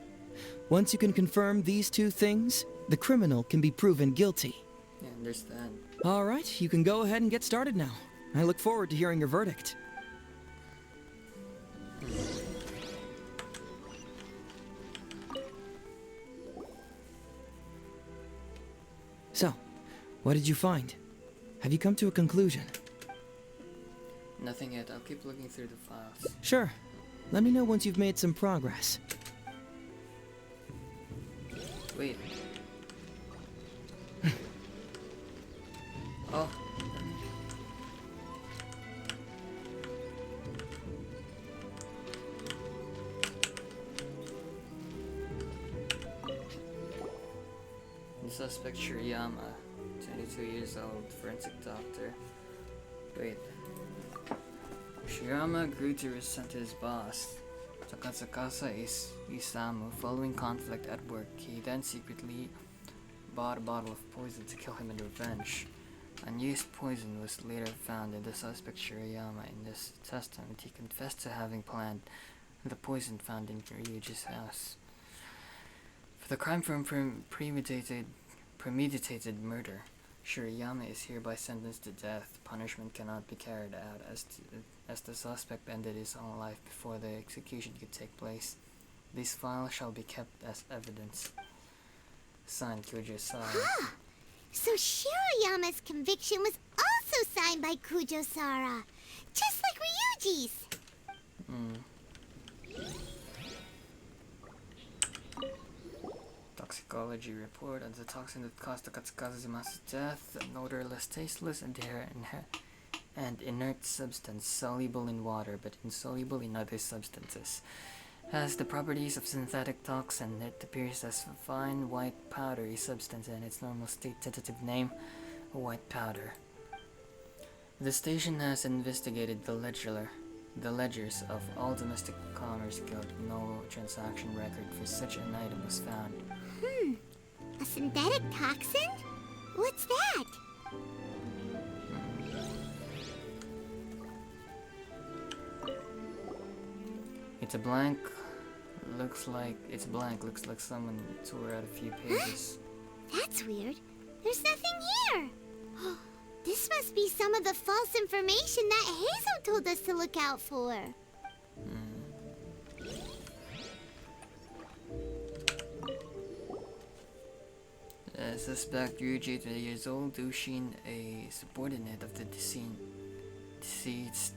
E: Once you can confirm these two things, the criminal can be proven guilty.
C: Yeah, understand.
E: All right, you can go ahead and get started now. I look forward to hearing your verdict. So, what did you find? Have you come to a conclusion?
C: Nothing yet. I'll keep looking through the files.
E: Sure. Let me know once you've made some progress.
C: Wait. Oh. The suspect Shiriyama, 22 years old, forensic doctor. Wait. Shiriyama grew to resent his boss, Takatsukasa Isamu. Following conflict at work, he then secretly bought a bottle of poison to kill him in revenge. Unused poison was later found in the suspect Shiriyama. In this testament, he confessed to having planned the poison found in Ryuji's house. For the crime from premeditated murder, Shiriyama is hereby sentenced to death. Punishment cannot be carried out as the suspect ended his own life before the execution could take place. These files shall be kept as evidence. Signed, Kujo Sara.
H: Huh. So Shiriyama's conviction was also signed by Kujo Sara, just like Ryuji's.
C: Toxicology report on the toxin that caused Takatsuka's death: an odorless, tasteless, and inert substance soluble in water but insoluble in other substances. Has the properties of synthetic toxin. It appears as a fine white powdery substance in its normal state. Tentative name: white powder. The station has investigated the ledgers of all domestic commerce guild. No transaction record for such an item was found.
H: A synthetic toxin? What's that?
C: It's a blank. Looks like someone tore out a few pages.
H: That's weird. There's nothing here. This must be some of the false information that Heizou told us to look out for.
C: Suspect Ryuji, 20 years old, Dushin, a subordinate of the deceased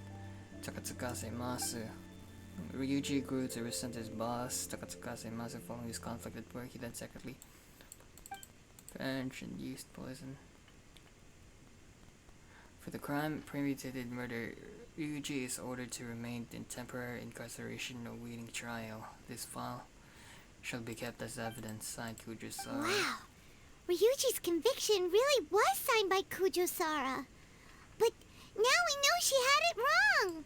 C: Takatsukasa Masu. Ryuji grew to resent his boss, Takatsukasa Masu, following his conflict at work. He then secretly revenge and used poison. For the crime premeditated murder, Ryuji is ordered to remain in temporary incarceration awaiting trial. This file shall be kept as evidence. Signed, Kujo Sara.
H: Wow. Ryuji's conviction really was signed by Kujo Sara. But now we know she had it wrong.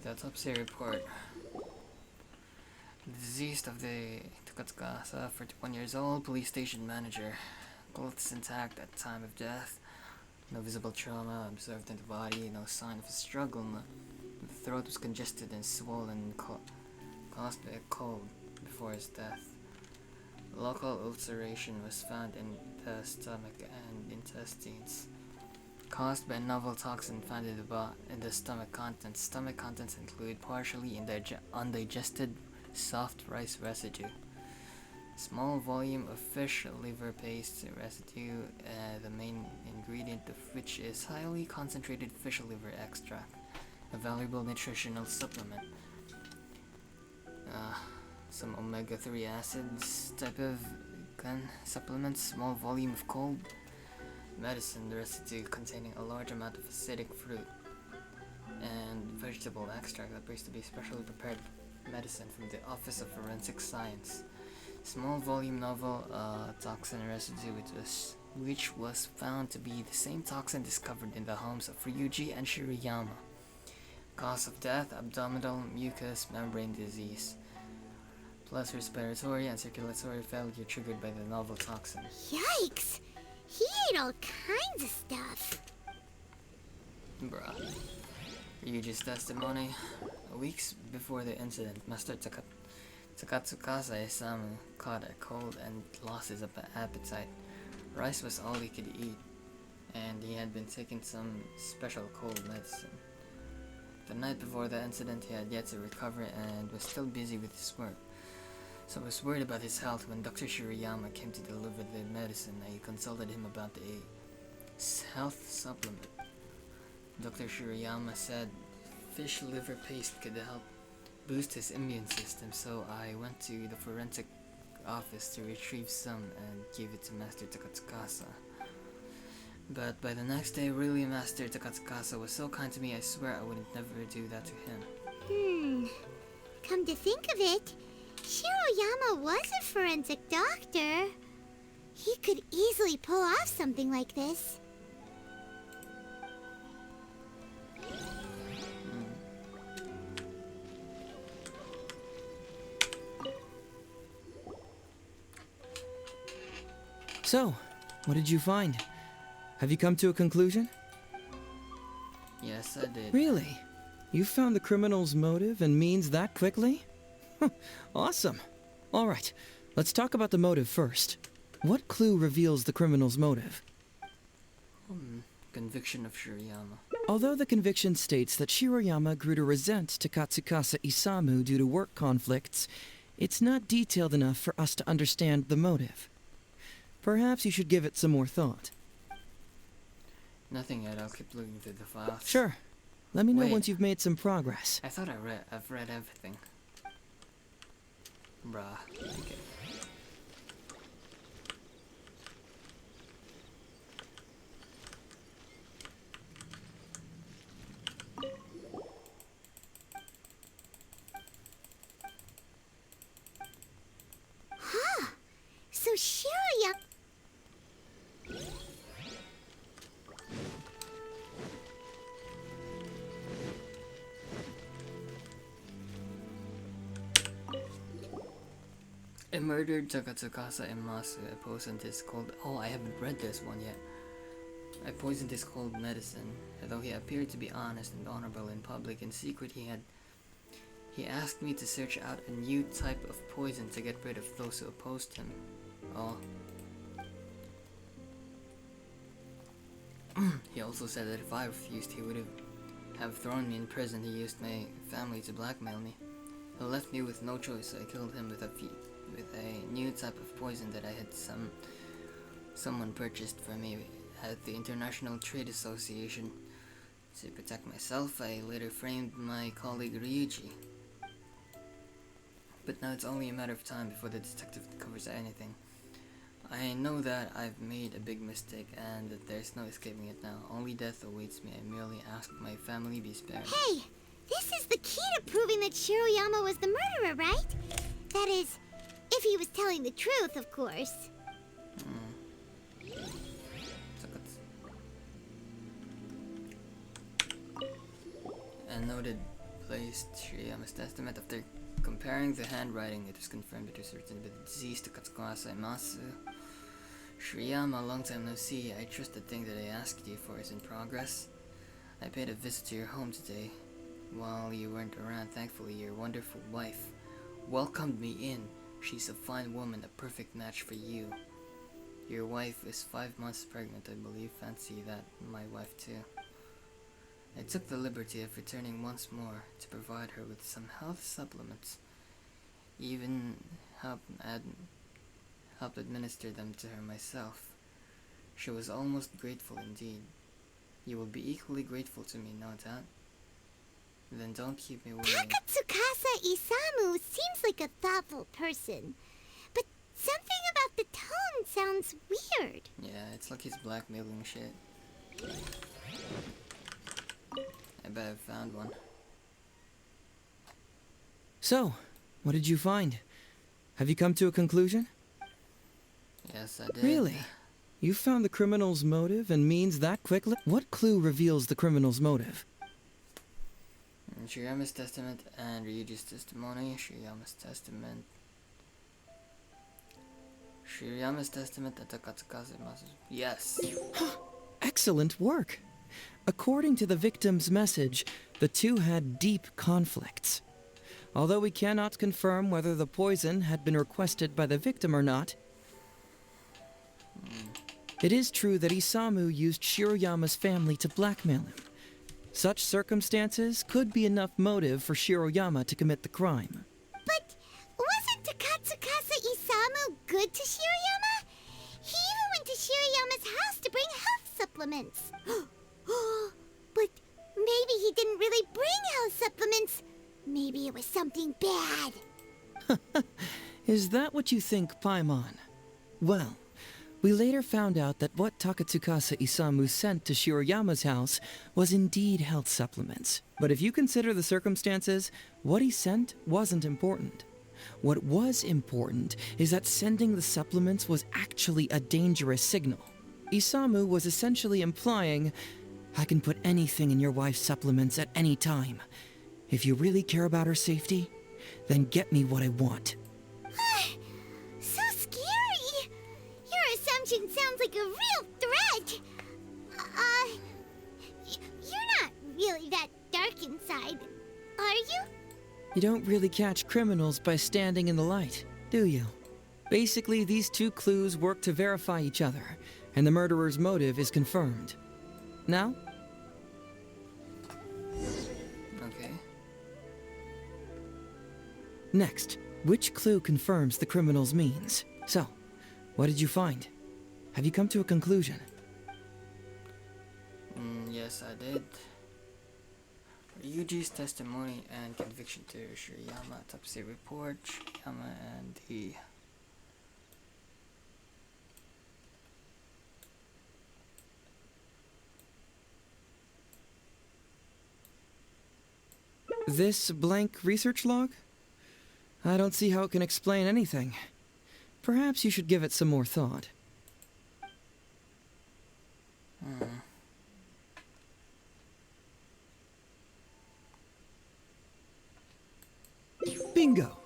C: The autopsy report. The deceased of the Takatsukasa, 41 years old, police station manager. Clothes intact at time of death. No visible trauma observed in the body. No sign of a struggle. The throat was congested and swollen, caused by a cold before his death. Local ulceration was found in the stomach and intestines, caused by a novel toxin found in the stomach contents. Stomach contents include partially undigested soft rice residue, small volume of fish liver paste residue, the main ingredient of which is highly concentrated fish liver extract, a valuable nutritional supplement. some omega-3 acids type of gun supplements, small volume of cold medicine, the residue containing a large amount of acidic fruit, and vegetable extract that appears to be specially prepared medicine from the Office of Forensic Science. Small volume novel toxin residue which was found to be the same toxin discovered in the homes of Ryuji and Shirayama. Cause of death, abdominal mucous membrane disease, plus respiratory and circulatory failure triggered by the novel toxin.
H: Yikes! He ate all kinds of stuff.
C: Bruh. Ryuji's testimony. Weeks before the incident, Master Takatsukasa Isamu caught a cold and lost his appetite. Rice was all he could eat, and he had been taking some special cold medicine. The night before the incident, he had yet to recover and was still busy with his work. So I was worried about his health when Dr. Shirayama came to deliver the medicine. I consulted him about a health supplement. Dr. Shirayama said fish liver paste could help boost his immune system, so I went to the forensic office to retrieve some and give it to Master Takatsukasa. But by the next day, really, Master Takatsukasa was so kind to me, I swear I would never do that to him.
H: Come to think of it, Shiroyama was a forensic doctor. He could easily pull off something like this.
E: So, what did you find? Have you come to a conclusion?
C: Yes, I did.
E: Really? You found the criminal's motive and means that quickly? Awesome. All right, let's talk about the motive first. What clue reveals the criminal's motive?
C: Conviction of Shirayama.
E: Although the conviction states that Shiroyama grew to resent Takatsukasa Isamu due to work conflicts, it's not detailed enough for us to understand the motive. Perhaps you should give it some more thought.
C: Nothing yet, I'll keep looking through the files.
E: Sure. Let me know
C: Wait.
E: once you've made some progress.
C: I thought I've read everything. Bruh. Okay.
H: Huh. So Shiroyama...
C: I murdered Takatsukasa and Masu. I poisoned his cold... Oh, I haven't read this one yet. I poisoned his cold medicine. Although he appeared to be honest and honorable in public, in secret he asked me to search out a new type of poison to get rid of those who opposed him. Oh. He also said that if I refused, he would have thrown me in prison. He used my family to blackmail me. He left me with no choice, so I killed him with a new type of poison that I had someone purchased for me at the International Trade Association. To protect myself, I later framed my colleague Ryuji. But now it's only a matter of time before the detective covers anything. I know that I've made a big mistake and that there's no escaping it now. Only death awaits me. I merely ask my family be spared.
H: Hey, this is the key to proving that Shiroyama was the murderer, right? That is, if he was telling the truth, of course.
C: A noted placed Shirayama's testament. After comparing the handwriting, it was confirmed it was written with the deceased Takatsukasa Masu. Shirayama, long time no see. I trust the thing that I asked you for is in progress. I paid a visit to your home today while you weren't around. Thankfully, your wonderful wife welcomed me in. She's a fine woman, a perfect match for you. Your wife is 5 months pregnant, I believe. Fancy that, my wife too. I took the liberty of returning once more to provide her with some health supplements. Even helped administer them to her myself. She was almost grateful indeed. You will be equally grateful to me, no doubt. Then don't keep me waiting.
H: Takatsukasa Isamu Isamu seems like a thoughtful person, but something about the tone sounds weird.
C: Yeah, it's like he's blackmailing shit. I bet I found one.
E: So, what did you find? Have you come to a conclusion?
C: Yes, I did.
E: Really? You found the criminal's motive and means that quickly? What clue reveals the criminal's motive?
C: Shiriyama's testament and Ryuji's testimony. Shiriyama's testament and Takatsukasa Masa's. Yes!
E: Excellent work! According to the victim's message, the two had deep conflicts. Although we cannot confirm whether the poison had been requested by the victim or not, it is true that Isamu used Shiroyama's family to blackmail him. Such circumstances could be enough motive for Shiroyama to commit the crime.
H: But wasn't Takatsukasa Isamu good to Shiroyama? He even went to Shiroyama's house to bring health supplements. But maybe he didn't really bring health supplements. Maybe it was something bad.
E: Is that what you think, Paimon? Well, we later found out that what Takatsukasa Isamu sent to Shiroyama's house was indeed health supplements. But if you consider the circumstances, what he sent wasn't important. What was important is that sending the supplements was actually a dangerous signal. Isamu was essentially implying, I can put anything in your wife's supplements at any time. If you really care about her safety, then get me what I want.
H: So scary! Your assumption sounds like a real threat. You're not really that dark inside, are you?
E: You don't really catch criminals by standing in the light, do you? Basically, these two clues work to verify each other, and the murderer's motive is confirmed. Now?
C: Okay.
E: Next, which clue confirms the criminal's means? So, what did you find? Have you come to a conclusion?
C: Yes, I did. Ryuji's testimony and conviction to Shiriyama, autopsy report, Shiriyama and the...
E: This blank research log? I don't see how it can explain anything. Perhaps you should give it some more thought. Bingo!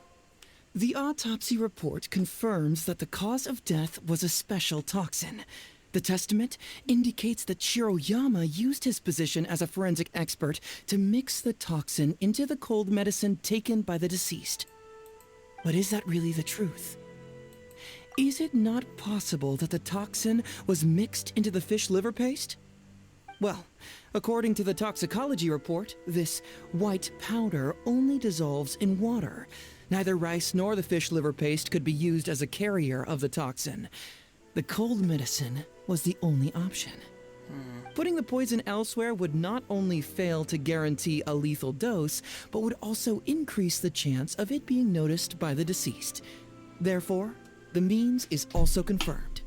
E: The autopsy report confirms that the cause of death was a special toxin. The testament indicates that Shiroyama used his position as a forensic expert to mix the toxin into the cold medicine taken by the deceased. But is that really the truth? Is it not possible that the toxin was mixed into the fish liver paste? Well, according to the toxicology report, this white powder only dissolves in water. Neither rice nor the fish liver paste could be used as a carrier of the toxin. The cold medicine was the only option. Putting the poison elsewhere would not only fail to guarantee a lethal dose, but would also increase the chance of it being noticed by the deceased. Therefore, the means is also confirmed.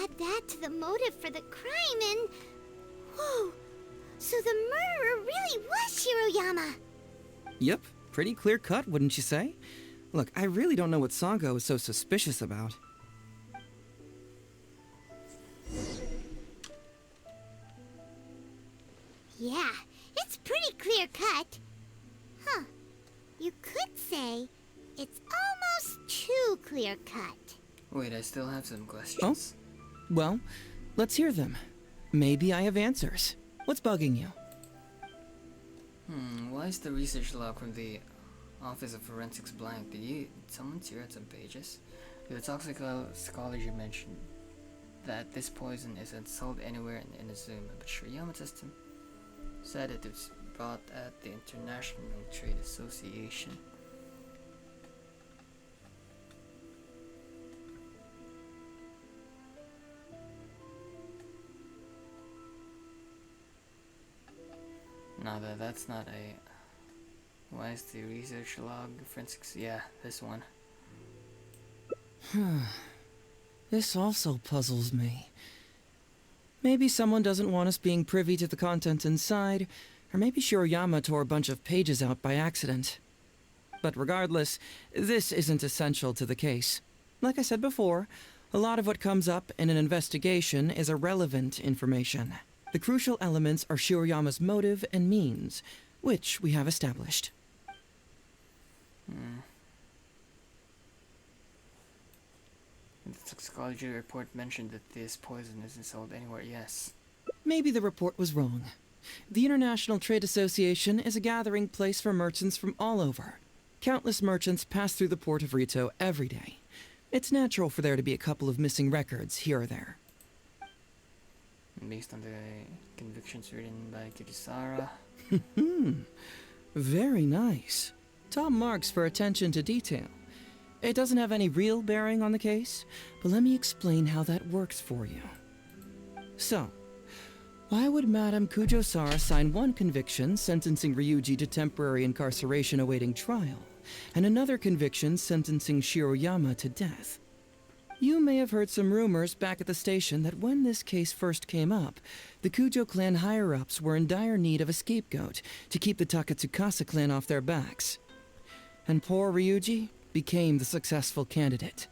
H: Add that to the motive for the crime and... Whoa! So the murderer really was Shiroyama!
E: Yep, pretty clear cut, wouldn't you say? Look, I really don't know what Sango is so suspicious about.
H: Yeah, it's pretty clear cut. Huh. You could say it's almost too clear cut.
C: Wait, I still have some questions.
E: Oh? Well, let's hear them. Maybe I have answers. What's bugging you?
C: Why is the research log from the Office of Forensics blank? Did someone tear out some pages? The toxicology mentioned that this poison isn't sold anywhere in Inazuma, but Shiriyama system said it was bought at the International Trade Association. No, that's not a... Why is the research log forensics? Yeah, this one.
E: This also puzzles me. Maybe someone doesn't want us being privy to the contents inside, or maybe Shiroyama tore a bunch of pages out by accident. But regardless, this isn't essential to the case. Like I said before, a lot of what comes up in an investigation is irrelevant information. The crucial elements are Shiroyama's motive and means, which we have established.
C: The toxicology report mentioned that this poison isn't sold anywhere. Yes.
E: Maybe the report was wrong. The International Trade Association is a gathering place for merchants from all over. Countless merchants pass through the port of Rito every day. It's natural for there to be a couple of missing records here or there.
C: Based on the convictions written by Kirisara.
E: Very nice. Top marks for attention to detail. It doesn't have any real bearing on the case, but let me explain how that works for you. So, why would Madame Kujo-Sara sign one conviction sentencing Ryuji to temporary incarceration awaiting trial, and another conviction sentencing Shiroyama to death? You may have heard some rumors back at the station that when this case first came up, the Kujo clan higher-ups were in dire need of a scapegoat to keep the Takatsukasa clan off their backs. And poor Ryuji became the successful candidate.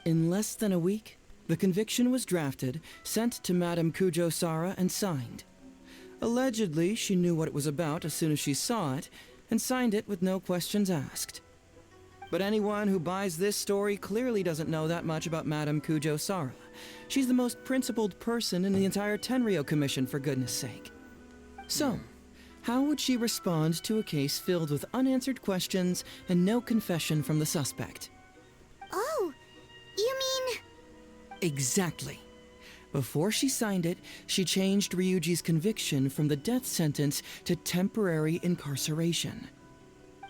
E: In less than a week, the conviction was drafted, sent to Madame Kujo-Sara, and signed. Allegedly, she knew what it was about as soon as she saw it, and signed it with no questions asked. But anyone who buys this story clearly doesn't know that much about Madame Kujo-Sara. She's the most principled person in the entire Tenryou Commission, for goodness sake. So, how would she respond to a case filled with unanswered questions and no confession from the suspect?
H: Oh, you mean...
E: Exactly. Before she signed it, she changed Ryuji's conviction from the death sentence to temporary incarceration.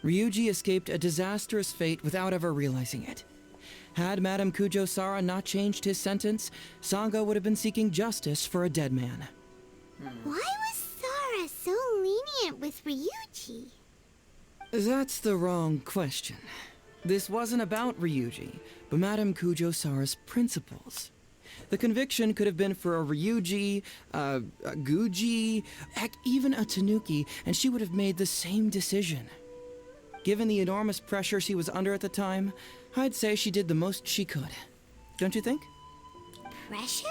E: Ryuji escaped a disastrous fate without ever realizing it. Had Madame Kujo-Sara not changed his sentence, Sango would have been seeking justice for a dead man.
H: Why was Sara so lenient with Ryuji?
E: That's the wrong question. This wasn't about Ryuji, but Madame Kujo-Sara's principles. The conviction could have been for a Ryuji, a Guji, heck, even a Tanuki, and she would have made the same decision. Given the enormous pressure she was under at the time, I'd say she did the most she could. Don't you think?
H: Pressure?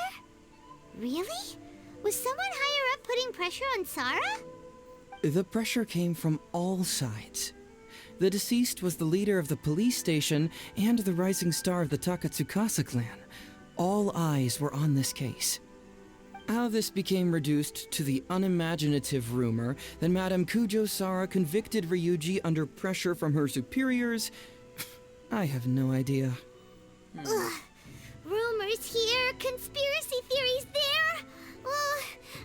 H: Really? Was someone higher up putting pressure on Sara?
E: The pressure came from all sides. The deceased was the leader of the police station and the rising star of the Takatsukasa clan. All eyes were on this case. How this became reduced to the unimaginative rumor that Madame Kujo-Sara convicted Ryuji under pressure from her superiors, I have no idea.
H: Ugh. Rumors here, conspiracy theories there.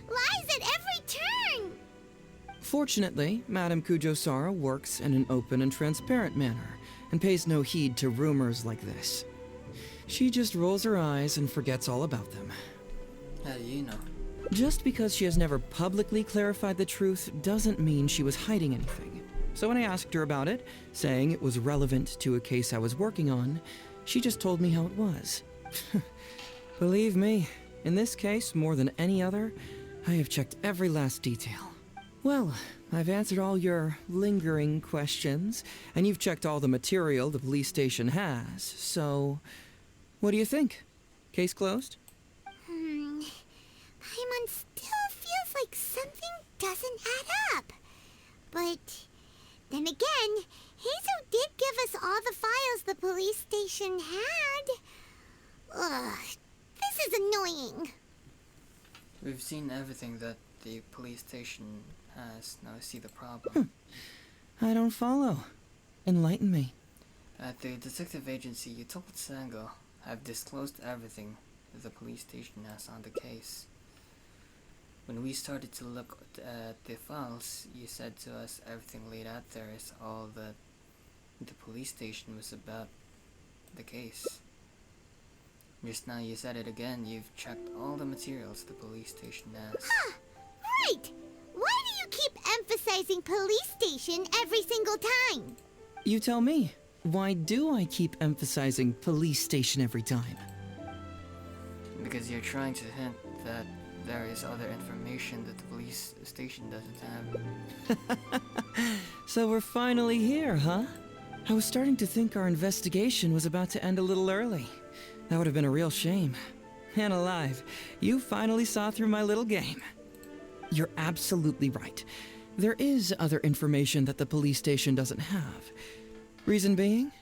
H: Lies at every turn.
E: Fortunately, Madame Kujo-Sara works in an open and transparent manner and pays no heed to rumors like this. She just rolls her eyes and forgets all about them.
C: How do you know?
E: Just because she has never publicly clarified the truth doesn't mean she was hiding anything. So when I asked her about it, saying it was relevant to a case I was working on, she just told me how it was. Believe me, in this case, more than any other, I have checked every last detail. Well, I've answered all your lingering questions, and you've checked all the material the police station has, so... What do you think? Case closed?
H: Paimon still feels like something doesn't add up. But then again, Heizou did give us all the files the police station had. Ugh, this is annoying.
C: We've seen everything that the police station has. Now I see the problem.
E: I don't follow. Enlighten me.
C: At the detective agency, you told Sango, I've disclosed everything the police station has on the case. When we started to look at the files, you said to us everything laid out there is all that the police station was about the case. Just now you said it again, you've checked all the materials the police station has.
H: Right! Why do you keep emphasizing emphasizing police station every single time.
E: You tell me. Why do I keep emphasizing police station every time?
C: Because you're trying to hint that there is other information that the police station doesn't have.
E: So we're finally here, huh? I was starting to think our investigation was about to end a little early. That would have been a real shame. And alive, you finally saw through my little game. You're absolutely right. There is other information that the police station doesn't have. Reason being?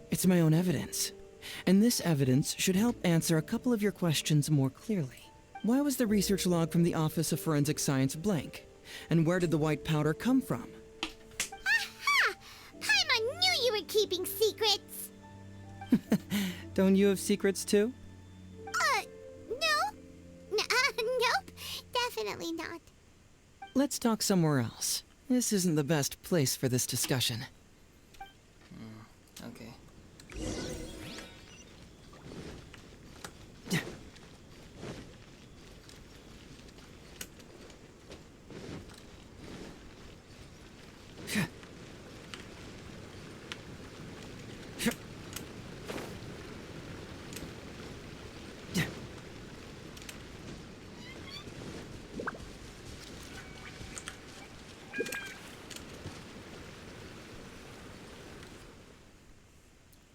E: It's my own evidence. And this evidence should help answer a couple of your questions more clearly. Why was the research log from the Office of Forensic Science blank? And where did the white powder come from?
H: Aha! Paimon knew you were keeping secrets!
E: Don't you have secrets too?
H: No. Nope. Definitely not.
E: Let's talk somewhere else. This isn't the best place for this discussion.
C: Okay.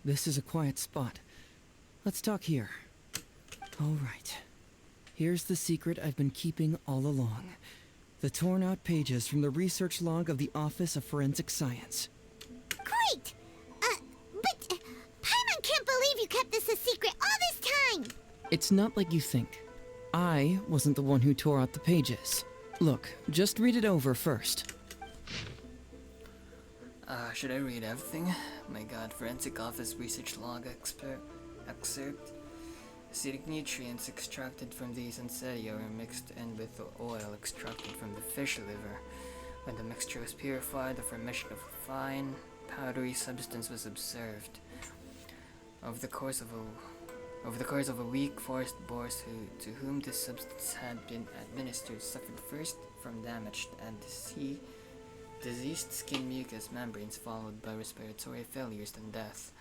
E: This is a quiet spot. Let's talk here. All right. Here's the secret I've been keeping all along. The torn out pages from the research log of the Office of Forensic Science.
H: Great! But Paimon can't believe you kept this a secret all this time!
E: It's not like you think. I wasn't the one who tore out the pages. Look, just read it over first.
C: Should I read everything? My god, Forensic Office Research Log Excerpt. Acidic nutrients extracted from the Senserio are mixed in with the oil extracted from the fish liver. When the mixture was purified, the formation of a fine, powdery substance was observed. Over the course of a week, forest boars to whom this substance had been administered suffered first from damaged and diseased skin mucous membranes, followed by respiratory failures and death.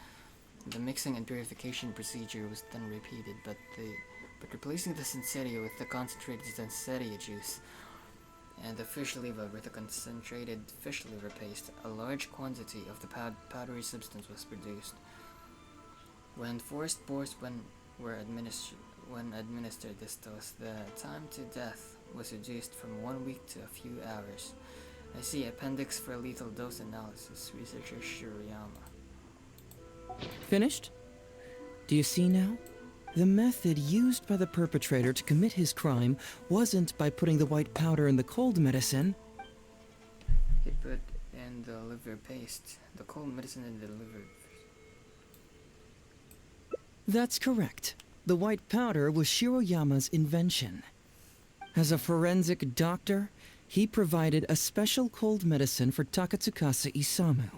C: The mixing and purification procedure was then repeated, but replacing the Senserio with the concentrated Senseria juice and the fish liver with the concentrated fish liver paste, a large quantity of the powdery substance was produced. When forest boars were administered this dose, the time to death was reduced from 1 week to a few hours. I see appendix for lethal dose analysis, researcher Shirayama.
E: Finished? Do you see now? The method used by the perpetrator to commit his crime wasn't by putting the white powder in the cold medicine.
C: He put in the liver paste, the cold medicine in the liver.
E: That's correct. The white powder was Shiroyama's invention. As a forensic doctor, he provided a special cold medicine for Takatsukasa Isamu.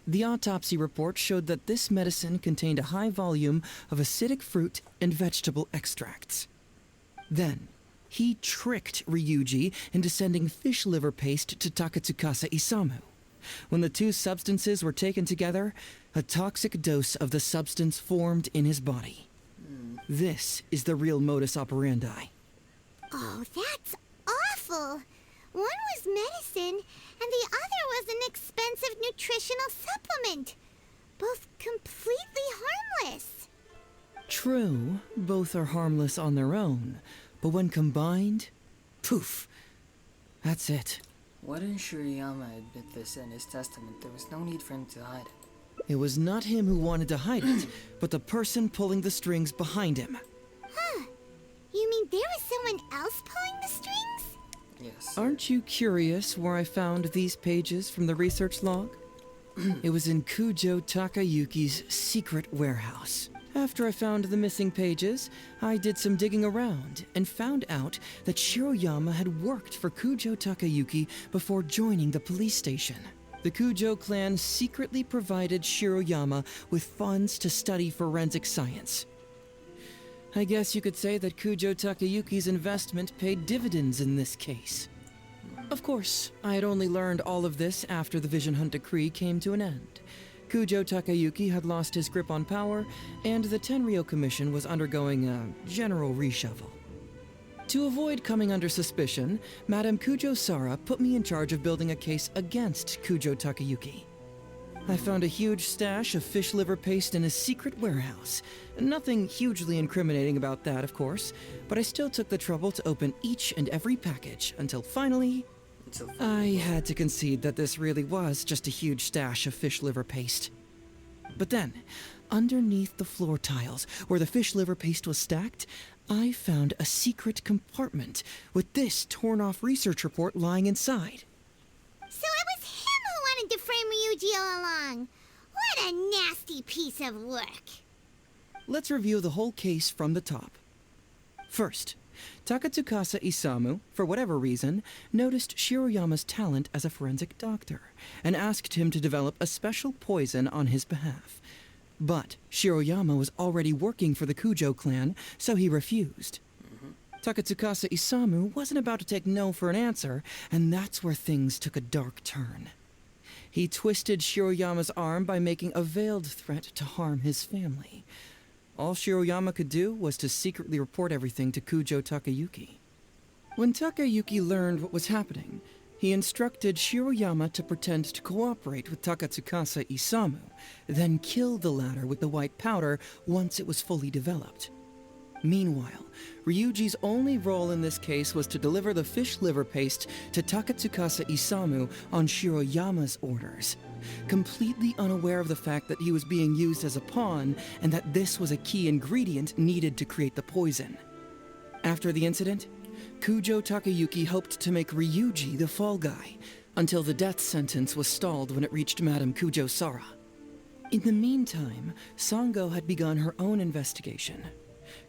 E: The autopsy report showed that this medicine contained a high volume of acidic fruit and vegetable extracts. Then, he tricked Ryuji into sending fish liver paste to Takatsukasa Isamu. When the two substances were taken together, a toxic dose of the substance formed in his body. This is the real modus operandi.
H: Oh, that's awful! One was medicine, and the other was an expensive nutritional supplement. Both completely harmless.
E: True, both are harmless on their own, but when combined, poof, that's it.
C: Why didn't Shirayama admit this in his testament? There was no need for him to hide it.
E: It was not him who wanted to hide it, but the person pulling the strings behind him.
H: Huh. You mean there was someone else pulling the strings?
C: Yes.
E: Aren't you curious where I found these pages from the research log? It was in Kujo Takayuki's secret warehouse. After I found the missing pages, I did some digging around and found out that Shiroyama had worked for Kujo Takayuki before joining the police station. The Kujo clan secretly provided Shiroyama with funds to study forensic science. I guess you could say that Kujo Takayuki's investment paid dividends in this case. Of course, I had only learned all of this after the Vision Hunt decree came to an end. Kujo Takayuki had lost his grip on power, and the Tenryo Commission was undergoing a general reshuffle. To avoid coming under suspicion, Madame Kujo Sara put me in charge of building a case against Kujo Takayuki. I found a huge stash of fish liver paste in his secret warehouse. Nothing hugely incriminating about that, of course, but I still took the trouble to open each and every package until finally, I had to concede that this really was just a huge stash of fish liver paste. But then, underneath the floor tiles, where the fish liver paste was stacked, I found a secret compartment with this torn-off research report lying inside.
H: So it was him who wanted to frame Ryuji all along. What a nasty piece of work.
E: Let's review the whole case from the top. First, Takatsukasa Isamu, for whatever reason, noticed Shiroyama's talent as a forensic doctor and asked him to develop a special poison on his behalf. But Shiroyama was already working for the Kujo clan, so he refused. Takatsukasa Isamu wasn't about to take no for an answer, and that's where things took a dark turn. He twisted Shiroyama's arm by making a veiled threat to harm his family. All Shiroyama could do was to secretly report everything to Kujo Takayuki. When Takayuki learned what was happening, he instructed Shiroyama to pretend to cooperate with Takatsukasa Isamu, then kill the latter with the white powder once it was fully developed. Meanwhile, Ryuji's only role in this case was to deliver the fish liver paste to Takatsukasa Isamu on Shiroyama's orders, completely unaware of the fact that he was being used as a pawn and that this was a key ingredient needed to create the poison. After the incident, Kujo Takayuki hoped to make Ryuji the fall guy, until the death sentence was stalled when it reached Madame Kujo Sara. In the meantime, Sango had begun her own investigation.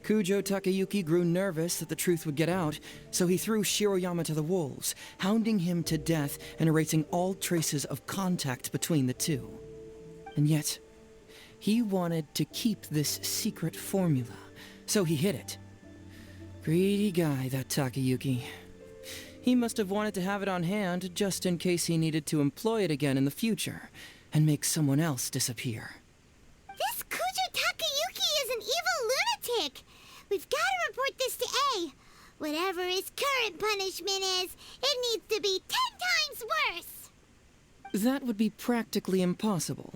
E: Kujo Takayuki grew nervous that the truth would get out, so he threw Shiroyama to the wolves, hounding him to death and erasing all traces of contact between the two. And yet, he wanted to keep this secret formula, so he hid it. Greedy guy, that Takayuki. He must have wanted to have it on hand just in case he needed to employ it again in the future, and make someone else disappear.
H: This Kujo Takayuki is an evil lunatic. We've got to report this to A. Whatever his current punishment is, it needs to be 10 times worse.
E: That would be practically impossible.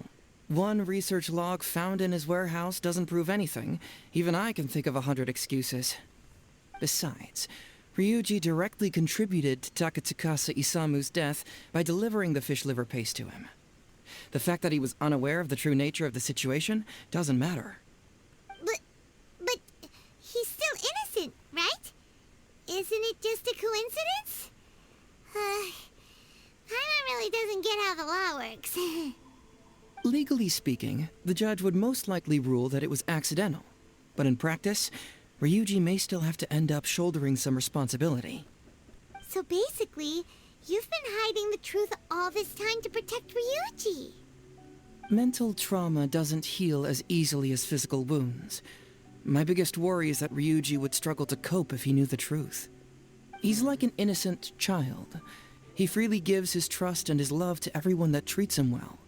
E: One research log found in his warehouse doesn't prove anything. Even I can think of 100 excuses. Besides, Ryuji directly contributed to Takatsukasa Isamu's death by delivering the fish liver paste to him. The fact that he was unaware of the true nature of the situation doesn't matter.
H: But he's still innocent, right? Isn't it just a coincidence? Paimon really doesn't get how the law works.
E: Legally speaking, the judge would most likely rule that it was accidental. But in practice, Ryuji may still have to end up shouldering some responsibility.
H: So basically, you've been hiding the truth all this time to protect Ryuji.
E: Mental trauma doesn't heal as easily as physical wounds. My biggest worry is that Ryuji would struggle to cope if he knew the truth. He's like an innocent child. He freely gives his trust and his love to everyone that treats him well.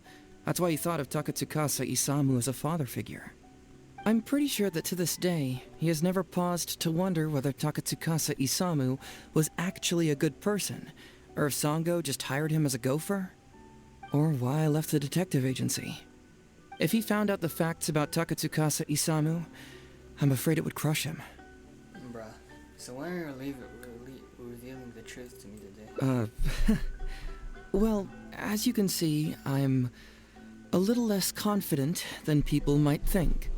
E: That's why he thought of Takatsukasa Isamu as a father figure. I'm pretty sure that to this day, he has never paused to wonder whether Takatsukasa Isamu was actually a good person, or if Sango just hired him as a gopher, or why I left the detective agency. If he found out the facts about Takatsukasa Isamu, I'm afraid it would crush him.
C: Bruh, so why are you revealing the truth to me today?
E: Well, as you can see, I'm a little less confident than people might think.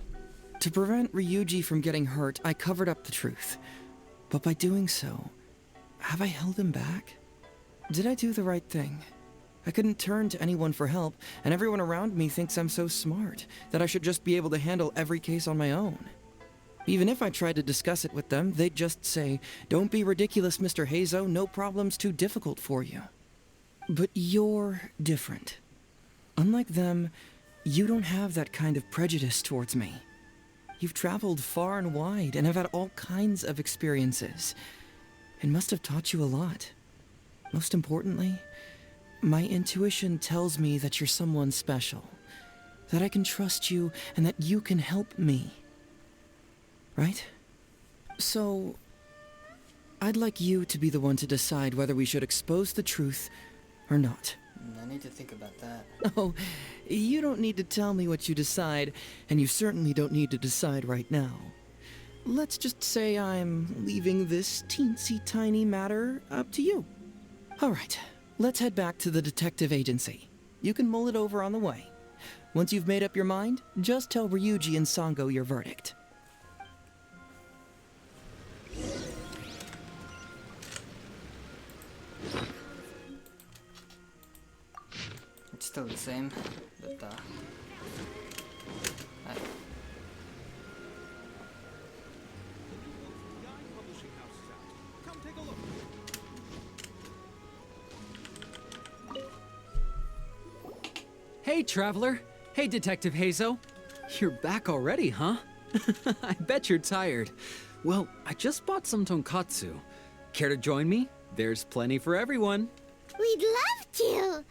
E: To prevent Ryuji from getting hurt, I covered up the truth. But by doing so, have I held him back? Did I do the right thing? I couldn't turn to anyone for help, and everyone around me thinks I'm so smart, that I should just be able to handle every case on my own. Even if I tried to discuss it with them, they'd just say, "Don't be ridiculous, Mr. Heizou, no problem's too difficult for you." But you're different. Unlike them, you don't have that kind of prejudice towards me. You've traveled far and wide and have had all kinds of experiences. It must have taught you a lot. most importantly, my intuition tells me that you're someone special, that I can trust you and that you can help me. Right? So, I'd like you to be the one to decide whether we should expose the truth or not.
C: I need to think about that.
E: Oh, you don't need to tell me what you decide, and you certainly don't need to decide right now. Let's just say I'm leaving this teensy tiny matter up to you. All right, let's head back to the detective agency. You can mull it over on the way. Once you've made up your mind, just tell Ryuji and Sango your verdict.
C: It's still the same, but
A: Hey, Traveler. Hey, Detective Heizou. You're back already, huh? I bet you're tired. Well, I just bought some tonkatsu. Care to join me? There's plenty for everyone.
H: We'd love to.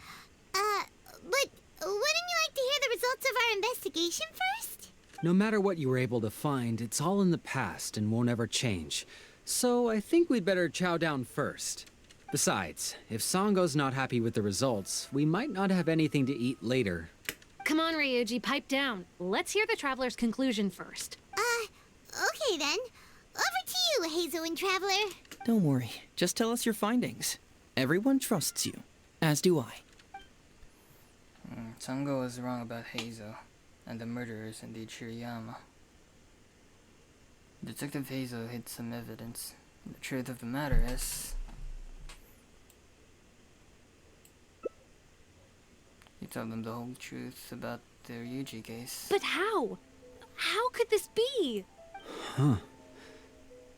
H: But wouldn't you like to hear the results of our investigation first?
A: No matter what you were able to find, it's all in the past and won't ever change. So I think we'd better chow down first. Besides, if Sango's not happy with the results, we might not have anything to eat later.
B: Come on, Ryuji, pipe down. Let's hear the Traveler's conclusion first.
H: Okay then. Over to you, Heizou and Traveler.
E: Don't worry, just tell us your findings. Everyone trusts you, as do I.
C: Sango was wrong about Heizou, and the murderers indeed Shirayama. Detective Heizou hid some evidence. The truth of the matter is, he told them the whole truth about the Ryuji case.
B: But how? How could this be?
A: Huh.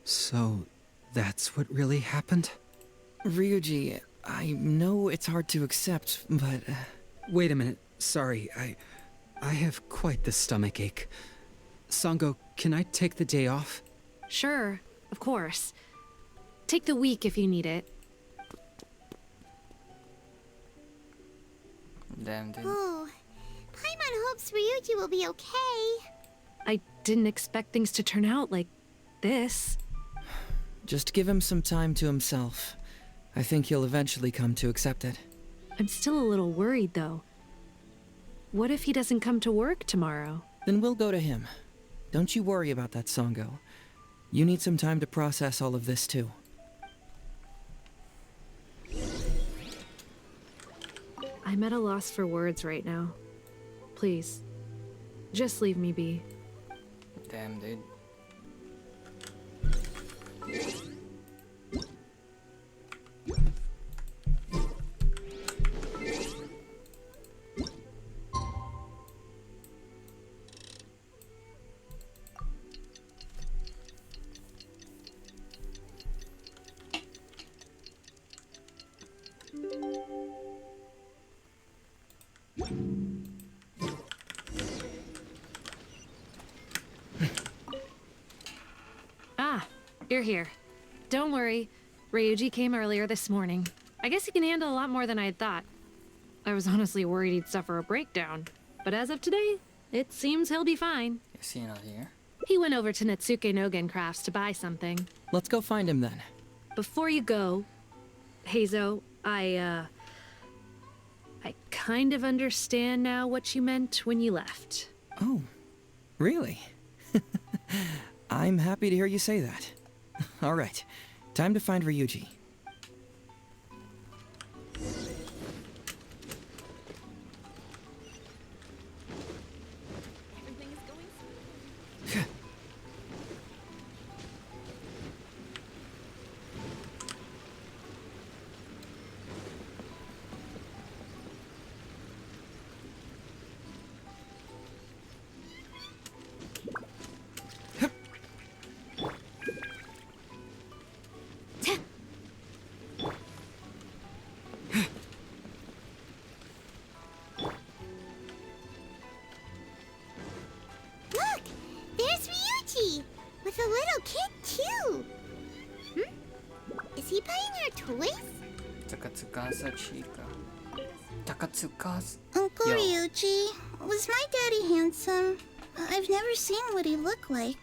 A: So, that's what really happened?
E: Ryuji, I know it's hard to accept, but...
A: Wait a minute. Sorry, I have quite the stomach ache. Sango, can I take the day off?
B: Sure, of course. Take the week if you need it.
C: Damn, dude.
H: Oh, Paimon hopes Ryuji will be okay.
B: I didn't expect things to turn out like this.
E: Just give him some time to himself. I think he'll eventually come to accept it.
B: I'm still a little worried, though. What if he doesn't come to work tomorrow?
E: Then we'll go to him. Don't you worry about that, Sango. You need some time to process all of this, too.
B: I'm at a loss for words right now. Please, just leave me be.
C: Damn, dude.
B: Ah, you're here. Don't worry. Ryuji came earlier this morning. I guess he can handle a lot more than I had thought. I was honestly worried he'd suffer a breakdown. But as of today, it seems he'll be fine.
C: Is he not here?
B: He went over to Natsuke Nogen Crafts to buy something.
E: Let's go find him then.
B: Before you go, Heizou, I kind of understand now what you meant when you left.
E: Oh, really? I'm happy to hear you say that. All right, time to find Ryuji.
H: Look! There's Ryuji! With a little kid, too! Is he buying our toys?
C: Takatsukasa Chica. Takatsukasa.
H: Uncle
C: Yo.
H: Ryuji, was my daddy handsome? I've never seen what he looked like.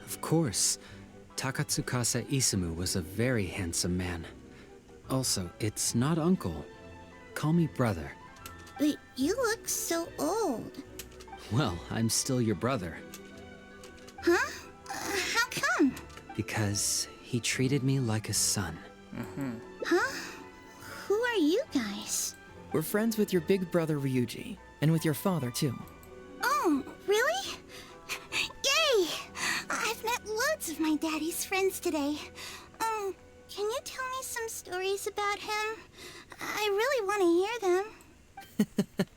A: Of course. Takatsukasa Isamu was a very handsome man. Also, it's not uncle. Call me brother.
H: But you look so old.
A: Well, I'm still your brother.
H: Huh? How come?
A: Because he treated me like a son.
H: Huh? Who are you guys?
E: We're friends with your big brother Ryuji, and with your father, too.
H: Oh, really? Yay! I've met loads of my daddy's friends today. Can you tell me some stories about him? I really want to hear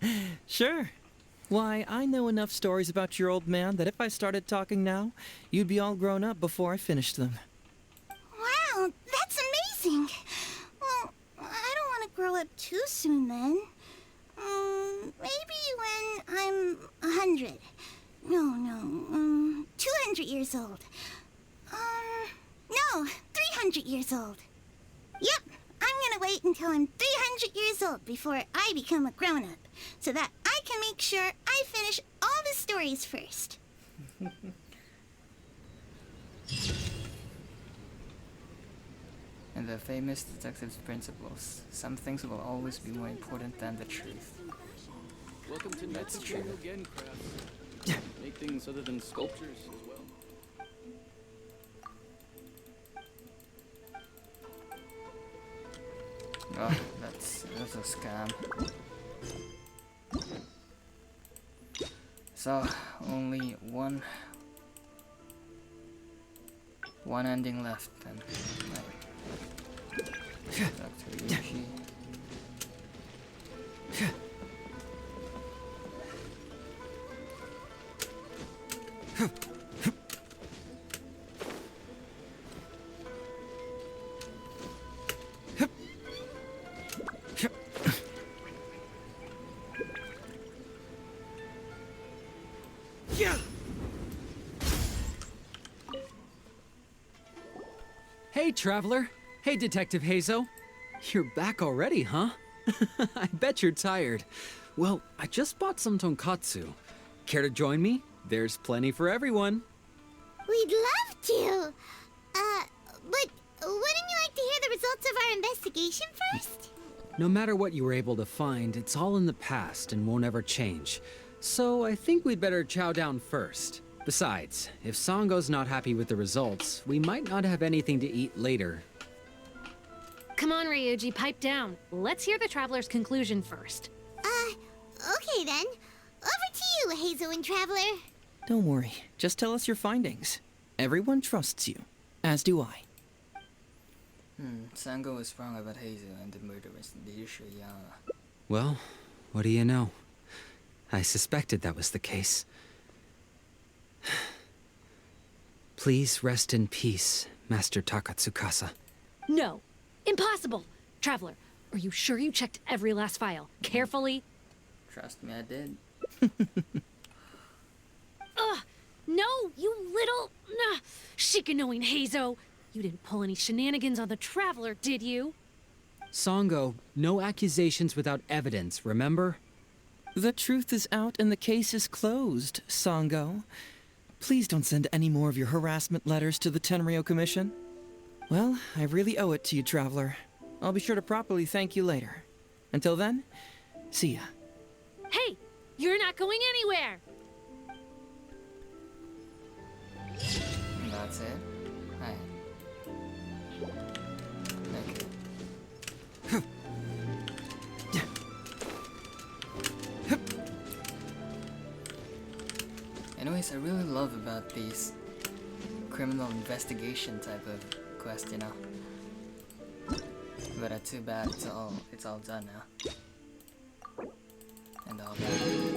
H: them.
E: Sure. Why, I know enough stories about your old man that if I started talking now, you'd be all grown up before I finished them.
H: Wow, that's amazing! Well, I don't want to grow up too soon then. Maybe when I'm 100. No, 200 years old. No, 300 years old. Yep, I'm gonna wait until I'm 300 years old before I become a grown-up, so that I can make sure I finish all the stories first.
C: And the famous detective's principles. Some things will always be more important than the truth.
D: Welcome to
C: That's
D: That's
C: true.
D: Again, crafts. Make things other than sculptures as well.
C: Oh, that's a scam. So, only one ending left then. Right. Dr. Yuji.
A: Hey, Traveler. Hey, Detective Heizou. You're back already, huh? I bet you're tired. Well, I just bought some tonkatsu. Care to join me? There's plenty for everyone.
H: We'd love to. But wouldn't you like to hear the results of our investigation first?
A: No matter what you were able to find, it's all in the past and won't ever change. So I think we'd better chow down first. Besides, if Sango's not happy with the results, we might not have anything to eat later.
B: Come on, Ryuji, pipe down. Let's hear the Traveler's conclusion first.
H: Okay then. Over to you, Heizou and Traveler.
E: Don't worry, just tell us your findings. Everyone trusts you, as do I.
C: Sango was wrong about Heizou and the murderous Shirayama.
A: Well, what do you know? I suspected that was the case. Please rest in peace, Master Takatsukasa.
B: No, impossible. Traveler, are you sure you checked every last file carefully?
C: Trust me, I did.
B: Ugh, no, you little chicken-knowing Heizou. You didn't pull any shenanigans on the Traveler, did you?
A: Sango, no accusations without evidence, remember?
E: The truth is out and the case is closed, Sango. Please don't send any more of your harassment letters to the Tenryo Commission. Well, I really owe it to you, Traveler. I'll be sure to properly thank you later. Until then, see ya.
B: Hey, you're not going anywhere!
C: And that's it. Hi. Thank you. Anyways, I really love about these criminal investigation type of quest, you know. But too bad it's all done now. And all that.